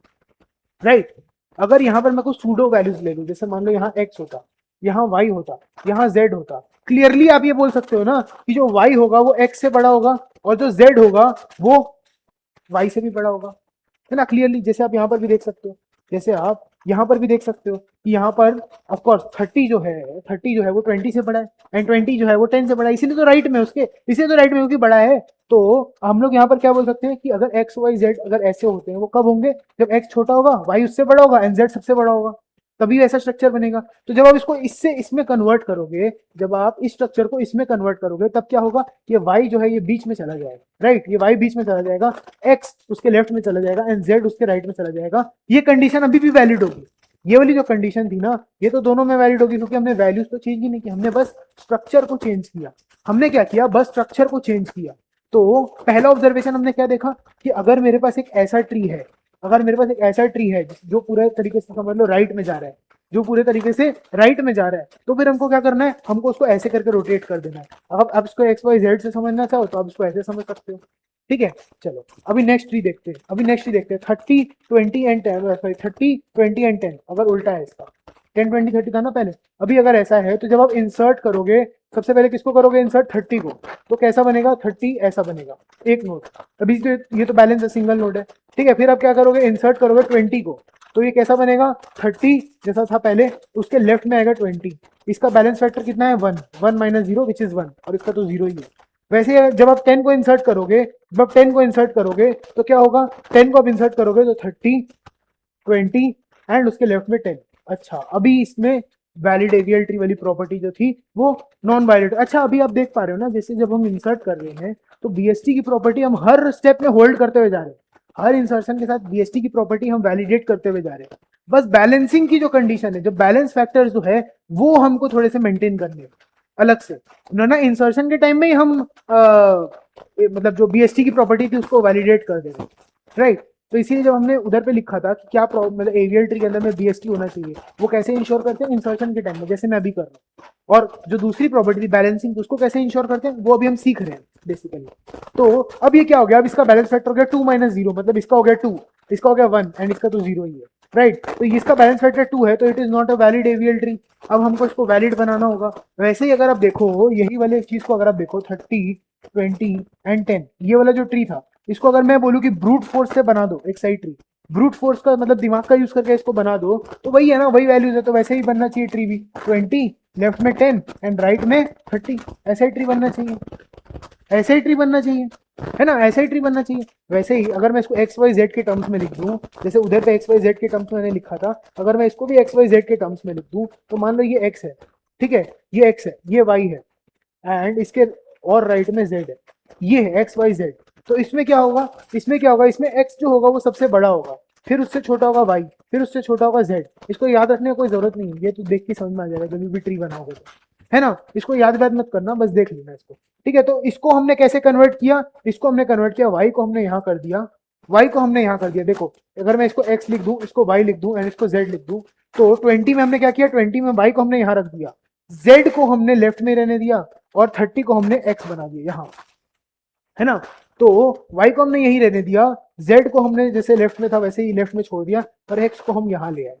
राइट। अगर यहाँ पर मैं कुछ सूडो वैल्यूज ले लूँ, जैसे मान लो यहाँ x होता, यहाँ y होता, यहाँ z होता, क्लियरली आप ये बोल सकते हो ना कि जो y होगा वो x से बड़ा होगा और जो z होगा वो y से भी बड़ा होगा, है ना, क्लियरली। जैसे आप यहाँ पर भी देख सकते हो, जैसे आप यहाँ पर भी देख सकते हो कि यहाँ पर ऑफ कोर्स 30 जो है वो 20 से बड़ा है एंड 20 जो है वो 10 से बड़ा है, इसीलिए तो राइट में उसके, इसीलिए तो राइट में क्योंकि बड़ा है। तो हम लोग यहाँ पर क्या बोल सकते हैं कि अगर x y z अगर ऐसे होते हैं वो कब होंगे, जब x छोटा होगा, y उससे बड़ा होगा एंड z सबसे बड़ा होगा, तभी ऐसा स्ट्रक्चर बनेगा। तो जब आप इसको इससे इसमें कन्वर्ट करोगे, जब आप इस स्ट्रक्चर को इसमें कन्वर्ट करोगे तब क्या होगा, ये y जो है ये बीच में चला जाएगा, राइट, ये y बीच में चला जाएगा, x उसके लेफ्ट में चला जाएगा एंड z उसके राइट में चला जाएगा। ये कंडीशन अभी भी वैलिड होगी, ये वाली जो कंडीशन थी ना ये तो दोनों में वैलिड होगी, क्योंकि हमने वैल्यूज तो चेंज ही नहीं किया, हमने बस स्ट्रक्चर को चेंज किया। हमने क्या किया, बस स्ट्रक्चर को चेंज किया। तो पहला ऑब्जर्वेशन हमने क्या देखा कि अगर मेरे पास एक ऐसा ट्री है, अगर मेरे पास एक ऐसा ट्री है जो पूरे तरीके से समझ लो राइट में जा रहा है, जो पूरे तरीके से राइट में जा रहा है, तो फिर हमको क्या करना है, हमको उसको ऐसे करके रोटेट कर देना है। अब आप इसको एक्स वाई जेड से समझना चाहो तो आप इसको ऐसे समझ सकते हो, ठीक है। चलो अभी नेक्स्ट ट्री देखते हैं, अभी नेक्स्ट ट्री देखते हैं 30 20 एंड 10, सॉरी 30 20 एंड 10, अगर उल्टा है इसका 10 20 30 था ना पहले, अभी अगर ऐसा है तो जब आप इंसर्ट करोगे सबसे पहले किसको करोगे इंसर्ट 30 को, तो कैसा बनेगा 30 ऐसा बनेगा एक नोड, अभी ये तो बैलेंस है सिंगल नोड है, ठीक है। फिर आप क्या करोगे इंसर्ट करोगे 20 को, तो ये कैसा बनेगा 30 जैसा था पहले, उसके लेफ्ट में आएगा 20, इसका बैलेंस फैक्टर कितना है 1 1 माइनस 0 विच इज 1, और इसका तो 0 ही है। वैसे जब आप 10 को इंसर्ट करोगे, जब आप 10 को इंसर्ट करोगे तो क्या होगा, 10 को आप इंसर्ट करोगे तो 30 20 एंड उसके लेफ्ट में 10। अच्छा अभी इसमें वैलिड एवीएल ट्री वाली प्रॉपर्टी जो थी वो नॉन वैलिड। अच्छा अभी आप देख पा रहे हो ना, जैसे जब हम इंसर्ट कर रहे हैं तो बीएसटी की प्रॉपर्टी हम हर स्टेप में होल्ड करते हुए जा रहे हैं, हर इंसर्शन के साथ बीएसटी की प्रॉपर्टी हम वैलिडेट करते हुए जा रहे हैं। बस बैलेंसिंग की जो कंडीशन है, जो बैलेंस फैक्टर जो है वो हमको थोड़े से मेंटेन करने हैं अलग से, ना इंसर्शन के टाइम में ही हम मतलब जो बीएसटी की प्रॉपर्टी थी उसको वैलिडेट कर दे रहे हैं, राइट। तो इसीलिए जब हमने उधर पे लिखा था कि क्या मतलब एवीएल ट्री के अंदर में बीएसटी होना चाहिए, वो कैसे इंश्योर करते हैं इंसर्शन के टाइम में, जैसे मैं अभी कर रहा हूँ। और जो दूसरी प्रॉपर्टी थी बैलेंसिंग, उसको कैसे इंश्योर करते हैं वो अभी हम सीख रहे हैं बेसिकली। तो अब ये क्या हो गया, अब इसका बैलेंस फैक्टर हो गया 2 माइनस 0, मतलब इसका हो गया 2, इसका हो गया 1 एंड इसका तो 0 ही है, राइट। तो इसका बैलेंस फैक्टर 2 है तो it is not a valid AVL tree. अब हमको इसको वैलिड बनाना होगा। वैसे ही अगर आप देखो यही वाले चीज को अगर आप देखो 30 20 एंड 10, ये वाला जो ट्री था, इसको अगर मैं बोलूँ कि ब्रूट फोर्स से बना दो एक साइड ट्री, ब्रूट फोर्स का मतलब दिमाग का यूज करके इसको बना दो, तो वही है ना, वही वैल्यूज है, तो वैसे ही बनना चाहिए ट्री भी, 20 लेफ्ट में 10 एंड राइट में 30, ऐसा ही ट्री बनना चाहिए, ऐसे ही ट्री बनना चाहिए, है ना, ऐसा ही ट्री बनना चाहिए। वैसे ही अगर मैं इसको एक्स वाई जेड के टर्म्स में लिख दूं, जैसे उधर पे एक्स वाई जेड के टर्म्स में मैंने लिखा था, अगर मैं इसको भी एक्स वाई जेड के टर्म्स में लिख दूं, तो मान लो ये एक्स है, ठीक है, ये एक्स है, ये वाई है एंड इसके और राइट में जेड है, ये है एक्स वाई जेड। तो इसमें क्या होगा, इसमें क्या होगा, इसमें एक्स जो होगा वो सबसे बड़ा होगा, फिर उससे छोटा होगा वाई, फिर उससे छोटा होगा जेड। इसको याद रखने की कोई जरूरत नहीं है, ये तो देख के समझ में आ जाएगा जब भी ट्री बनाओगे तो, है ना। इसको याद मत करना, बस देख लेना इसको, ठीक है। तो इसको हमने कैसे कन्वर्ट किया, इसको हमने कन्वर्ट किया, वाई को हमने यहाँ कर दिया, वाई को हमने यहाँ कर दिया। देखो अगर मैं इसको एक्स लिख दूं, इसको वाई लिख दूं एंड इसको जेड लिख दूं, तो 20 में हमने क्या किया, 20 में वाई को हमने यहाँ रख दिया, जेड को हमने लेफ्ट में रहने दिया और 30 को हमने एक्स बना दिया यहाँ, है ना। तो y को हमने यही रहने दिया, z को हमने जैसे लेफ्ट में था वैसे ही लेफ्ट में छोड़ दिया, और x को हम यहाँ ले आए,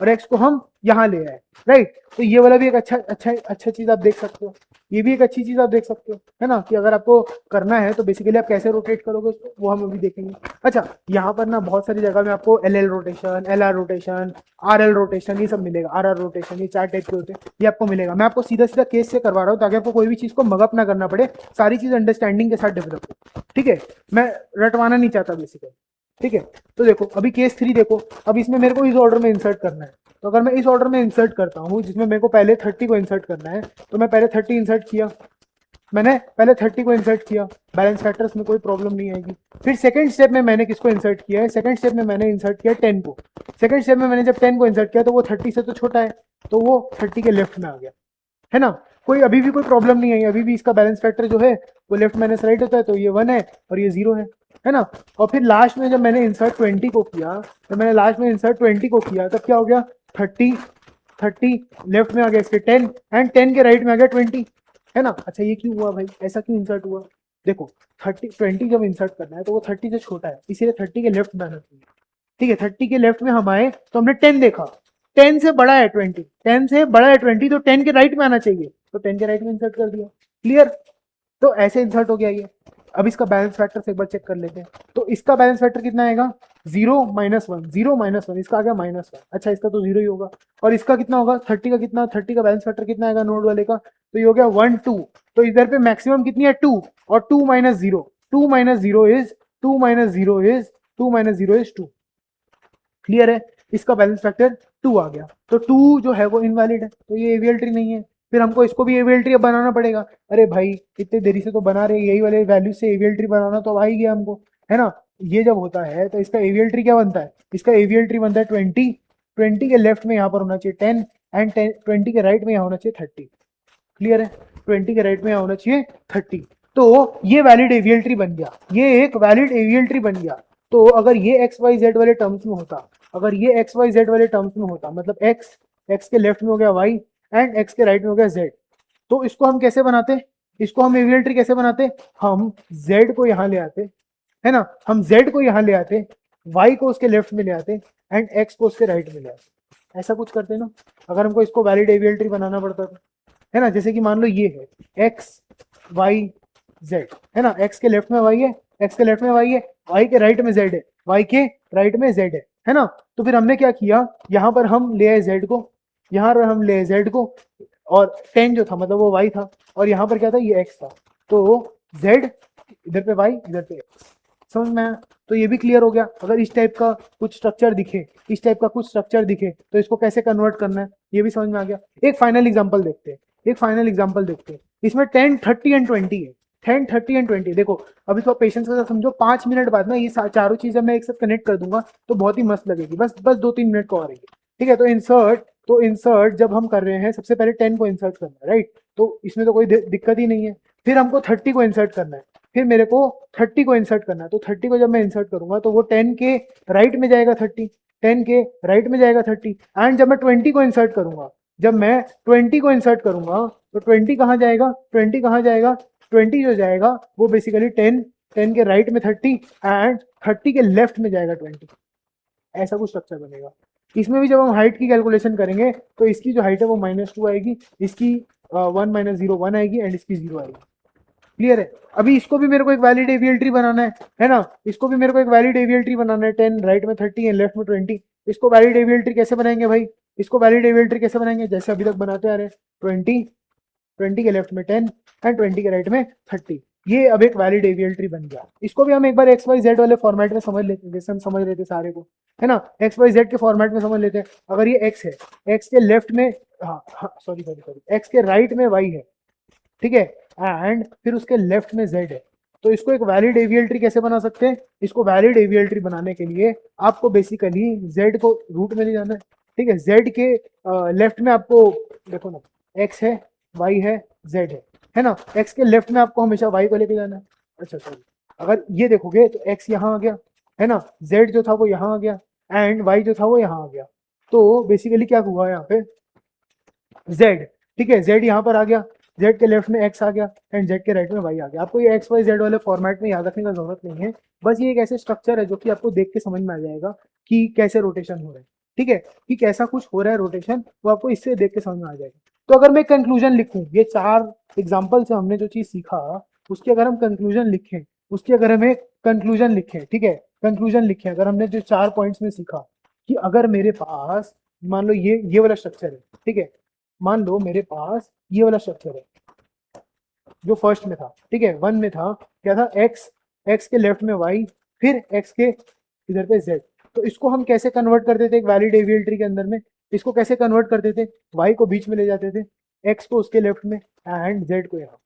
और x को हम यहाँ ले आए, राइट। तो ये वाला भी एक अच्छा चीज आप देख सकते हो, ये भी एक अच्छी चीज आप देख सकते हो, है ना, कि अगर आपको करना है तो बेसिकली आप कैसे रोटेट करोगे उसको वो हम अभी देखेंगे। अच्छा यहाँ पर ना बहुत सारी जगह में आपको L rotation, LR rotation, RL rotation ये सब मिलेगा, RR रोटेशन, ये 4 टाइप के होते हैं, ये आपको मिलेगा। मैं आपको सीधा सीधा केस से करवा रहा हूँ ताकि आपको कोई भी चीज को मगअप ना करना पड़े, सारी चीज अंडरस्टैंडिंग के साथ डेवलप हो, ठीक है। मैं रटवाना नहीं चाहता बेसिकली, ठीक है। तो देखो अभी केस 3 देखो, अब इसमें मेरे को इस ऑर्डर में इंसर्ट करना है, तो अगर मैं इस ऑर्डर में इंसर्ट करता हूँ जिसमें मेरे को पहले 30 को इंसर्ट करना है, तो मैं पहले 30 इंसर्ट किया, मैंने पहले 30 को इंसर्ट किया, बैलेंस फैक्टर्स में कोई प्रॉब्लम नहीं आएगी। फिर सेकंड स्टेप में मैंने किसको इंसर्ट किया है, सेकंड स्टेप में मैंने इंसर्ट किया 10 को, सेकंड स्टेप में मैंने जब 10 को इंसर्ट किया तो वो 30 से तो छोटा है, तो वो 30 के लेफ्ट में आ गया, है ना। कोई अभी भी कोई प्रॉब्लम नहीं आई, अभी भी इसका बैलेंस फैक्टर जो है वो लेफ्ट माइनस राइट होता है, तो ये 1 है और ये 0 है ना। और फिर लास्ट में जब मैंने इंसर्ट 20 को किया, तो मैंने लास्ट में इंसर्ट 20 को किया, तब क्या हो गया 30 लेफ्ट में आ गया इसके 10 एंड 10 के राइट में आ गया 20, है ना। अच्छा ये क्यों हुआ भाई, ऐसा क्यों इंसर्ट हुआ, देखो 20 जब इंसर्ट करना है तो वो 30 से छोटा है, इसीलिए 30 के लेफ्ट में आना चाहिए, ठीक है। 30 के लेफ्ट में हम आए तो हमने 10 देखा, 10 से बड़ा है 20, 10 से बड़ा है 20, तो 10 के राइट में आना चाहिए, तो 10 के राइट में इंसर्ट कर दिया, क्लियर। तो ऐसे इंसर्ट हो गया ये। अब इसका बैलेंस फैक्टर से एक बार चेक कर लेते हैं, तो इसका बैलेंस फैक्टर कितना आएगा 0 -1, 0 -1, इसका आ गया -1, अच्छा इसका तो 0 ही होगा। और इसका कितना होगा 30 का, कितना 30 का बैलेंस फैक्टर कितना आएगा नोड वाले का, तो ये हो गया 1 2, तो इधर पे मैक्सिमम कितनी है 2, और 2 - 0, 2 - 0 इज 2 - 0 इज 2 - 0 इज 2, क्लियर है। इसका बैलेंस फैक्टर 2 आ गया, तो 2 जो है वो इनवैलिड है, तो ये एवीएल ट्री नहीं है। फिर हमको इसको भी एवीएल ट्री बनाना पड़ेगा, अरे भाई इतने देरी से तो बना रहे, यही वाले वैल्यू से एवीएल ट्री बनाना तो आ ही गया हमको, है ना। ये जब होता है तो इसका एवीएल ट्री क्या बनता है, इसका एवीएल ट्री बनता है 20 के लेफ्ट में यहाँ पर होना चाहिए 10 एंड 20 के राइट में यहाँ होना चाहिए 30, क्लियर है। 20 के राइट में यहाँ होना चाहिए 30, तो ये वैलिड एवीएल ट्री बन गया, ये एक वैलिड एवीएल ट्री बन गया। तो अगर ये एक्स वाई जेड वाले टर्म्स में होता, अगर ये एक्स वाई जेड वाले टर्म्स में होता, मतलब एक्स एक्स के लेफ्ट में हो गया वाई एंड एक्स के राइट में हो गया जेड। तो इसको हम कैसे बनाते, इसको हम एवियल ट्री कैसे बनाते, हम जेड को यहाँ ले आते, है ना, हम जेड को यहाँ ले आते, वाई को उसके लेफ्ट में ले आते एंड एक्स को उसके राइट में ले आते, ऐसा कुछ करते ना। अगर हमको इसको वैलिड एवियल ट्री बनाना पड़ता तो, है ना, जैसे कि मान लो ये है एक्स वाई जेड, है ना, एक्स के लेफ्ट में वाई है, एक्स के लेफ्ट में वाई है, वाई के राइट में जेड है, वाई के राइट में जेड है ना। तो फिर हमने क्या किया, यहाँ पर हम ले आए जेड को, यहाँ पर हम ले आए जेड को, और 10 जो था मतलब वो वाई था, और यहाँ पर क्या था, ये एक्स था। तो जेड इधर पे वाई इधर पे एक्स, समझ में आया। तो ये भी क्लियर हो गया। अगर इस टाइप का कुछ स्ट्रक्चर दिखे, इस टाइप का कुछ स्ट्रक्चर दिखे तो इसको कैसे कन्वर्ट करना है ये भी समझ में आ गया। एक फाइनल एग्जांपल देखते हैं, एक फाइनल एग्जांपल देखते हैं। इसमें 10, 30 एंड 20 है, 10, 30 एंड 20। देखो अभी थोड़ा पेशेंस के साथ समझो, 5 मिनट बाद में ये चारों चीजें मैं एक साथ कनेक्ट कर दूंगा तो बहुत ही मस्त लगेगी। बस 2-3 मिनट को आ रही है, ठीक है। तो इंसर्ट जब हम कर रहे हैं सबसे पहले 10 को इंसर्ट करना है, राइट। तो इसमें तो कोई दिक्कत ही नहीं है। फिर हमको 30 को इंसर्ट करना है, फिर मेरे को 30 को इंसर्ट करना है। तो 30 को जब मैं इंसर्ट करूंगा तो वो 10 के राइट में जाएगा 30, 10 के राइट में जाएगा 30। एंड जब मैं 20 को इंसर्ट करूंगा, जब मैं 20 को इंसर्ट करूंगा तो 20 कहाँ जाएगा, 20 कहाँ जाएगा, 20 जो जाएगा वो बेसिकली 10 के राइट में 30 एंड 30 के लेफ्ट में जाएगा 20। ऐसा कुछ स्ट्रक्चर बनेगा। इसमें भी जब हम हाइट की कैलकुलेशन करेंगे तो इसकी जो हाइट है वो -2 आएगी, इसकी 1 - 0 1 आएगी एंड इसकी 0 आएगी। क्लियर है। अभी इसको भी मेरे को एक वैलिड एवियल ट्री बनाना है ना, इसको भी मेरे को एक वैलिड एवियल ट्री बनाना है। 10 राइट में 30 एंड लेफ्ट में 20। इसको वैलिड एवियल ट्री कैसे बनाएंगे भाई, इसको वैलिड एवियल ट्री कैसे बनाएंगे, जैसे अभी तक बनाते आ रहे हैं। 20 के लेफ्ट में 10 एंड 20 के राइट में 30। ये अब एक वैलिड एवियल ट्री बन गया। इसको भी हम एक बार एक्स वाई जेड वाले फॉर्मेट में समझ लेते हैं, जैसे हम समझ रहे थे सारे को, है ना, एक्स वाई जेड के फॉर्मेट में समझ लेते हैं। अगर ये एक्स है, एक्स के लेफ्ट में, हाँ सॉरी, एक्स के राइट में वाई है, ठीक है, एंड फिर उसके लेफ्ट में जेड है। तो इसको एक वैलिड एवियल ट्री कैसे बना सकते हैं, इसको वैलिड एवियल ट्री बनाने के लिए आपको बेसिकली जेड को रूट में ले जाना है, ठीक है। जेड के लेफ्ट में आपको देखो ना, एक्स है, वाई है, जेड है ना, एक्स के लेफ्ट में आपको हमेशा वाई को लेके जाना है। अच्छा सॉरी, अगर ये देखोगे तो एक्स यहाँ आ गया, है ना, जेड जो था वो यहाँ आ गया एंड वाई जो था वो यहाँ आ गया। तो बेसिकली क्या हुआ यहाँ पे, जेड, ठीक है, जेड यहाँ पर आ गया, जेड के लेफ्ट में एक्स आ गया एंड जेड के राइट में वाई आ गया। आपको ये एक्स वाई जेड वाले फॉर्मेट में याद रखने का जरूरत नहीं है, बस ये एक ऐसे स्ट्रक्चर है जो कि आपको देख के समझ में आ जाएगा कि कैसे रोटेशन हो रहा है, ठीक है, कि कैसा कुछ हो रहा है रोटेशन, वो आपको इससे देख के समझ में आ जाएगा। तो अगर मैं कंक्लूजन लिखूं, ये 4 एग्जाम्पल से हमने जो चीज सीखा उसकी अगर हम कंक्लूजन लिखें, उसकी अगर हमें कंक्लूजन लिखें, ठीक है, कंक्लूजन लिखें, अगर हमने जो 4 पॉइंट्स में सीखा कि अगर मेरे पास मान लो ये वाला स्ट्रक्चर है, ठीक है, मान लो मेरे पास ये वाला स्ट्रक्चर है जो फर्स्ट में था, ठीक है, 1 में था, क्या था, एक्स के लेफ्ट में वाई, फिर एक्स के इधर पे जेड। तो इसको हम कैसे कन्वर्ट करते थे एक वैलिड एवियल ट्री के अंदर में, इसको कैसे कन्वर्ट करते थे, वाई को बीच में ले जाते थे, एक्स को उसके लेफ्ट में एंड जेड को यहाँ,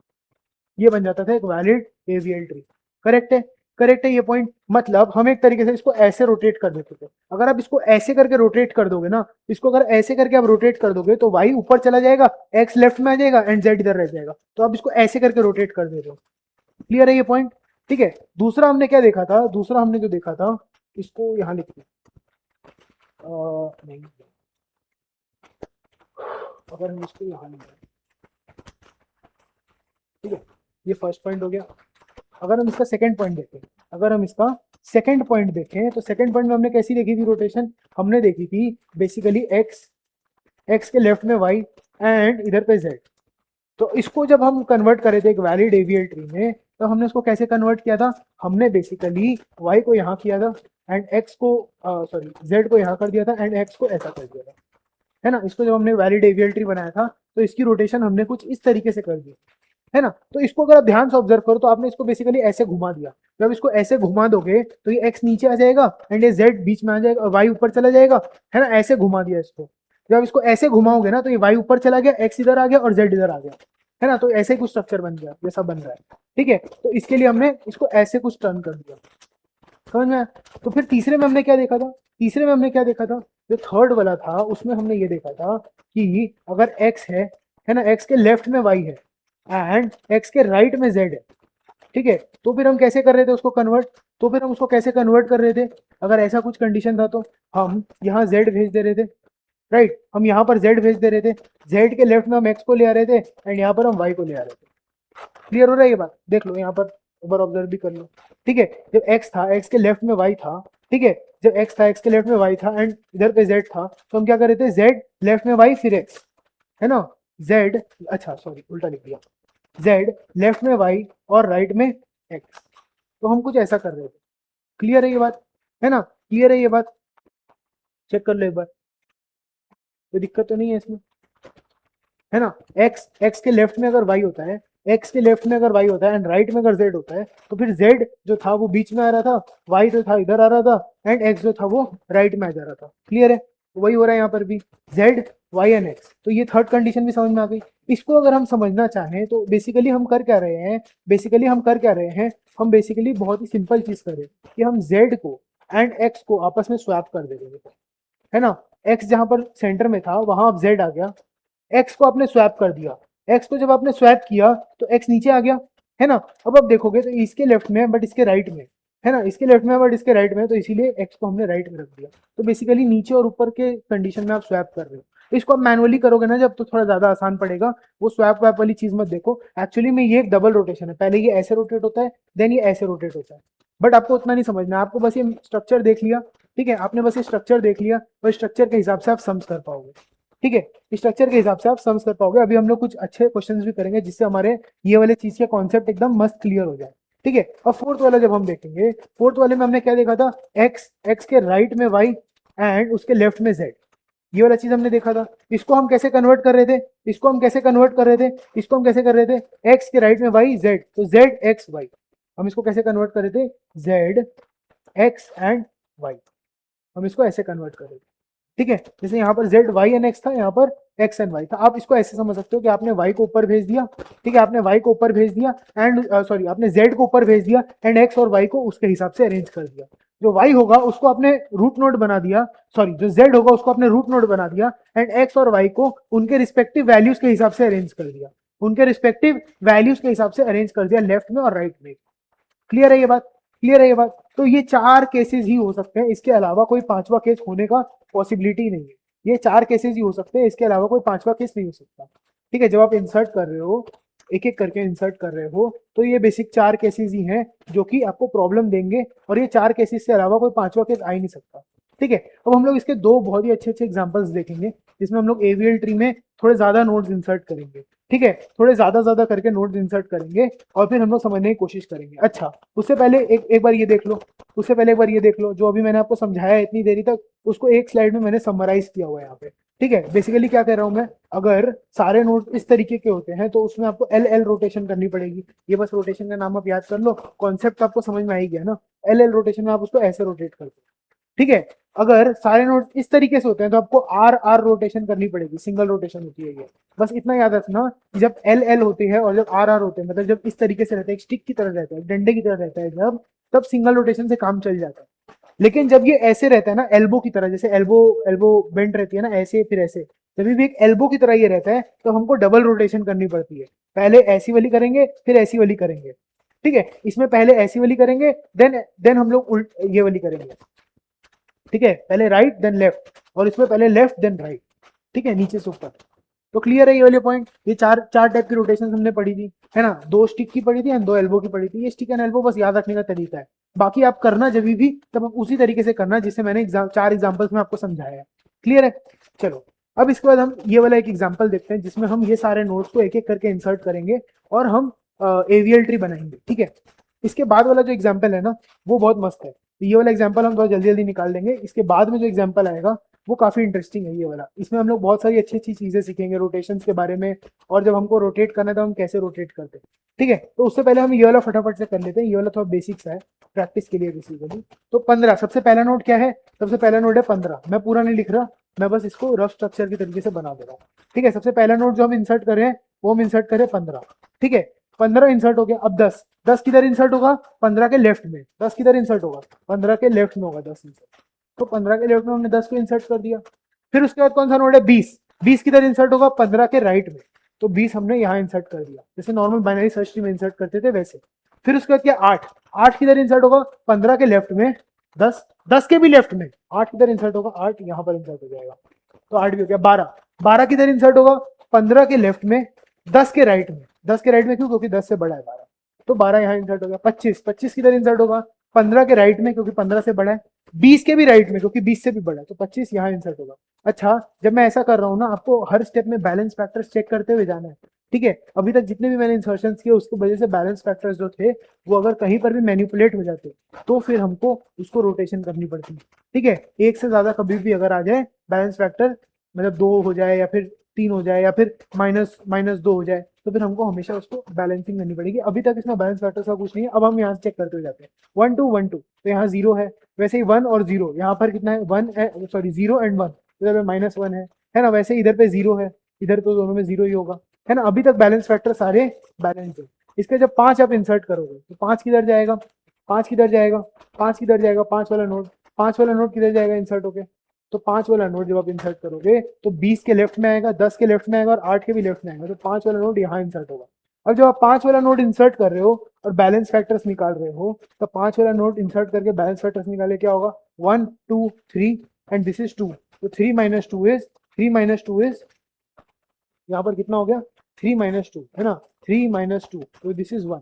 ये बन जाता था एक वैलिड एवियल ट्री। करेक्ट है, करेक्ट है ये पॉइंट। मतलब हम एक तरीके से इसको ऐसे रोटेट कर देते थे। अगर आप इसको ऐसे करके रोटेट कर दोगे ना, इसको अगर ऐसे करके आप रोटेट कर दोगे तो वाई ऊपर चला जाएगा, एक्स लेफ्ट में आ जाएगा एंड जेड इधर रह जाएगा। तो आप इसको ऐसे करके रोटेट कर दे रहे हो। क्लियर है ये पॉइंट, ठीक है। दूसरा हमने क्या देखा था, दूसरा हमने जो देखा था, इसको यहाँ लिख दिया, नहीं, अगर हम इसको यहाँ लिख, ठीक है, ये फर्स्ट पॉइंट हो गया। अगर हम इसका सेकंड पॉइंट देखें, अगर हम इसका सेकंड पॉइंट देखें तो सेकंड पॉइंट में हमने कैसी देखी थी रोटेशन, हमने देखी थी बेसिकली एक्स के लेफ्ट में वाई एंड इधर पे जेड। तो इसको जब हम कन्वर्ट करे थे एक वैलिड एवियल ट्री में, तो हमने इसको कैसे कन्वर्ट किया था, हमने बेसिकली वाई को यहाँ किया था एंड एक्स को सॉरी जेड को यहाँ कर दिया था एंड एक्स को ऐसा कर दिया था, है ना। इसको जब हमने वैलिड एवियल ट्री बनाया था तो इसकी रोटेशन हमने कुछ इस तरीके से कर दी, है ना। तो इसको अगर आप ध्यान से ऑब्जर्व करो तो आपने इसको बेसिकली ऐसे घुमा दिया। जब इसको ऐसे घुमा दोगे तो ये एक्स नीचे आ जाएगा एंड ये जेड बीच में आ जाएगा और वाई ऊपर चला जाएगा, है ना, ऐसे घुमा दिया इसको। जब इसको ऐसे घुमाओगे ना तो ये वाई ऊपर चला गया, एक्स इधर आ गया और जेड इधर आ गया, है ना। तो ऐसे ही कुछ स्ट्रक्चर बन गया जैसा बन रहा है, ठीक है। तो इसके लिए हमने इसको ऐसे कुछ टर्न कर दिया, समझ में। तो फिर तीसरे में हमने क्या देखा था, तीसरे में हमने क्या देखा था, जो थर्ड वाला था उसमें हमने ये देखा था कि अगर एक्स है ना, एक्स के लेफ्ट में वाई है एंड एक्स के राइट में जेड है, ठीक है। तो फिर हम कैसे कर रहे थे उसको कन्वर्ट, तो फिर हम उसको कैसे कन्वर्ट कर रहे थे, अगर ऐसा कुछ कंडीशन था तो हम यहाँ जेड भेज दे रहे थे, राइट। हम यहाँ पर z भेज दे रहे थे, z के लेफ्ट में हम x को ले आ रहे थे एंड यहाँ पर हम y को ले आ रहे थे। क्लियर हो रहा है ये बात? देख लो यहाँ पर, एक बार ऑब्जर्व भी कर लो। ठीक है, जब x था, x के लेफ्ट में y था, ठीक है, जब x था, x के लेफ्ट में y था एंड इधर पे z था, तो हम क्या कर रहे थे, z लेफ्ट में y फिर x, है ना, z, अच्छा सॉरी उल्टा लिख दिया, z लेफ्ट में y और राइट में x, तो हम कुछ ऐसा कर रहे थे। क्लियर है ये बात? है ना, क्लियर है ये बात? चेक कर लो एक बार, कोई दिक्कत तो नहीं है इसमें, है ना। x के लेफ्ट में अगर y होता है, x के लेफ्ट में अगर y होता है एंड राइट में अगर z होता है, तो फिर z जो था वो बीच में आ रहा था, y जो था इधर आ रहा था एंड x जो था वो राइट में आ जा रहा था। क्लियर है? तो वही हो रहा है यहाँ पर भी, z y एंड x। तो ये थर्ड कंडीशन भी समझ में आ गई। इसको अगर हम समझना चाहें तो बेसिकली हम कर क्या रहे हैं, हम बेसिकली बहुत ही सिंपल चीज कर रहे हैं कि हम z को एंड x को आपस में स्वैप कर दे रहे हैं, है ना। x जहां पर सेंटर में था वहां अब z आ गया, x को आपने स्वैप कर दिया, x को जब आपने स्वैप किया तो x नीचे आ गया, है ना। अब आप देखोगे तो इसके लेफ्ट में बट इसके राइट में, है ना, इसके लेफ्ट में बट इसके राइट में, तो इसीलिए x को हमने राइट में रख दिया। तो बेसिकली नीचे और ऊपर के कंडीशन में आप स्वैप कर रहे हो। इसको आप मैनुअली करोगे ना जब, तो थोड़ा ज्यादा आसान पड़ेगा। वो स्वैप वैप वाली चीज मत देखो, एक्चुअली में ये एक डबल रोटेशन है, पहले ये ऐसे रोटेट होता है देन ये ऐसे रोटेट होता है, बट आपको उतना नहीं समझना है, आपको बस ये स्ट्रक्चर देख लिया, ठीक है, आपने बस ये स्ट्रक्चर देख लिया और स्ट्रक्चर के हिसाब से आप सम्स कर पाओगे, ठीक है, स्ट्रक्चर के हिसाब से आप सम्स कर पाओगे। अभी हम लोग कुछ अच्छे क्वेश्चंस भी करेंगे जिससे हमारे ये वाले चीज के कॉन्सेप्ट एकदम मस्त क्लियर हो जाए, ठीक है। और फोर्थ वाला जब हम देखेंगे, फोर्थ वाले में हमने क्या देखा था, x के राइट में y एंड उसके लेफ्ट में z, ये वाला चीज हमने देखा था। इसको हम कैसे कन्वर्ट कर रहे थे, इसको हम कैसे कन्वर्ट कर रहे थे, इसको हम कैसे कर रहे थे, x के राइट में y z, तो z x y, हम इसको कैसे कन्वर्ट कर रहे थे, z x एंड y, हम इसको ऐसे कन्वर्ट कर रहे थे, ठीक है। जैसे यहाँ पर z y एंड x था, यहाँ पर x एंड y था। आप इसको ऐसे समझ सकते हो कि आपने y को ऊपर भेज दिया, ठीक है, आपने y को ऊपर भेज दिया एंड सॉरी आपने z को ऊपर भेज दिया एंड x और y को उसके हिसाब से अरेंज कर दिया। जो y होगा उसको आपने रूट नोड बना दिया, सॉरी जो z होगा उसको आपने रूट नोड बना दिया एंड x और y को उनके रिस्पेक्टिव वैल्यूज के हिसाब से अरेंज कर दिया, उनके रिस्पेक्टिव वैल्यूज के हिसाब से अरेंज कर दिया लेफ्ट में और राइट में। क्लियर है ये बात? क्लियर है ये बात? तो ये चार केसेस ही हो सकते हैं, इसके अलावा कोई पांचवा केस होने का पॉसिबिलिटी नहीं है। ये चार केसेस ही हो सकते हैं, इसके अलावा कोई पांचवा केस नहीं हो सकता, ठीक है। जब आप इंसर्ट कर रहे हो, एक एक करके इंसर्ट कर रहे हो, तो ये बेसिक चार केसेस ही हैं जो कि आपको प्रॉब्लम देंगे, और ये चार केसेस से अलावा कोई पांचवा केस आ ही नहीं सकता, ठीक है। अब हम लोग इसके दो बहुत ही अच्छे अच्छे एग्जाम्पल्स देखेंगे जिसमें हम लोग एवीएल ट्री में थोड़े ज्यादा नोड्स इंसर्ट करेंगे, ठीक है, थोड़े ज्यादा करके नोड्स इंसर्ट करेंगे और फिर हम लोग समझने की कोशिश करेंगे। अच्छा, उससे पहले एक बार ये देख लो, उससे पहले एक बार ये देख लो, जो अभी मैंने आपको समझाया है इतनी देरी तक, उसको एक स्लाइड में मैंने समराइज किया हुआ है यहाँ पे, ठीक है। बेसिकली क्या कह रहा हूँ मैं, अगर सारे नोड इस तरीके के होते हैं तो उसमें आपको एल एल रोटेशन करनी पड़ेगी। ये बस रोटेशन का नाम आप याद कर लो, कॉन्सेप्ट आपको समझ में आ ही गया ना। एल एल रोटेशन में आप उसको ऐसे रोटेट करते हो, ठीक है। अगर सारे नोड इस तरीके से होते हैं तो आपको आर आर रोटेशन करनी पड़ेगी, सिंगल रोटेशन होती है ये। बस इतना याद रखना, जब एल एल होती है और जब आर आर होते हैं, मतलब जब इस तरीके से रहता है, एक स्टिक की तरह रहता है, डंडे की तरह रहता है जब, तब सिंगल रोटेशन से काम चल जाता है। लेकिन जब ये ऐसे रहता है ना, एल्बो की तरह, जैसे एल्बो एल्बो बेंड रहती है ना, ऐसे फिर ऐसे, जब भी एक एल्बो की तरह ये रहता है तो हमको डबल रोटेशन करनी पड़ती है। पहले ऐसी वाली करेंगे फिर ऐसी वाली करेंगे, ठीक है। इसमें पहले ऐसी वाली करेंगे देन हम लोग ये वाली करेंगे, ठीक है, पहले राइट देन लेफ्ट, और इसमें पहले लेफ्ट देन राइट, ठीक है, नीचे से ऊपर। तो क्लियर है ये वाले पॉइंट? ये चार टाइप की रोटेशन हमने पढ़ी थी, है ना, दो स्टिक की पढ़ी थी एंड दो एल्बो की पढ़ी थी। ये स्टिक एंड एल्बो बस याद रखने का तरीका है, बाकी आप करना जब भी तब आप उसी तरीके से करना जिससे मैंने चार एग्जाम्पल्स में आपको समझाया है। क्लियर है? चलो, अब इसके बाद हम ये वाला एक एग्जाम्पल देखते हैं जिसमें हम ये सारे नोट्स को एक एक करके इंसर्ट करेंगे और हम एवीएल ट्री बनाएंगे, ठीक है। इसके बाद वाला जो एग्जाम्पल है ना, वो बहुत मस्त है। तो ये वाला एग्जाम्पल हम थोड़ा जल्दी जल्दी निकाल देंगे। इसके बाद में जो एग्जाम्पल आएगा वो काफी इंटरेस्टिंग है ये वाला। इसमें हम लोग बहुत सारी अच्छी अच्छी चीजें सीखेंगे रोटेशंस के बारे में, और जब हमको रोटेट करना है तो हम कैसे रोटेट करते हैं, ठीक है। तो उससे पहले हम ये वाला फटाफट से कर लेते हैं, ये वाला थोड़ा बेसिक्स है प्रैक्टिस के लिए बेसिकली। तो 15 सबसे पहला नोट क्या है, सबसे पहला नोट है 15। मैं पूरा नहीं लिख रहा, मैं बस इसको रफ स्ट्रक्चर के तरीके से बना दे रहा हूँ, ठीक है। सबसे पहला नोट जो हम इंसर्ट करें वो हम इंसर्ट करें 15, ठीक है। 15 इंसर्ट हो गया। अब 10 किधर इंसर्ट होगा, 15 के लेफ्ट में। 10 किधर इंसर्ट होगा, 15 के लेफ्ट में होगा 10 इंसर्ट। तो 15 के लेफ्ट में हमने 10 को इंसर्ट कर दिया। फिर उसके बाद कौन सा नोड है, 20 किधर इंसर्ट होगा, 15 के राइट में। तो 20 हमने यहाँ इंसर्ट कर दिया, जैसे नॉर्मल बाइनरी सर्च ट्री में इंसर्ट करते थे वैसे। फिर उसके बाद क्या, 8 किधर इंसर्ट होगा, 15 के लेफ्ट में। 10 के भी लेफ्ट में, 8 किधर इंसर्ट होगा, 8 यहाँ पर इंसर्ट हो जाएगा। तो 8 भी हो गया। 12, 12 किधर इंसर्ट होगा? 15 के लेफ्ट में, 10 के राइट में। 10 के राइट में क्यों? क्योंकि 10 से बड़ा है 12, तो 12 यहाँ इंसर्ट हो गया। 25, 25 किधर इंसर्ट होगा? 15 के राइट में, क्योंकि 15 से बड़ा है। 20 के भी राइट में, क्योंकि 20 से भी बड़ा है, तो 25 यहाँ इंसर्ट होगा। अच्छा, जब मैं ऐसा कर रहा हूँ ना, आपको हर स्टेप में बैलेंस फैक्टर्स चेक करते हुए जाना है, ठीक है। अभी तक जितने भी मैंने इंसर्शंस किए उसकी वजह से बैलेंस फैक्टर्स जो थे वो अगर कहीं पर भी मैनिपुलेट हो जाते तो फिर हमको उसको रोटेशन करनी पड़ती है, ठीक है। एक से ज्यादा कभी भी अगर आ जाए बैलेंस फैक्टर, मतलब 2 हो जाए या फिर 3 हो जाए या फिर -2 हो जाए, तो फिर हमको हमेशा उसको बैलेंसिंग करनी पड़ेगी। अभी तक इसमें बैलेंस फैक्टर्स का कुछ नहीं है। अब हम यहाँ से चेक करते हुए जाते हैं। 1 2 1 2, तो यहाँ 0 है। वैसे ही 1 और 0, यहाँ पर कितना है? 1 सॉरी 0 एंड 1, इधर पे -1 है ना। वैसे इधर पे 0 है, इधर तो दोनों में 0 ही होगा, है ना। अभी तक बैलेंस फैक्टर सारे बैलेंस है। इसके जब 5 आप इंसर्ट करोगे तो 5 किधर जाएगा? 5 किधर जाएगा? 5 किधर जाएगा? 5 वाला नोड, 5 वाला नोड किधर जाएगा इंसर्ट होके? तो 5 वाला नोड जब आप इंसर्ट करोगे तो 20 के लेफ्ट में आएगा, 10 के लेफ्ट में आएगा और 8 के भी लेफ्ट में आएगा, तो 5 वाला नोड यहाँ इंसर्ट होगा। अब जब आप 5 वाला नोड इंसर्ट कर रहे हो और बैलेंस फैक्टर्स निकाल रहे हो, तो 5 वाला नोड इंसर्ट करके बैलेंस फैक्टर्स निकाले, क्या होगा? 1 2 3 एंड दिस इज 2, तो 3 - 2 इज यहाँ पर कितना हो गया? 3 - 2, है ना। 3 - 2, तो दिस इज 1।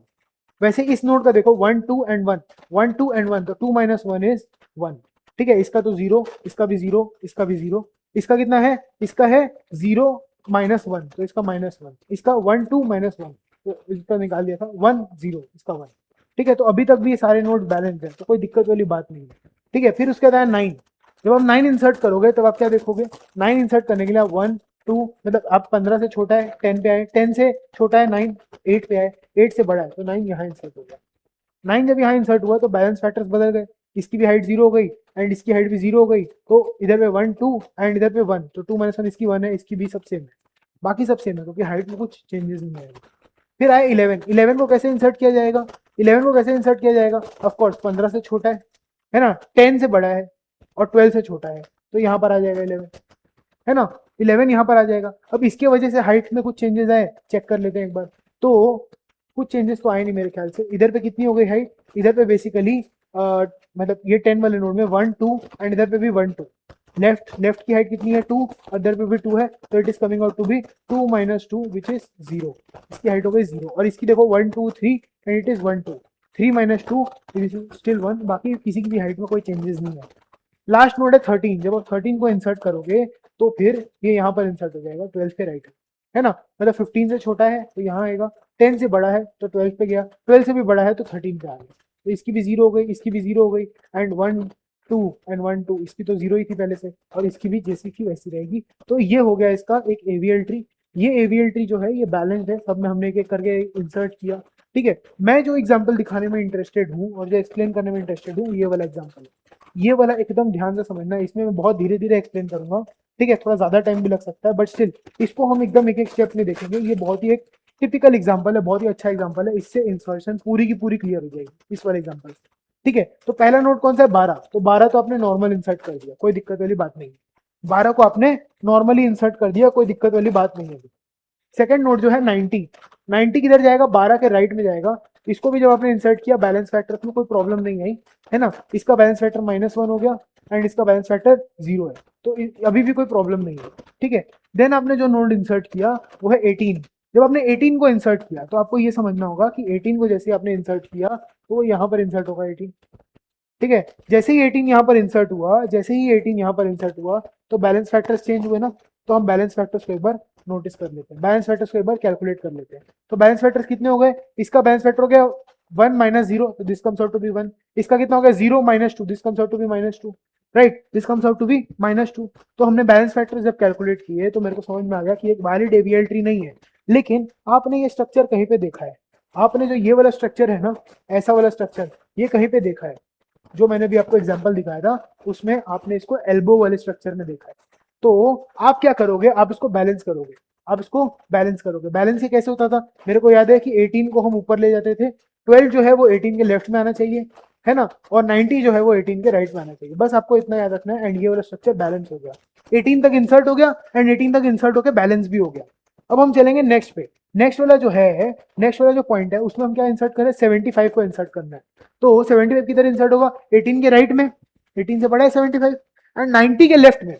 वैसे इस नोड का देखो 1 2 एंड 1, 1 2 एंड 1, तो 2 - 1 इज 1, ठीक है। इसका तो 0, इसका भी 0, इसका भी 0, इसका कितना है? इसका है 0 - 1, तो इसका -1, इसका 1 2 - 1, तो इसका निकाल दिया था 1 0, इसका 1, ठीक है। तो अभी तक भी ये सारे नोड बैलेंस है, तो कोई दिक्कत वाली बात नहीं है, ठीक है। फिर उसके बाद 9, जब आप 9 इंसर्ट करोगे तब आप क्या देखोगे? 9 इंसर्ट करने के लिए 1 2, मतलब आप 15 से छोटा है 10 पे आए, 10 से छोटा है 9, 8 पे आए, 8 से बड़ा है तो 9 यहाँ इंसर्ट हो गया। 9 जब यहाँ इंसर्ट हुआ तो बैलेंस फैक्टर्स बदल गए। इसकी भी हाइट 0 हो गई एंड इसकी हाइट भी 0 हो गई, तो इधर पे 1 2 एंड इधर पे 1, तो 2 - 1 इसकी 1 है, इसकी भी सब सेम है, बाकी सब सेम है, क्योंकि हाइट में कुछ चेंजेस नहीं आएगा। फिर आए 11, 11 को कैसे इंसर्ट किया जाएगा? 11 को कैसे इंसर्ट किया जाएगा? ऑफकोर्स 15 से छोटा है ना, 10 से बड़ा है और 12 से छोटा है, तो यहाँ पर आ जाएगा 11, है ना। 11 यहाँ पर आ जाएगा। अब इसके वजह से हाइट में कुछ चेंजेस आए, चेक कर लेते हैं एक बार। तो कुछ चेंजेस तो आए नहीं मेरे ख्याल से। इधर पे कितनी हो गई हाइट? इधर पे बेसिकली मतलब ये 10 वाले नोड में 1 2 एंड इधर पे भी 1 2, लेफ्ट की हाइट कितनी है? 2, और इधर पे भी 2 है, तो it is coming out to be 2 - 2 which is 0। इसकी हाइट हो गई 0, और इसकी देखो 1 2 3 and it is 1 2, 3 - 2 is still 1, बाकी किसी की भी हाइट में कोई चेंजेस नहीं है। लास्ट नोड है 13, जब आप 13 को इंसर्ट करोगे तो फिर ये यहाँ पर इंसर्ट हो जाएगा 12 के राइट, है ना। मतलब 15 से छोटा है तो यहाँ आएगा, 10 से बड़ा है तो 12 पे गया, 12 से भी बड़ा है तो 13 पे आ गया, तो इसकी भी 0 हो गई, इसकी भी 0 हो गई, एंड 1 2 एंड 1 2, इसकी तो 0 ही थी पहले से, और इसकी भी जैसी थी वैसी रहेगी। तो ये हो गया इसका एक एवीएल ट्री। ये एवीएल ट्री जो है ये बैलेंस्ड है, सब में हमने एक एक करके इंसर्ट किया, ठीक है। मैं जो एग्जाम्पल दिखाने में इंटरेस्टेड हूँ और जो एक्सप्लेन करने में इंटरेस्टेड हूँ, ये वाला एग्जाम्पल है। ये वाला एकदम ध्यान से समझना, इसमें मैं बहुत धीरे धीरे एक्सप्लेन करूंगा, ठीक है। थोड़ा ज्यादा टाइम भी लग सकता है, बट स्टिल इसको हम एकदम एक एक स्टेप में देखेंगे। ये बहुत ही एक टिपिकल एग्जांपल है, बहुत ही अच्छा एग्जांपल है, इससे इंसर्शन पूरी की पूरी क्लियर हो जाएगी इस वाले एग्जांपल से, ठीक है। तो पहला नोट कौन सा है? 12, तो 12 तो आपने नॉर्मल इंसर्ट कर दिया, कोई दिक्कत वाली बात नहीं है। 12 को आपने नॉर्मली इंसर्ट कर दिया, कोई दिक्कत वाली बात नहीं है। सेकंड नोट जो है 90, 90 किधर जाएगा? 12 के राइट में जाएगा। इसको भी जब आपने इंसर्ट किया बैलेंस फैक्टर में कोई प्रॉब्लम नहीं आई, है ना। इसका बैलेंस फैक्टर -1 हो गया एंड इसका बैलेंस फैक्टर 0 है, तो अभी भी कोई प्रॉब्लम नहीं है, ठीक है। देन आपने जो नोड इंसर्ट किया वो है 18। जब आपने 18 को इंसर्ट किया तो आपको ये समझना होगा कि 18 को जैसे आपने इंसर्ट किया तो वो यहाँ पर इंसर्ट होगा 18, ठीक है। जैसे ही 18 यहाँ पर इंसर्ट हुआ, जैसे ही 18 यहाँ पर इंसर्ट हुआ तो बैलेंस फैक्टर्स चेंज हुए ना, तो हम बैलेंस फैक्टर्स को एक बार नोटिस कर लेते हैं, बैलेंस फैक्टर्स को एक बार कैलकुलेट कर लेते हैं। तो बैलेंस फैक्टर्स कितने हो गए? इसका बैलेंस फैक्टर हो गया 1 - 0, तो this comes out to be 1। इसका कितना हो गया? 0 - 2, this comes out to be -2, right, this comes out to be -2। तो हमने बैलेंस फैक्टर जब कैलकुलेट किए तो मेरे को समझ में आ गया कि एक वैलिड एवीएल ट्री नहीं है। लेकिन आपने ये स्ट्रक्चर कहीं पे देखा है? आपने जो ये वाला स्ट्रक्चर है ना, ऐसा वाला स्ट्रक्चर, ये कहीं पे देखा है? जो मैंने भी आपको एग्जांपल दिखाया था उसमें आपने इसको एल्बो वाले स्ट्रक्चर में देखा है। तो आप क्या करोगे? आप इसको बैलेंस करोगे, आप इसको बैलेंस करोगे। बैलेंस ये कैसे होता था? मेरे को याद है कि 18 को हम ऊपर ले जाते थे, 12 जो है वो 18 के लेफ्ट में आना चाहिए, है ना, और 90 जो है वो 18 के राइट में आना चाहिए। बस आपको इतना याद रखना है, एंड ये वाला स्ट्रक्चर बैलेंस हो गया, 18 तक इंसर्ट हो गया एंड 18 तक इंसर्ट होकर बैलेंस भी हो गया। अब हम चलेंगे नेक्स्ट पे। नेक्स्ट वाला जो है, नेक्स्ट वाला जो पॉइंट है उसमें हम क्या इंसर्ट करें? 75 को इंसर्ट करना है। तो 75 किधर इंसर्ट होगा? 18 के राइट में, 18 से बड़ा है 75, एंड 90 के लेफ्ट में,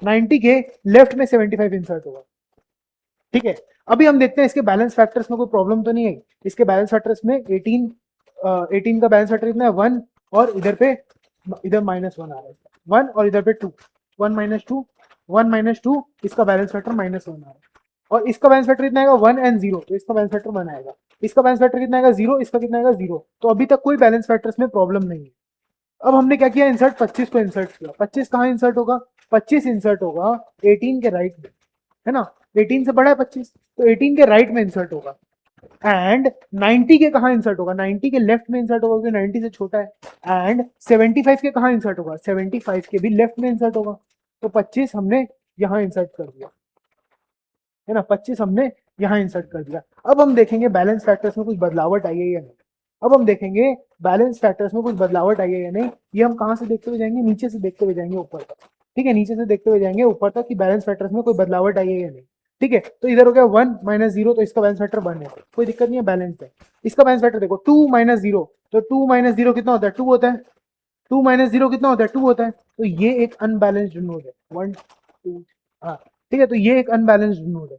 90 के लेफ्ट में 75 इंसर्ट होगा। ठीक है, अभी हम देखते हैं इसके बैलेंस फैक्टर्स में कोई प्रॉब्लम तो नहीं है। इसके बैलेंस फैक्टर्स में 18 का बैलेंस फैक्टर कितना है 1, और इधर पे इधर -1 आ रहा है 1, और इधर पे 2, 1 -2 1 -2, इसका बैलेंस फैक्टर -1 आ रहा है। और इसका बैलेंस फैक्टर कितना आएगा 1 एंड 0, तो इसका बैलेंस फैक्टर 1 आएगा। इसका बैलेंस फैक्टर कितना आएगा 0, इसका कितना आएगा 0। तो अभी तक कोई बैलेंस फैक्टर्स में प्रॉब्लम नहीं है। अब हमने क्या किया, इंसर्ट 25 को इंसर्ट किया। 25 कहाँ इंसर्ट होगा, 25 इंसर्ट होगा 18 के राइट में, है ना। 18 से बड़ा है 25, तो 18 के राइट में इंसर्ट होगा। एंड 90 के कहाँ इंसर्ट होगा, 90 के लेफ्ट में इंसर्ट होगा क्योंकि 90 से छोटा है। एंड 75 के कहाँ इंसर्ट होगा, 75 के भी लेफ्ट में इंसर्ट होगा। तो 25 हमने यहाँ इंसर्ट कर दिया, है ना, 25 हमने यहाँ इंसर्ट कर दिया। अब हम देखेंगे बैलेंस फैक्टर्स में कुछ बदलावट आई है या नहीं। अब हम देखेंगे बैलेंस फैक्टर्स में कुछ बदलावट आई है या नहीं। ये हम कहाँ से देखते हुए जाएंगे, नीचे से देखते हुए जाएंगे ऊपर तक। ठीक है, नीचे से देखते हुए जाएंगे ऊपर तक कि बैलेंस फैक्टर्स में कोई बदलावट आई है या नहीं। ठीक है, तो इधर हो गया 1 -0, तो इसका बैलेंस फैक्टर 1 है, कोई दिक्कत नहीं है, बैलेंस है। इसका बैलेंस फैक्टर देखो 2 -0, तो 2 -0 कितना होता है, 2 होता है। 2 -0 कितना होता है, 2 होता है। तो ये एक अनबैलेंस्ड नोड है, 1 2, हाँ ठीक है, तो ये एक अनबैलेंस्ड नोड है।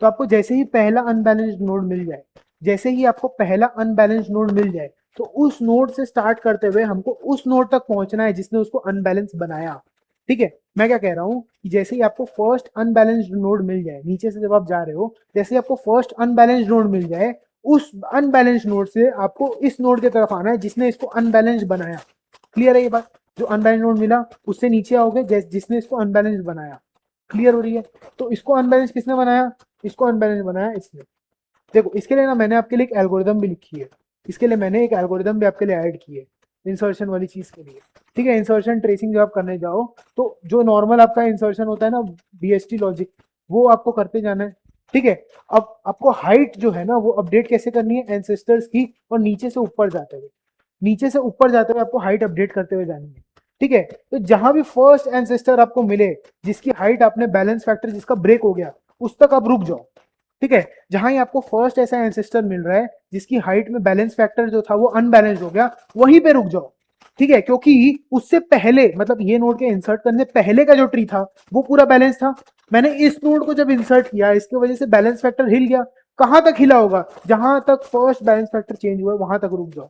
तो आपको जैसे ही पहला अनबैलेंस्ड नोड मिल जाए, जैसे ही आपको पहला अनबैलेंस्ड नोड मिल जाए, तो उस नोड से स्टार्ट करते हुए हमको उस नोड तक पहुंचना है जिसने उसको अनबैलेंस बनाया। ठीक है, मैं क्या कह रहा हूं कि जैसे ही आपको फर्स्ट अनबैलेंस्ड नोड मिल जाए, नीचे से जब आप जा रहे हो, जैसे ही आपको फर्स्ट अनबैलेंस्ड नोड मिल जाए, उस अनबैलेंस्ड नोड से आपको इस नोड की तरफ आना है जिसने इसको अनबैलेंस्ड बनाया। क्लियर है ये बात, जो अनबैलेंस्ड नोड मिला उससे नीचे आओगे जिसने इसको अनबैलेंस्ड बनाया। क्लियर हो रही है। तो इसको अनबैलेंस किसने बनाया, इसको अनबैलेंस बनाया इसने। देखो इसके लिए ना मैंने आपके लिए एक एल्गोरिदम भी लिखी है, इसके लिए मैंने एक एल्गोरिदम भी आपके लिए ऐड की है इंसर्शन वाली चीज के लिए। ठीक है, इंसर्शन ट्रेसिंग जब आप करने जाओ तो जो नॉर्मल आपका इंसर्शन होता है ना बीएसटी लॉजिक, वो आपको करते जाना है। ठीक है, अब आपको हाइट जो है ना वो अपडेट कैसे करनी है एंसेस्टर्स की, और नीचे से ऊपर जाते हुए, नीचे से ऊपर जाते हुए आपको हाइट अपडेट करते हुए जानी है। ठीक है, तो जहां भी फर्स्ट एंसेस्टर आपको मिले जिसकी हाइट आपने बैलेंस फैक्टर जिसका ब्रेक हो गया, उस तक आप रुक जाओ। ठीक है, जहां ही आपको फर्स्ट ऐसा एंसेस्टर मिल रहा है जिसकी हाइट में बैलेंस फैक्टर जो था वो अनबैलेंस हो गया, वहीं पे रुक जाओ। ठीक है, क्योंकि उससे पहले मतलब ये नोड के इंसर्ट करने पहले का जो ट्री था वो पूरा बैलेंस था। मैंने इस नोड को जब इंसर्ट किया इसकी वजह से बैलेंस फैक्टर हिल गया। कहां तक हिला होगा, जहां तक फर्स्ट बैलेंस फैक्टर चेंज हुआ वहां तक रुक जाओ।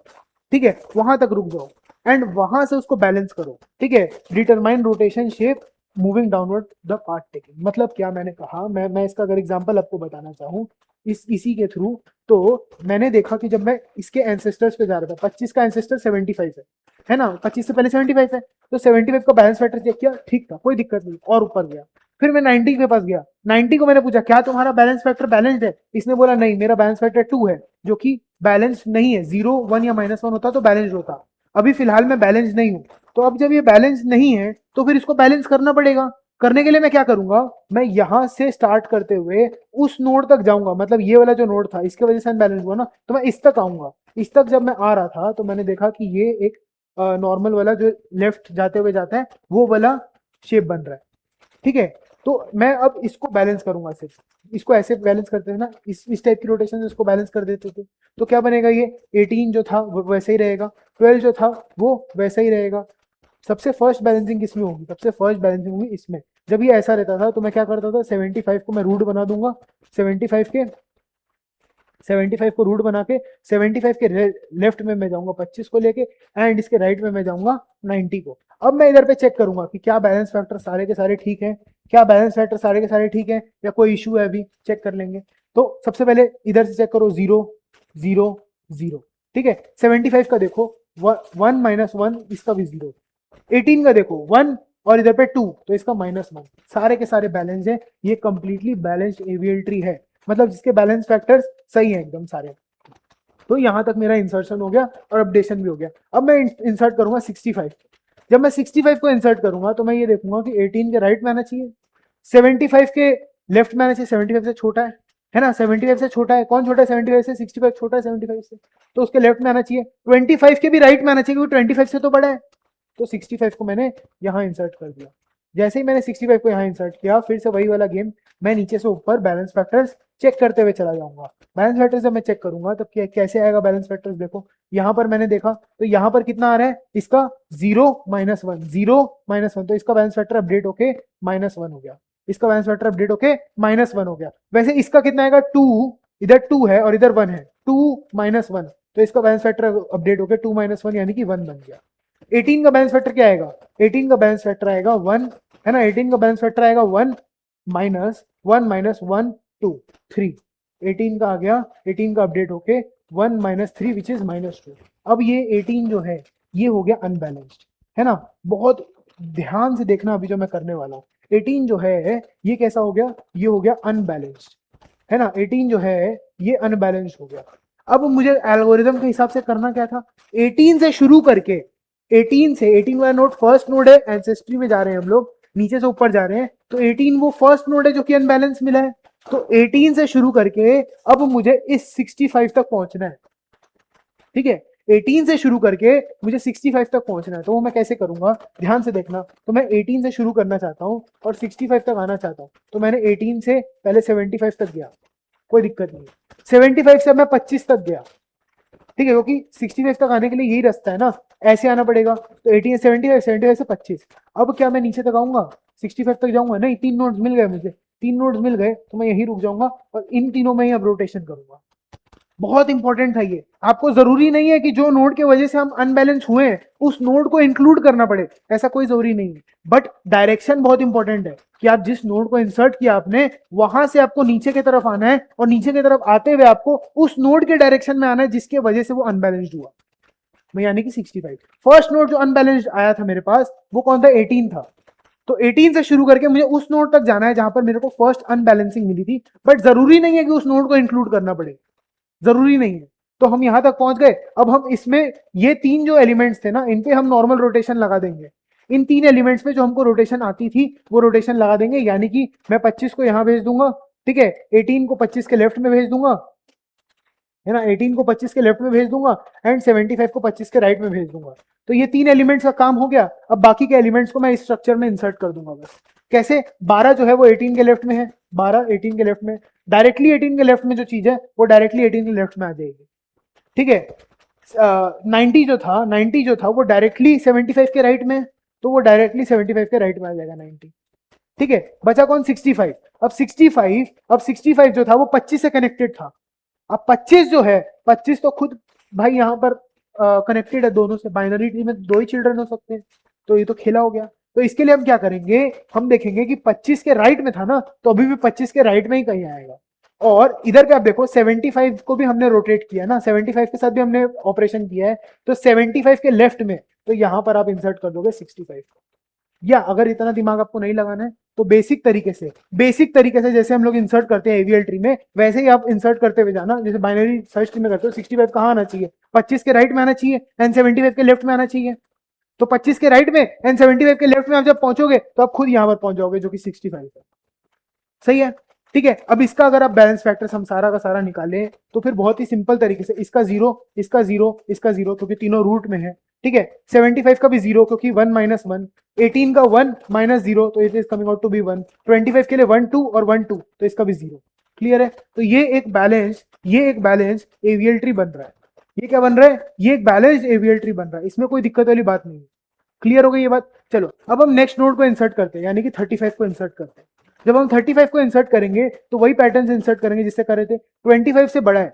ठीक है, वहां तक रुक जाओ एंड वहां से उसको बैलेंस करो। ठीक है, determine rotation shape moving downward the part taking. मतलब क्या मैंने कहा, मैं इसका अगर एग्जांपल आपको बताना चाहूँ इसी के थ्रू, तो मैंने देखा कि जब मैं इसके एंसेस्टर्स पे जा रहा था, 25 का एंसेस्टर 75 है ना, 25 से पहले 75 है, तो 75 का बैलेंस फैक्टर चेक किया, ठीक था, कोई दिक्कत नहीं, और ऊपर गया। फिर मैं 90 के पास गया, 90 को मैंने पूछा क्या तुम्हारा बैलेंस फैक्टर बैलेंस्ड है, इसने बोला नहीं मेरा बैलेंस फैक्टर 2 है, जो कि बैलेंस नहीं है। 0 1 या -1 होता तो बैलेंस्ड होता, अभी फिलहाल मैं बैलेंस नहीं हूं। तो अब जब ये बैलेंस नहीं है तो फिर इसको बैलेंस करना पड़ेगा। करने के लिए मैं क्या करूंगा, मैं यहां से स्टार्ट करते हुए उस नोड तक जाऊंगा, मतलब ये वाला जो नोड था इसके वजह से अनबैलेंस हुआ ना, तो मैं इस तक आऊंगा। इस तक जब मैं आ रहा था तो मैंने देखा कि ये एक नॉर्मल वाला जो लेफ्ट जाते हुए जाता है वो वाला शेप बन रहा है। ठीक है, तो मैं अब इसको बैलेंस करूंगा, सिर्फ इसको ऐसे बैलेंस करते थे ना, इस टाइप की रोटेशन से इसको बैलेंस कर देते थे, तो क्या बनेगा, ये 18 जो था वो वैसे ही रहेगा, 12 जो था वो वैसा ही रहेगा। सबसे फर्स्ट बैलेंसिंग किसमें होगी, सबसे फर्स्ट बैलेंसिंग होगी इसमें। जब ये ऐसा रहता था तो मैं क्या करता था, 75 को मैं रूट बना दूंगा, 75 के 75 को रूट बना के 75 के लेफ्ट में मैं जाऊंगा 25 को लेके, एंड इसके राइट में मैं जाऊंगा 90 को। अब मैं इधर पे चेक करूंगा कि क्या बैलेंस फैक्टर सारे के सारे ठीक है, क्या बैलेंस फैक्टर सारे के सारे ठीक है या कोई इशू है, अभी चेक कर लेंगे। तो सबसे पहले इधर से चेक करो, 0 0 0। ठीक है, 75 का देखो 1 -1, इसका भी 0। 18 का देखो 1 और इधर पे 2, तो इसका -1। सारे के सारे बैलेंस है, ये कंप्लीटली बैलेंस्ड एवीएल ट्री है, मतलब जिसके बैलेंस फैक्टर्स सही है एकदम सारे। तो यहां तक मेरा इंसर्शन हो गया और अपडेशन भी हो गया। अब मैं इंसर्ट करूंगा 65। जब मैं 65 को इंसर्ट करूंगा तो मैं ये देखूंगा कि 18 के राइट में आना चाहिए, 75 के लेफ्ट में आना चाहिए, 75 से छोटा है ना, 75 से छोटा है, कौन छोटा है 75 से, 65 छोटा है 75 से, तो उसके लेफ्ट में आना चाहिए। 25 के भी राइट में आना चाहिए क्योंकि 25 से तो बड़ा है, तो 65 को मैंने यहां इंसर्ट कर दिया। जैसे ही मैंने 65 को यहाँ इंसर्ट किया, फिर से वही वाला गेम, मैं नीचे से ऊपर बैलेंस फैक्टर्स चेक करते हुए चला जाऊंगा। बैलेंस फैक्टर्स जब मैं चेक करूंगा तब कैसे आएगा बैलेंस फैक्टर्स, देखो यहाँ पर मैंने देखा तो यहाँ पर कितना आ रहा है, इसका 0 -1, 0 -1, तो इसका बैलेंस फैक्टर अपडेट होके -1 हो गया, इसका बैलेंस फैक्टर अपडेट होके -1 हो गया। वैसे इसका कितना आएगा, 2, इधर 2 है और इधर 1 है, 2 -1, तो इसका बैलेंस फैक्टर अपडेट होके 2 -1 यानी कि 1 बन गया। 18 का बैलेंस फैक्टर क्या आएगा, 18 का बैलेंस फैक्टर आएगा 1, है ना, 18 का बैलेंस फैक्टर आएगा 1 -1 -1 2 3, 18 का आ गया, 18 का अपडेट होके 1 -3 विच इज -2। अब ये 18 जो है ये हो गया अनबैलेंस्ड, है ना, बहुत ध्यान से देखना अभी जो मैं करने वाला हूँ। 18 जो है ये कैसा हो गया, ये हो गया अनबैलेंस्ड, है ना, 18 जो है ये अनबैलेंस्ड हो गया। अब मुझे एल्गोरिदम के हिसाब से करना क्या था, 18 से शुरू करके, 18 से, 18 वाला नोड फर्स्ट नोड है, एंसेस्ट्री में जा रहे हैं हम लोग, नीचे से ऊपर जा रहे हैं, तो 18 वो फर्स्ट नोड है जो कि अनबैलेंस मिला है, तो 18 से शुरू करके अब मुझे इस 65 तक पहुंचना है, ठीक है, 18 से शुरू करके मुझे 65 तक पहुंचना है। तो वो मैं कैसे करूंगा, ध्यान से देखना, तो मैं 18 से शुरू करना चाहता हूं और 65 तक आना चाहता हूं, तो मैंने 18 से पहले 75 तक गया, कोई दिक्कत नहीं, 75 से मैं 25 तक गया, ठीक है, क्योंकि 65 तक आने के लिए यही रास्ता है ना, ऐसे आना पड़ेगा, तो 18 से 75, 75 से 25। अब क्या मैं नीचे तक आऊंगा, 65 तक जाऊंगा, नहीं, 3 नोड्स मिल गए मुझे, 3 नोड्स मिल गए तो मैं यही रुक जाऊंगा और इन तीनों में ही अब रोटेशन करूंगा। बहुत इंपॉर्टेंट था ये, आपको जरूरी नहीं है कि जो नोड की वजह से हम अनबैलेंस हुए हैं उस नोड को इंक्लूड करना पड़े, ऐसा कोई जरूरी नहीं है, बट डायरेक्शन बहुत इंपॉर्टेंट है कि आप जिस नोड को इंसर्ट किया आपने वहां से आपको नीचे की तरफ आना है और नीचे की तरफ आते हुए आपको उस नोड के डायरेक्शन में आना है जिसके वजह से वो अनबैलेंस्ड हुआ, यानी कि 65। फर्स्ट नोड जो अनबैलेंस्ड आया था मेरे पास वो कौन था, 18 था, तो 18 से शुरू करके मुझे उस नोड तक जाना है जहां पर मेरे को फर्स्ट अनबैलेंसिंग मिली थी, बट जरूरी नहीं है कि उस नोड को इंक्लूड करना पड़े, जरूरी नहीं है। तो हम यहां तक पहुंच गए, अब हम इसमें ये 3 जो एलिमेंट्स थे ना इन पे हम नॉर्मल रोटेशन लगा देंगे, इन 3 एलिमेंट्स पे जो हमको रोटेशन आती थी वो रोटेशन लगा देंगे, यानी कि मैं 25 को यहां भेज दूंगा, ठीक है, 18 को 25 के लेफ्ट में भेज दूंगा, है ना, 18 को 25 के लेफ्ट में भेज दूंगा एंड 75 को 25 के राइट में भेज दूंगा। तो ये 3 एलिमेंट्स का काम हो गया। अब बाकी के एलिमेंट्स को मैं इस स्ट्रक्चर में इंसर्ट कर दूंगा बस। कैसे, 12 जो है वो 18 के लेफ्ट में है, 12 18 के लेफ्ट में, डायरेक्टली 18 के लेफ्ट में जो चीज है वो डायरेक्टली 18 के लेफ्ट में आ जाएगी, ठीक है। 90 जो था वो डायरेक्टली 75 के राइट में, तो वो डायरेक्टली 75 के राइट में आ जाएगा 90, ठीक है। बचा कौन, 65। अब 65 जो था वो 25 से कनेक्टेड था। अब 25 जो है, 25 तो खुद भाई यहाँ पर कनेक्टेड है दोनों से, बाइनरी ट्री में 2 ही चिल्ड्रन हो सकते हैं, तो ये तो खेला हो गया। तो इसके लिए हम क्या करेंगे, हम देखेंगे कि 25 के राइट में था ना, तो अभी भी 25 के राइट में ही कहीं आएगा। और इधर पे आप देखो 75 को भी हमने रोटेट किया ना, 75 के साथ भी हमने ऑपरेशन किया है, तो 75 के लेफ्ट में, तो यहां पर आप इंसर्ट कर दोगे 65। या अगर इतना दिमाग आपको नहीं लगाना है तो बेसिक तरीके से जैसे हम लोग इंसर्ट करते हैं एवीएल ट्री में, वैसे ही आप इंसर्ट करते हुए जाना। जैसे बाइनरी सर्च ट्री में करते हो, 65 कहाँ आना चाहिए, 25 के राइट में आना चाहिए एंड 75 के लेफ्ट में आना चाहिए, तो 25 के राइट में एंड 75 के लेफ्ट में आप जब पहुंचोगे तो आप खुद यहां पर पहुंच जाओगे, जो कि 65 है। सही है, ठीक है। अब इसका अगर आप बैलेंस फैक्टर्स हम सारा का सारा निकालें तो फिर बहुत ही सिंपल तरीके से, इसका 0, इसका 0, इसका 0, क्योंकि तीनों रूट में है, ठीक है। 75 का भी 0 क्योंकि 1 - 1, 18 का 1 - 0, तो it is coming out to be 1, 25 के लिए 1 2 और 1 2, तो इसका भी 0। क्लियर है, तो ये एक बैलेंस एवीएल ट्री बन रहा है। ये क्या बन रहा है, ये एक बैलेंस एवीएल ट्री बन रहा है, इसमें कोई दिक्कत वाली बात नहीं है। क्लियर हो गई ये बात। चलो अब हम नेक्स्ट नोड को इंसर्ट करते हैं, यानी कि 35 को इंसर्ट करते हैं। जब हम 35 को इंसर्ट करेंगे तो वही पैटर्न से इंसर्ट करेंगे जिससे कर रहे थे। 25 से बड़ा है,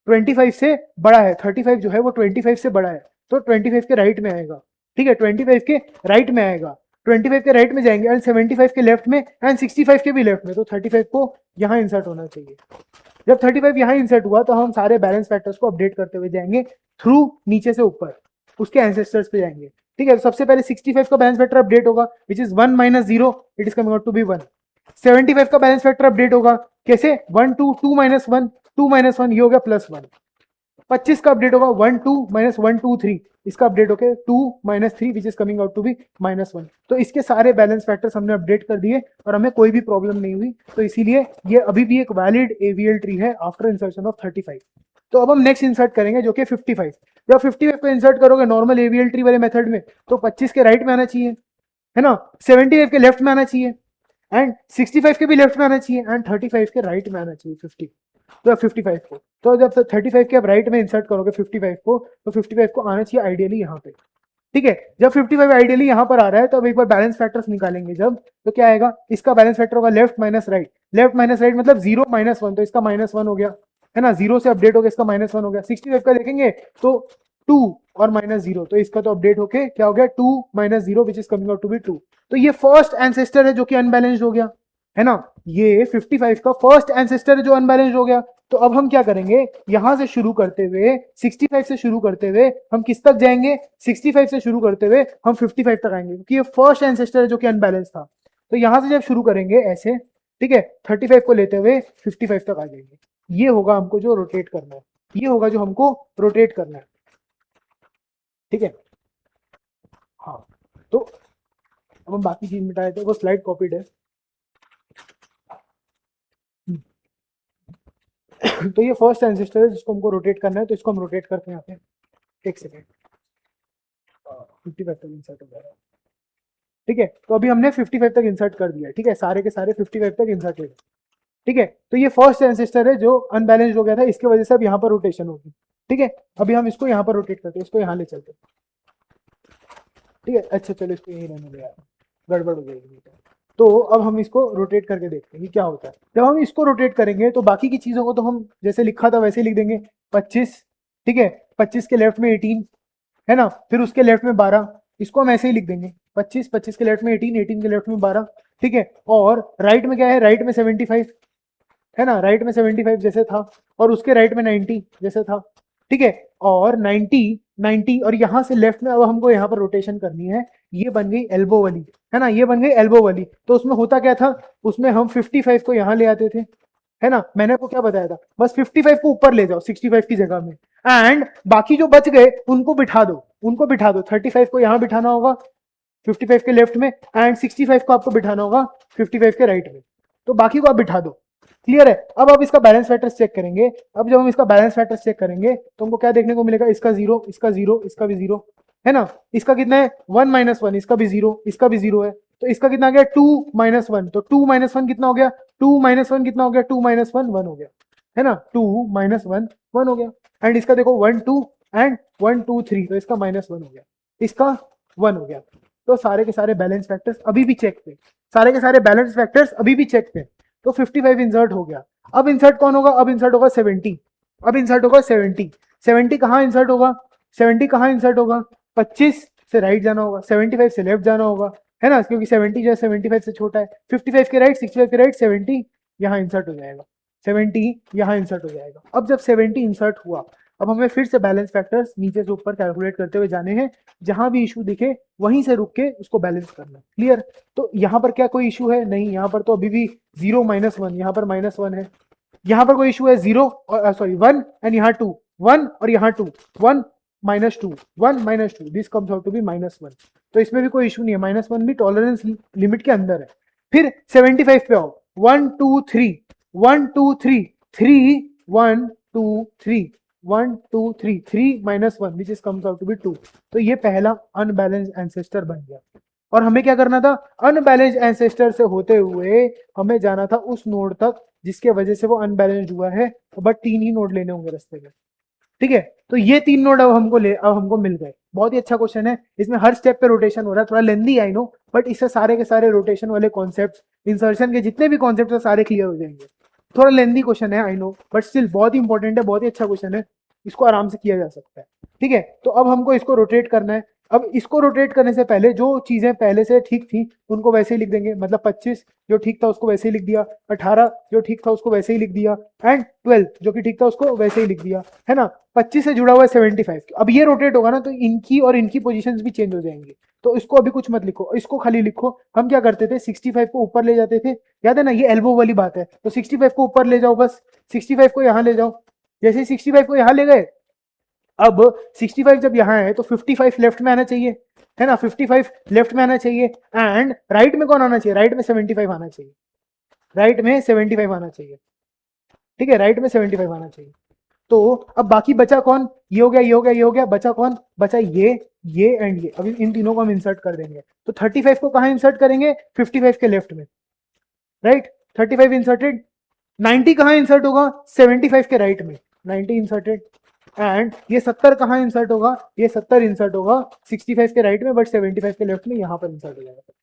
25 से बड़ा है, 35 जो है वो 25 से बड़ा है, तो 25 के राइट में आएगा, ठीक है, 25 के राइट में आएगा, 25 के राइट में जाएंगे एंड 75 के लेफ्ट में एंड 65 के भी लेफ्ट में, तो 35 को यहाँ इंसर्ट होना चाहिए। जब 35 यहाँ इंसर्ट हुआ तो हम सारे बैलेंस फैक्टर्स को अपडेट करते हुए जाएंगे थ्रू नीचे से ऊपर, उसके एंसेस्टर्स पे जाएंगे, ठीक है। तो सबसे पहले 65 का बैलेंस फैक्टर अपडेट होगा, which is 1 - 0, it is coming out to be 1। 75 का बैलेंस फैक्टर अपडेट होगा, कैसे, 1 2 2 - 1, 2 - 1, ये हो गया +1। 25 का अपडेट होगा 1 2 - 1 2 3, इसका अपडेट होके 2 - 3 which is coming out to be -1। तो इसके सारे बैलेंस फैक्टर्स हमने अपडेट कर दिए और हमें कोई भी प्रॉब्लम नहीं हुई, तो इसीलिए ये अभी भी एक वैलिड एवीएल ट्री है आफ्टर इंसर्शन ऑफ 35। तो अब हम नेक्स्ट इंसर्ट करेंगे जो कि 55। जब 55 को इंसर्ट करोगे नॉर्मल एवीएल ट्री वाले मेथड में, तो 25 के राइट में आना चाहिए, है ना, 75 के लेफ्ट में आना चाहिए एंड 65 के भी लेफ्ट में आना चाहिए एंड 35 के राइट में आना चाहिए 50, तो 55 को, तो जब 35 के आप राइट में इंसर्ट करोगे 55 को, तो 55 को आना चाहिए आइडियली यहाँ पे, ठीक है। जब 55 आइडियली यहाँ पर आ रहा है तो अब एक बार बैलेंस फैक्टर्स निकालेंगे जब, तो क्या आएगा, इसका बैलेंस फैक्टर होगा left minus right, left minus right मतलब 0 -1, तो इसका -1 हो गया, है ना, 0 से अपडेट हो गया, इसका -1 हो गया। 65 का देखेंगे तो 2 और -0, तो इसका तो अपडेट होके क्या हो गया 2 - 0 which is coming out to be 2, तो ये फर्स्ट एंसेस्टर है जो कि अनबैलेंस्ड हो गया, है ना, ये 55 का फर्स्ट एंसेस्टर है जो अनबैलेंस्ड हो गया। तो अब हम क्या करेंगे, यहां से शुरू करते हुए 65 से शुरू करते हुए हम किस तक जाएंगे, 65 से शुरू करते हुए हम 55 तक आएंगे, क्योंकि ये फर्स्ट एंसेस्टर है जो कि अनबैलेंस था। तो यहां से जब शुरू करेंगे ऐसे, ठीक है, 35 को लेते हुए 55 तक आ जाएंगे। ये होगा हमको जो रोटेट करना है, ये होगा जो हमको रोटेट करना है, ठीक है। हाँ, तो अब हम बाकी चीज मिटाए थे, वो स्लाइड कॉपीड है। तो ये फर्स्ट ट्रांजिस्टर है जिसको हमको रोटेट करना है, तो इसको हम रोटेट करते हैं यहाँ पे, एक सेकेंड, 55 तक इंसर्ट हो जाएगा, ठीक है। तो अभी हमने 55 तक इंसर्ट कर दिया, ठीक है, सारे के सारे 55 तक इंसर्ट हो गए, ठीक है। तो ये फर्स्ट ट्रांजिस्टर है जो अनबैलेंस्ड हो गया था, इसकी वजह से अब यहाँ पर रोटेशन होगी, ठीक है। अभी हम इसको यहाँ पर रोटेट करते हैं, इसको यहाँ ले चलते हैं, ठीक है। अच्छा चलो इसको यही रहने दो यार, गड़बड़ हो जाएगी। तो अब हम इसको रोटेट करके देखते हैं कि क्या होता है। जब हम इसको रोटेट करेंगे तो बाकी की चीजों को तो हम जैसे लिखा था वैसे ही लिख देंगे, 25, ठीक है, 25 के लेफ्ट में 18, है ना, फिर उसके लेफ्ट में 12, इसको हम ऐसे ही लिख देंगे 25, 25 के लेफ्ट में 18, 18 के लेफ्ट में 12, ठीक है। और राइट में क्या है, राइट में 75, है ना, राइट में 75 जैसे था, और उसके राइट में 90 जैसे था, ठीक है। और 90 90 और यहाँ से लेफ्ट में अब हमको यहाँ पर रोटेशन करनी है, ये बन गई एल्बो वाली, है ना, ये बन गई एल्बो वाली। तो उसमें होता क्या था, उसमें हम 55 को यहाँ ले आते थे, है ना, मैंने आपको क्या बताया था, बस 55 को ऊपर ले जाओ 65 की जगह में, एंड बाकी जो बच गए उनको बिठा दो, उनको बिठा दो, 35 को यहाँ बिठाना होगा 55 के लेफ्ट में, एंड 65 को आपको बिठाना होगा 55 के राइट में, तो बाकी को आप बिठा दो, क्लियर है। अब आप इसका बैलेंस फैक्टर्स चेक करेंगे, अब जब हम इसका बैलेंस फैक्टर्स चेक करेंगे तो हमको क्या देखने को मिलेगा, इसका 0, इसका 0, इसका भी 0, है ना, इसका कितना है 1 - 1, इसका भी 0, इसका भी 0 है, तो इसका कितना आ गया 2 - 1, तो 2 - 1 कितना हो गया, 2 - 1 कितना हो गया, 2 - 1 1 हो गया, है ना, 2 - 1 1 हो गया। एंड इसका देखो 1 2 एंड 1 2 3, तो इसका -1 हो गया, इसका 1 हो गया। तो सारे के सारे बैलेंस फैक्टर्स अभी भी चेक पे, सारे के सारे बैलेंस फैक्टर्स अभी भी चेक पे, तो 55 इंसर्ट हो गया। अब इंसर्ट कौन होगा, अब इंसर्ट होगा 70, अब इंसर्ट होगा 70, 70 कहाँ इंसर्ट होगा, 70 कहाँ इंसर्ट होगा, 25 से राइट जाना होगा, 75 से लेफ्ट जाना होगा, है ना, क्योंकि 70 जो है 75 से छोटा है, 55 के राइट, 65 के राइट, 70 यहाँ इंसर्ट हो जाएगा, 70 यहाँ इंसर्ट हो जाएगा। अब जब 70 इंसर्ट हुआ, अब हमें फिर से बैलेंस फैक्टर्स नीचे से ऊपर कैलकुलेट करते हुए जाने हैं, जहां भी इशू दिखे वहीं से रुक के उसको बैलेंस करना, क्लियर। तो यहाँ पर क्या कोई इशू है, नहीं, यहाँ पर तो अभी भी 0 - 1, यहाँ पर -1 है, यहाँ पर कोई इशू है 0 और सॉरी 1 एंड यहाँ 2, 1 और यहाँ 2, 1 -2, 1 -2, this comes out to be -1, तो इसमें भी कोई इशू नहीं है, -1 भी टॉलरेंस लिमिट के अंदर है। फिर 75 पे आओ, 1 2 3, 1 2 3, 3 1 2 3, 1 2 3, 3 -1 which is comes out to be 2, तो ये पहला अनबैलेंस्ड एंसेस्टर बन गया। और हमें क्या करना था, अनबैलेंस्ड एंसेस्टर से होते हुए हमें जाना था उस नोड तक जिसके वजह से वो अनबैलेंस्ड हुआ है, बट 3 ही नोड लेने होंगे रास्ते में, ठीक है। तो ये 3 नोड अब हमको मिल गए। बहुत ही अच्छा क्वेश्चन है, इसमें हर स्टेप पे रोटेशन हो रहा है, थोड़ा लेंदी आई नो, बट इससे सारे के सारे रोटेशन वाले कॉन्सेप्ट, इंसर्शन के जितने भी कॉन्सेप्ट है सारे क्लियर हो जाएंगे। थोड़ा लेंदी क्वेश्चन है आई नो, बट स्टिल बहुत ही इंपॉर्टेंट है, बहुत ही अच्छा क्वेश्चन है, इसको आराम से किया जा सकता है, ठीक है। तो अब हमको इसको रोटेट करना है। अब इसको रोटेट करने से पहले जो चीजें पहले से ठीक थी उनको वैसे ही लिख देंगे, मतलब 25 जो ठीक था उसको वैसे ही लिख दिया, 18 जो ठीक था उसको वैसे ही लिख दिया, एंड 12 जो कि ठीक था उसको वैसे ही लिख दिया, है ना। 25 से जुड़ा हुआ है 75, अब ये रोटेट होगा ना तो इनकी और इनकी पोजीशंस भी चेंज हो जाएंगी, तो इसको अभी कुछ मत लिखो, इसको खाली लिखो। हम क्या करते थे, 65 को ऊपर ले जाते थे, याद है ना, ये एल्बो वाली बात है, तो 65 को ऊपर ले जाओ, बस 65 को यहाँ ले जाओ, जैसे 65 को यहाँ ले गए, अब 65 जब यहाँ है तो 55 लेफ्ट में आना चाहिए, है ना, 55 लेफ्ट में आना चाहिए, एंड राइट में कौन आना चाहिए, राइट में 75 आना चाहिए, राइट में 75 आना चाहिए, ठीक है, राइट में 75 आना चाहिए। तो अब बाकी बचा कौन, ये हो गया, ये हो गया, ये हो गया, बचा कौन, बचा ये एंड ये, अभी इन तीनों को हम इंसर्ट कर देंगे। तो 35 को कहाँ इंसर्ट करेंगे? 55 के लेफ्ट में, राइट। 35 इंसर्टेड। 90 कहाँ इंसर्ट होगा? 75 के राइट में, 90 इंसर्टेड। एंड ये 70 कहाँ इंसर्ट होगा? ये 70 इंसर्ट होगा 65 के राइट में, बट 75 के लेफ्ट में, यहाँ पर इंसर्ट हो जाएगा।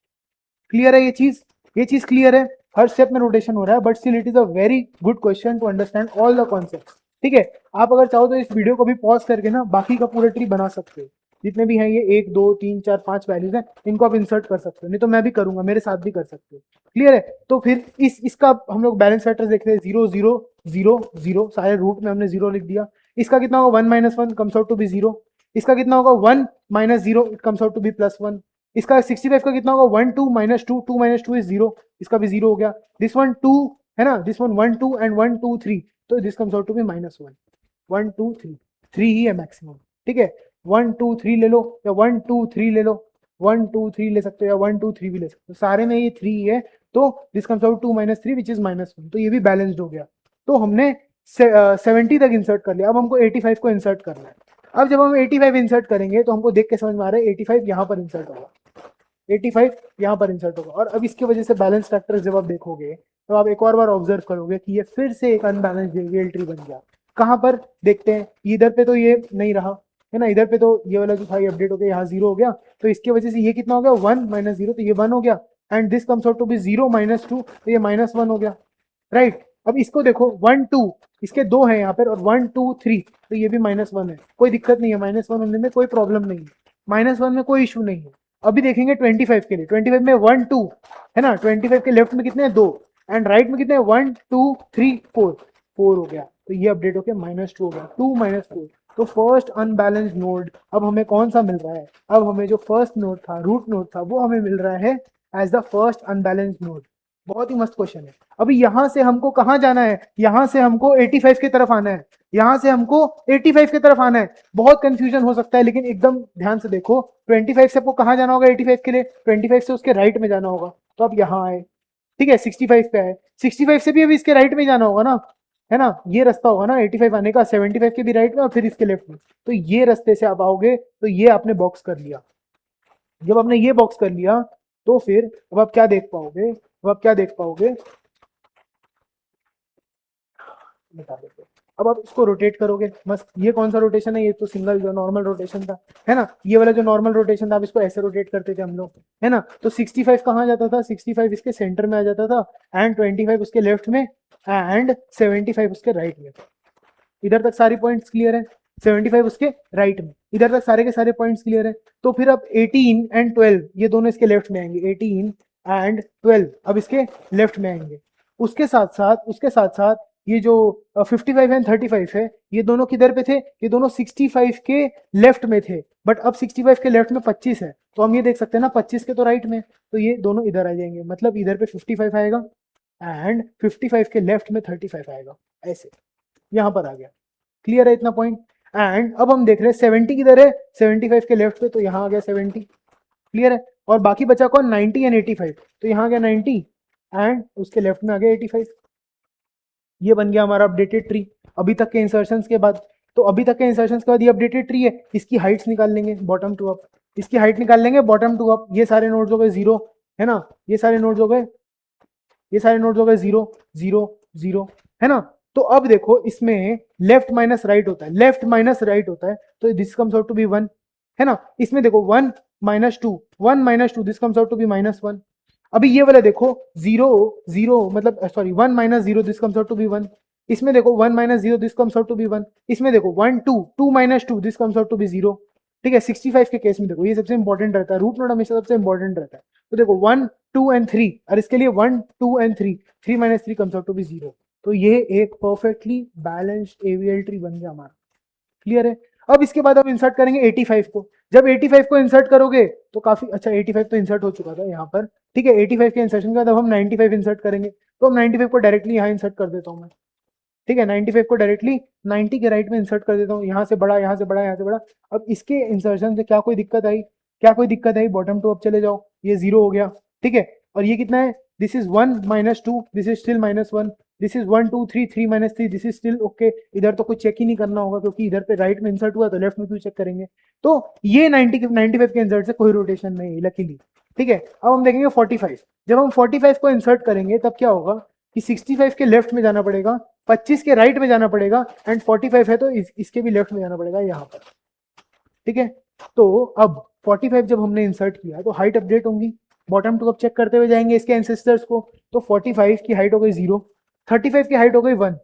क्लियर है ये चीज? ये चीज क्लियर है? हर स्टेप में रोटेशन हो रहा है, but still it is a very good question to understand all the concept. ठीक है, आप अगर चाहो तो इस वीडियो को भी पॉज करके ना बाकी का पूरा ट्री बना सकते हो, जितने भी हैं ये 1 2 3 4 5 वैल्यूज हैं, इनको आप इंसर्ट कर सकते हो, नहीं तो मैं भी करूंगा, मेरे साथ भी कर सकते हो। क्लियर है? तो फिर इसका हम लोग बैलेंस फैक्टर देखते हैं। 0 0 0 0, सारे रूट में हमने 0 लिख दिया। इसका कितना होगा? 1 - 1 कम्स आउट टू बी 0। इसका कितना होगा? 1 - 0 it comes out to be +1। इसका 65 का कितना होगा? 1 2 - 2, 2 - 2 इज 0, इसका भी 0 हो गया। दिस वन 2 है ना, दिस वन 1 2 एंड 1 2 3, तो this comes out to be -1। 1 2 3, 3 ही है मैक्सिमम। ठीक है, 1 2 3 ले लो या 1 2 3 ले लो, 1 2 3 ले सकते हो या 1 2 3 भी ले सकते हो, सारे में ये 3 ही है। तो this comes out 2 - 3 which is -1, तो ये भी बैलेंस्ड हो गया। तो हमने 70 तक इंसर्ट कर लिया। अब हमको 85 को इंसर्ट करना है। अब जब हम 85 इंसर्ट करेंगे तो हमको देख के समझ में आ रहा है 85 यहाँ पर इंसर्ट होगा, 85 यहाँ पर इंसर्ट होगा। और अब इसकी वजह से बैलेंस फैक्टर जब आप देखोगे तो आप एक और बार ऑब्जर्व करोगे कि ये फिर से एक अनबैलेंस्ड वेरिएबल ट्री बन गया। कहाँ पर? देखते हैं, इधर पे तो ये नहीं रहा है ना, इधर पे तो ये वाला जो था ये अपडेट हो गया, यहाँ 0 हो गया, तो इसकी वजह से ये कितना हो गया? 1 - 0, तो ये 1 हो गया। And this comes out to be 0 - 2, तो ये -1 हो गया, राइट। अब इसको देखो 1 2, इसके 2 है यहाँ पर, और 1 2 3, तो ये भी -1 है, कोई दिक्कत नहीं है, -1 होने में कोई प्रॉब्लम नहीं है, -1 में कोई इशू नहीं है। अभी देखेंगे 25 के लिए। 25 में 1 2 है ना, 25 के लेफ्ट में कितने हैं? 2, एंड राइट में कितने हैं? 1 2 3 4, 4 हो गया, तो ये अपडेट होकर -2 हो गया, 2 - 4। तो फर्स्ट अनबैलेंस्ड नोड अब हमें कौन सा मिल रहा है? अब हमें जो फर्स्ट नोड था, रूट नोड था, वो हमें मिल रहा है as the first unbalanced node. बहुत ही मस्त क्वेश्चन है। अभी यहां से हमको कहां जाना है? यहां से हमको 85 की तरफ आना है, यहां से हमको 85 की तरफ आना है। बहुत कंफ्यूजन हो सकता है, लेकिन एकदम ध्यान से देखो। 25 से आपको कहां जाना होगा? 85 के लिए 25 से उसके राइट में जाना होगा, तो आप यहां आए, ठीक है, 65 पे आए। 65 से भी अभी इसके राइट में जाना होगा ना, है ना, ये रास्ता होगा ना 85 आने का, 75 के भी राइट में और फिर इसके लेफ्ट में, तो ये रास्ते से आप आओगे। तो ये आपने बॉक्स कर लिया। जब आपने ये बॉक्स कर लिया तो फिर अब आप क्या देख पाओगे? अब आप क्या देख पाओगे? बता देते हैं। अब आप इसको रोटेट करोगे, बस। ये कौन सा रोटेशन है? ये तो सिंगल जो नॉर्मल रोटेशन था, है ना, ये वाला जो नॉर्मल रोटेशन था, आप इसको ऐसे रोटेट करते थे हम लोग, है ना। तो 65 कहाँ जाता था? 65 इसके सेंटर में आ जाता था, एंड 25 उसके लेफ्ट में, एंड 75 उसके राइट में। इधर तक सारी पॉइंट्स क्लियर है? 75 उसके राइट में, इधर तक सारे के सारे पॉइंट्स क्लियर है? तो फिर अब 18 एंड 12 ये दोनों इसके लेफ्ट में आएंगे, 18 एंड 12 अब इसके लेफ्ट में आएंगे। उसके साथ साथ ये जो 55 एंड 35 है, ये दोनों किधर पे थे? ये दोनों 65 के लेफ्ट में थे, बट अब 65 के लेफ्ट में 25 है, तो हम ये देख सकते हैं ना 25 के तो राइट में, तो ये दोनों इधर आ जाएंगे, मतलब इधर पे 55 आएगा एंड 55 के लेफ्ट में 35 आएगा, ऐसे यहां पर आ गया। क्लियर है इतना पॉइंट? एंड अब हम देख रहे हैं 70 किधर है? 75 के लेफ्ट पे, तो यहाँ आ गया 70। क्लियर है? और बाकी बचा कौन? 90 एंड 85, तो यहाँ आ गया 90 एंड उसके लेफ्ट में आ गया 85। ये बन गया हमारा अपडेटेड ट्री अभी तक के इंसर्शंस के बाद। तो अभी तक के इंसर्शंस के बाद ये अपडेटेड ट्री है। इसकी हाइट्स निकाल लेंगे बॉटम टू अप, इसकी हाइट निकाल लेंगे बॉटम टू अप। ये सारे नोड्स हो गए 0, है ना, ये सारे नोड्स हो गए, ये सारे नोड्स हो गए 0 0 0, है ना। तो अब देखो इसमें लेफ्ट माइनस राइट होता है, लेफ्ट माइनस राइट होता है, तो this comes out to be 1, है ना। इसमें देखो 1 - 2, 1 - 2, this comes out to be -1। अभी ये वाला देखो 0 0, मतलब sorry 1 - 0, this comes out to be 1। इसमें देखो 1 - 0, this comes out to be 1। इसमें देखो 1 2, 2 - 2, this comes out to be 0। ठीक है, 65 के केस में देखो ये सबसे इंपॉर्टेंट रहता है, रूट नोड हमेशा सबसे इंपॉर्टेंट रहता है। तो देखो 1 2 एंड 3, और इसके लिए 1 2 and 3, 3 - 3 comes out to be 0। तो ये एक परफेक्टली बैलेंस्ड एवीएल ट्री बन गया हमारा। क्लियर है? अब इसके बाद हम इंसर्ट करेंगे 85 को। जब 85 को इंसर्ट करोगे तो काफी अच्छा, 85 तो इंसर्ट हो चुका था यहाँ पर, ठीक है। 85 के इंसर्शन के बाद अब हम 95 इंसर्ट करेंगे, तो हम 95 को डायरेक्टली यहाँ इंसर्ट कर देता हूँ मैं, ठीक है। 95 को डायरेक्टली 90 के राइट में इंसर्ट कर देता हूँ, यहाँ से बड़ा, यहाँ से बड़ा, यहाँ से बड़ा। अब इसके इंसर्शन से क्या कोई दिक्कत आई? क्या कोई दिक्कत आई? बॉटम टू अप चले जाओ, ये 0 हो गया, ठीक है। और ये कितना है? This is 1 - 2, this is still -1, this is 1 2 3 3 minus 3, this is still okay. इधर तो कुछ चेक ही नहीं करना होगा क्योंकि इधर पे राइट में इंसर्ट हुआ तो लेफ्ट में क्यों चेक करेंगे। तो ये 95 के इंसर्ट से कोई रोटेशन नहीं लकीली। ठीक है, अब हम देखेंगे 45। जब हम 45 को इंसर्ट करेंगे तब क्या होगा कि 65 के लेफ्ट में जाना पड़ेगा, 25 के राइट में जाना पड़ेगा, एंड 45 है तो इसके भी लेफ्ट में जाना पड़ेगा यहाँ पर। ठीक है, तो अब 45 जब हमने इंसर्ट किया तो हाइट अपडेट होंगी, बॉटम टू अप चेक करते हुए जाएंगे इसके एंसेस्टर्स को। तो 45 की हाइट हो गई 0, 35 की हाइट हो गई 1,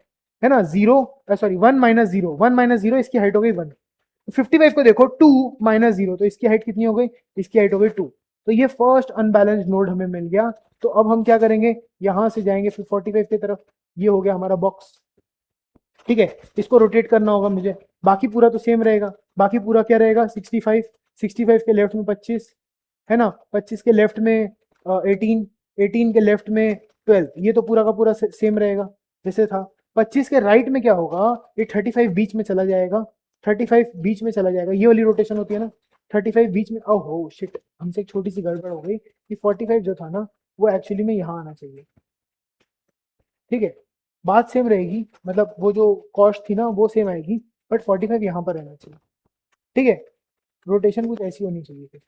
है ना, 0 सॉरी 1 माइनस 0, 1 माइनस 0 इसकी हाइट हो गई 1। 55 को देखो 2 माइनस 0 तो इसकी हाइट कितनी हो गई, इसकी हाइट हो गई 2। तो ये फर्स्ट अनबैलेंस्ड नोड हमें मिल गया। तो अब हम क्या करेंगे, यहां से जाएंगे फिर 45 की तरफ, ये हो गया हमारा बॉक्स। ठीक है, इसको रोटेट करना होगा मुझे, बाकी पूरा तो सेम रहेगा। बाकी पूरा क्या रहेगा, 65, 65 के लेफ्ट में 25, है ना, 25 के लेफ्ट में 18, 18 के लेफ्ट में 12, ये तो पूरा का पूरा सेम रहेगा जैसे था। 25 के राइट में क्या होगा, ये 35 बीच में चला जाएगा, 35 बीच में चला जाएगा, ये वाली रोटेशन होती है ना, 35 बीच में। ओहो शिट, हमसे एक छोटी सी गड़बड़ हो गई कि 45 जो था ना वो एक्चुअली में यहाँ आना चाहिए। ठीक है, बात सेम रहेगी, मतलब वो जो कॉस्ट थी ना वो सेम आएगी, बट 45 यहाँ पर रहना चाहिए। ठीक है, रोटेशन कुछ ऐसी होनी चाहिए थी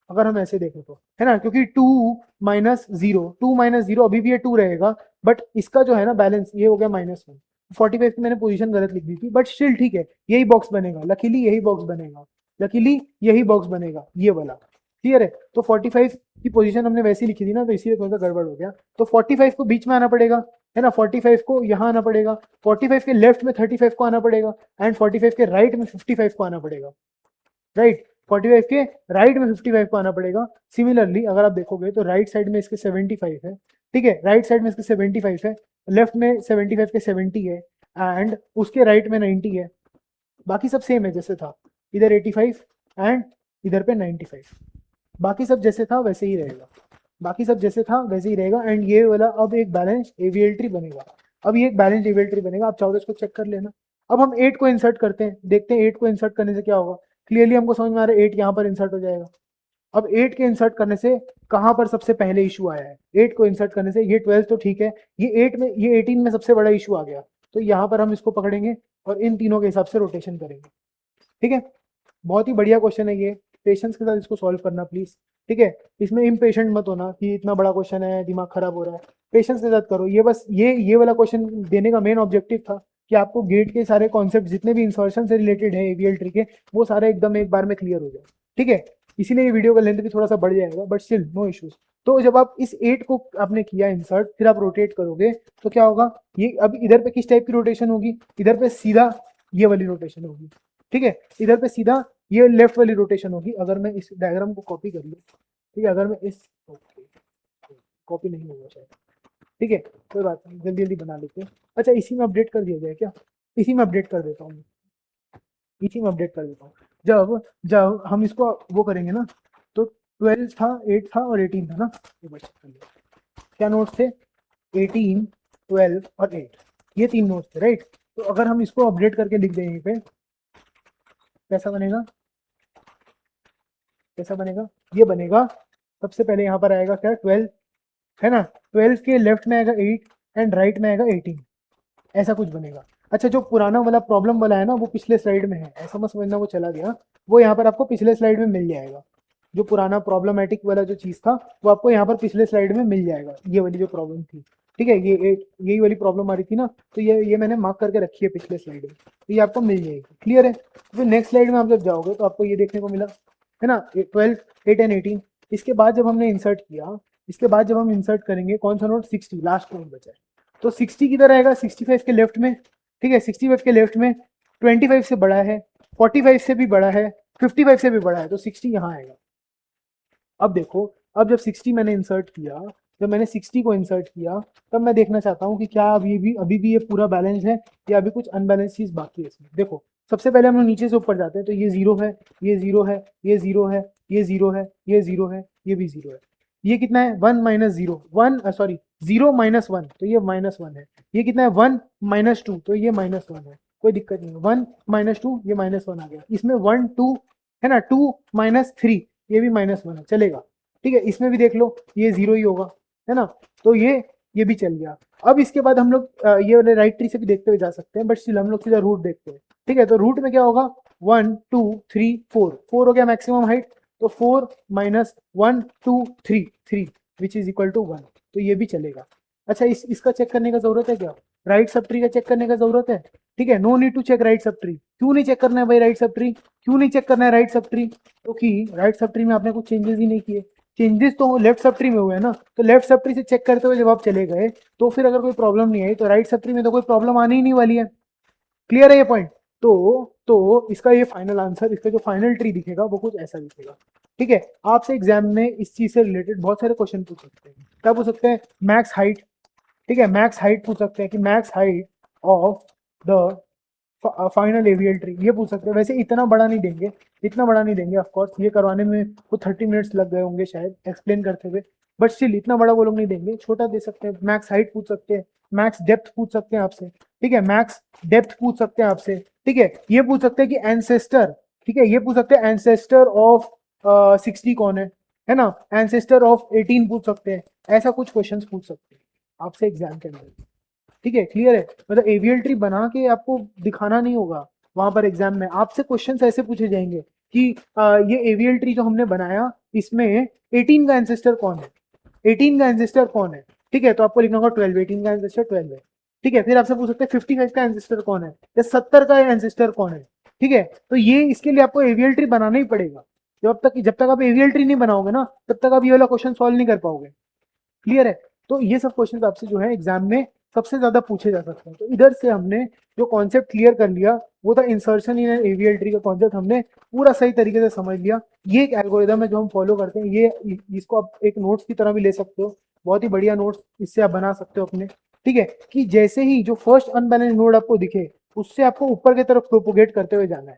अगर हम ऐसे देखें तो, है ना, क्योंकि 2 माइनस 0, 2 माइनस 0 अभी भी ये 2 रहेगा, बट इसका जो है ना बैलेंस ये हो गया -1। 45 की मैंने पोजीशन गलत लिख दी थी, बट स्टिल ठीक है, यही बॉक्स बनेगा, लकीली यही बॉक्स बनेगा, लकीली यही बॉक्स बनेगा, ये वाला। क्लियर है, तो 45 की पोजीशन हमने वैसी लिखी थी ना, तो इसीलिए थोड़ा सा गड़बड़ हो गया। तो 45 को बीच में आना पड़ेगा, है ना, 45 को यहाँ आना पड़ेगा, 45 के लेफ्ट में 35 को आना पड़ेगा, एंड 45 के राइट में 55 को आना पड़ेगा। राइट, 45 के राइट में 55 को आना पड़ेगा। सिमिलरली अगर आप देखोगे तो राइट साइड में इसके 75 है, ठीक है, राइट साइड में इसके 75 है, लेफ्ट में 75 के 70 है, एंड उसके राइट में 90 है। बाकी सब सेम है जैसे था, इधर 85 एंड इधर पे 95, बाकी सब जैसे था वैसे ही रहेगा, बाकी सब जैसे था वैसे ही रहेगा। एंड ये वाला अब एक बैलेंस एवीएल ट्री बनेगा, अब ये एक बैलेंस एवीएल ट्री बनेगा। आप चाहो तो इसको चेक कर लेना। अब हम 8 को इंसर्ट करते हैं, देखते हैं 8 को इंसर्ट करने से क्या होगा। क्लियरली हमको समझ में आ रहा है 8 यहाँ पर इंसर्ट हो जाएगा। अब 8 के इंसर्ट करने से कहाँ पर सबसे पहले इशू आया है, 8 को इंसर्ट करने से, ये 12 तो ठीक है, ये 8 में, ये 18 में सबसे बड़ा इशू आ गया, तो यहाँ पर हम इसको पकड़ेंगे और इन तीनों के हिसाब से रोटेशन करेंगे। ठीक है, बहुत ही बढ़िया क्वेश्चन है ये, पेशेंस के साथ इसको सॉल्व करना प्लीज। ठीक है, इसमें इम्पेशेंट मत होना कि इतना बड़ा क्वेश्चन है दिमाग खराब हो रहा है, पेशेंस के साथ करो। ये बस ये वाला क्वेश्चन देने का मेन ऑब्जेक्टिव था कि आपको गेट के सारे कॉन्सेप्ट जितने भी इंसर्शन से रिलेटेड है एवीएल ट्री के, वो सारे एकदम एक बार में क्लियर हो जाए। ठीक है, इसीलिए ये वीडियो का लेंथ भी थोड़ा सा बढ़ जाएगा, बट स्टिल नो इश्यूज। तो जब आप इस 8 को आपने किया इंसर्ट, फिर आप रोटेट करोगे तो क्या होगा, ये अब इधर पे किस टाइप की रोटेशन होगी, इधर पे सीधा ये वाली रोटेशन होगी। ठीक है, इधर पे सीधा ये लेफ्ट वाली रोटेशन होगी। अगर मैं इस डायग्राम को कॉपी कर लूँ, ठीक है, अगर मैं इस कॉपी नहीं होगा शायद, ठीक है, कोई बात नहीं, जल्दी जल्दी बना लेते हैं। अच्छा, इसी में अपडेट कर दिया जाए क्या, इसी में अपडेट कर देता हूँ, इसी में अपडेट कर देता हूँ। जब जब हम इसको वो करेंगे ना, तो 12 था, 8 था और 18 था ना, ये बस क्या नोट्स थे, 18, 12 और 8, ये 3 नोट्स थे, राइट। तो अगर हम इसको अपडेट करके लिख देंगे पे, कैसा बनेगा, कैसा बनेगा, ये बनेगा। सबसे पहले यहाँ पर आएगा क्या, 12, है ना, 12 के लेफ्ट में आएगा 8 एंड राइट में आएगा 18, ऐसा कुछ बनेगा। अच्छा, जो पुराना वाला प्रॉब्लम वाला है ना वो पिछले स्लाइड में है, ऐसा मत समझना वो चला गया, वो यहाँ पर आपको पिछले स्लाइड में मिल जाएगा। जो पुराना प्रॉब्लमेटिक वाला जो चीज़ था वो आपको यहाँ पर पिछले स्लाइड में मिल जाएगा, ये वाली जो प्रॉब्लम थी। ठीक है, ये यही वाली प्रॉब्लम आ रही थी ना, तो ये मैंने मार्क करके रखी है पिछले स्लाइड में, तो ये आपको मिल जाएगी। क्लियर है, तो नेक्स्ट स्लाइड में आप जब जाओगे तो आपको ये देखने को मिला, है ना, 12, 8 एंड 18। इसके बाद जब हमने इंसर्ट किया, इसके बाद जब हम इंसर्ट करेंगे कौन सा नोट, 60, लास्ट नोट बचा है, तो 60 किधर आएगा, 65 के लेफ्ट में। ठीक है, 65 के लेफ्ट में 25 से बड़ा है, 45 से भी बड़ा है, 55 से भी बड़ा है, तो 60 यहाँ आएगा। अब देखो, अब जब 60 मैंने इंसर्ट किया, जब मैंने 60 को इंसर्ट किया, तब मैं देखना चाहता हूँ कि क्या अभी भी ये पूरा बैलेंस है या अभी कुछ अनबैलेंस चीज बाकी है इसमें। देखो, सबसे पहले हम लोग नीचे से ऊपर जाते हैं, तो ये 0 है, ये 0 है, ये 0 है, ये 0 है, ये 0 है, ये भी 0 है। ये कितना है, 1 माइनस 0, 1 सॉरी 0 माइनस 1, तो ये -1 है। ये कितना है, 1 माइनस 2, तो ये -1 है, कोई दिक्कत नहीं है। 1 माइनस 2, ये -1 आ गया। इसमें 1 2 है ना, 2 माइनस 3, ये भी -1 है, चलेगा। ठीक है, इसमें भी देख लो, ये 0 ही होगा, है ना। तो ये ये भी चल गया। अब इसके बाद हम लोग ये वाले राइट ट्री से भी देखते हुए जा सकते हैं, बट स्टिल हम लोग सीधा रूट देखते हैं। ठीक है, तो रूट में क्या होगा, 1 2 3 4, 4 हो गया मैक्सिमम हाइट, तो 4 minus 1 2 3 3 which is equal to 1, तो ये भी चलेगा। अच्छा, इसका चेक करने का जरूरत है क्या, राइट सब ट्री का चेक करने का जरूरत है? ठीक है, no need to check right subtree. क्यों नहीं चेक करना है भाई राइट सब ट्री, क्यों नहीं चेक करना है राइट सब ट्री? क्योंकि राइट सब ट्री में आपने कुछ चेंजेस ही नहीं किए, चेंजेस तो लेफ्ट सब ट्री में हुए हैं ना, तो लेफ्ट सब ट्री से चेक करते हुए जब आप चले गए तो फिर अगर कोई प्रॉब्लम नहीं आई तो राइट सब ट्री में तो कोई प्रॉब्लम आने ही नहीं वाली है। क्लियर है ये पॉइंट? तो इसका ये फाइनल आंसर, इसका जो फाइनल ट्री दिखेगा वो कुछ ऐसा दिखेगा। ठीक है, आपसे एग्जाम में इस चीज से रिलेटेड बहुत सारे क्वेश्चन पूछ सकते हैं। क्या पूछ सकते हैं, मैक्स हाइट। ठीक है, मैक्स हाइट पूछ सकते हैं कि max height of the final AVL tree, ये पूछ सकते हैं। वैसे इतना बड़ा नहीं देंगे, इतना बड़ा नहीं देंगे ऑफ कोर्स, ये करवाने में वो 30 मिनट्स लग गए होंगे शायद एक्सप्लेन करते हुए, बट स्टिल इतना बड़ा वो लोग नहीं देंगे, छोटा दे सकते हैं। मैक्स हाइट पूछ सकते हैं, मैक्स डेप्थ पूछ सकते हैं आपसे। ठीक है, मैक्स डेप्थ पूछ सकते हैं आपसे। ठीक है, ये पूछ सकते हैं कि एंसेस्टर, ठीक है, ये पूछ सकते हैं एंसेस्टर ऑफ 60 कौन है ना, एंसेस्टर ऑफ 18 पूछ सकते हैं। ऐसा कुछ क्वेश्चन पूछ सकते हैं आपसे एग्जाम के अंदर। ठीक है, क्लियर है? मतलब एवियल ट्री बना के आपको दिखाना नहीं होगा वहां पर एग्जाम में, आपसे क्वेश्चंस ऐसे पूछे जाएंगे कि ये एवियल ट्री जो हमने बनाया इसमें 18 का एंसेस्टर कौन है, 18 का एंसेस्टर कौन है? ठीक है, तो आपको लिखना होगा 12, 18 का एंसेस्टर 12 है। ठीक है, फिर आपसे पूछ सकते हैं 55 का एंसेस्टर कौन है या 70 का एंसेस्टर कौन है। ठीक है, तो ये इसके लिए आपको एवियल ट्री बनाना ही पड़ेगा। जब तक आप एवियल ट्री नहीं बनाओगे ना, तब तक आप ये वाला क्वेश्चन सॉल्व नहीं कर पाओगे। क्लियर है? तो ये सब क्वेश्चन आपसे जो है एग्जाम में सबसे ज्यादा पूछे जा सकते हैं। तो इधर से हमने जो कॉन्सेप्ट क्लियर कर लिया वो था इंसर्शन इन एवियल ट्री का कॉन्सेप्ट हमने पूरा सही तरीके से समझ लिया। ये एक एल्गोरिदम है जो हम फॉलो करते हैं, ये इसको आप एक नोट्स की तरह भी ले सकते हो, बहुत ही बढ़िया नोट्स इससे आप बना सकते हो अपने। ठीक है, कि जैसे ही जो फर्स्ट अनबैलेंस नोड आपको दिखे उससे आपको ऊपर की तरफ प्रोपोगेट करते हुए जाना है।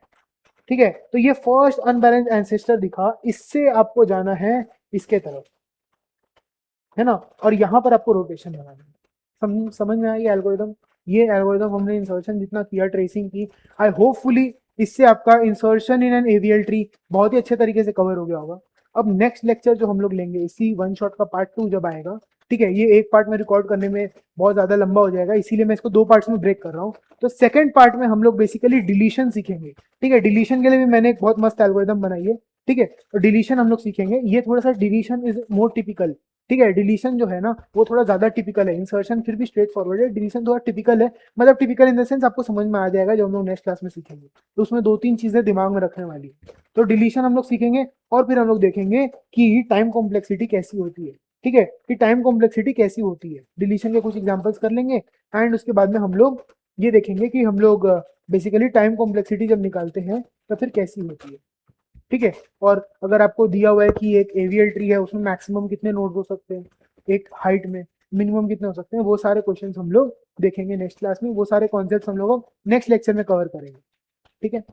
ठीक है, तो ये फर्स्ट अनबैलेंस एंसेस्टर दिखा, इससे आपको जाना है इसके तरफ, है ना, और यहाँ पर आपको रोटेशन बनाना है। समझ में आई एल्गोरिदम? ये एल्गोरिदम हमने इंसर्शन जितना किया, ट्रेसिंग की, आई होपफुली इससे आपका insertion in an AVL tree बहुत ही अच्छे तरीके से कवर हो गया होगा। अब नेक्स्ट लेक्चर जो हम लोग लेंगे इसी वन शॉट का पार्ट 2 जब आएगा, ठीक है, ये एक पार्ट में रिकॉर्ड करने में बहुत ज्यादा लंबा हो जाएगा, इसीलिए मैं इसको 2 पार्ट्स में ब्रेक कर रहा हूँ। तो सेकंड पार्ट में हम लोग बेसिकली डिलीशन सीखेंगे। ठीक है, डिलीशन के लिए भी मैंने एक बहुत मस्त एल्गोरिदम बनाई है। ठीक है, तो डिलीशन हम लोग सीखेंगे, ये थोड़ा सा डिलीशन इज मोर टिपिकल। ठीक है, डिलीशन जो है ना वो थोड़ा ज्यादा टिपिकल है, इंसर्शन फिर भी स्ट्रेट फॉरवर्ड है, डिलीशन थोड़ा टिपिकल है। मतलब टिपिकल इन द सेंस आपको समझ में आ जाएगा जब हम लोग नेक्स्ट क्लास में सीखेंगे, तो उसमें 2-3 चीजें दिमाग में रखने वाली है। तो डिलीशन हम लोग सीखेंगे और फिर हम लोग देखेंगे कि टाइम कॉम्प्लेक्सिटी कैसी होती है। ठीक है, कि टाइम कॉम्प्लेक्सिटी कैसी होती है, डिलीशन के कुछ एग्जांपल्स कर लेंगे एंड उसके बाद में हम लोग ये देखेंगे कि हम लोग बेसिकली टाइम कॉम्प्लेक्सिटी जब निकालते हैं तो फिर कैसी होती है। ठीक है, और अगर आपको दिया हुआ है कि एक एवियल ट्री है उसमें मैक्सिमम कितने नोड्स हो सकते हैं, एक हाइट में मिनिमम कितने हो सकते हैं, वो सारे क्वेश्चंस हम लोग देखेंगे नेक्स्ट क्लास में, वो सारे कॉन्सेप्ट्स हम लोग नेक्स्ट लेक्चर में कवर करेंगे। ठीक है।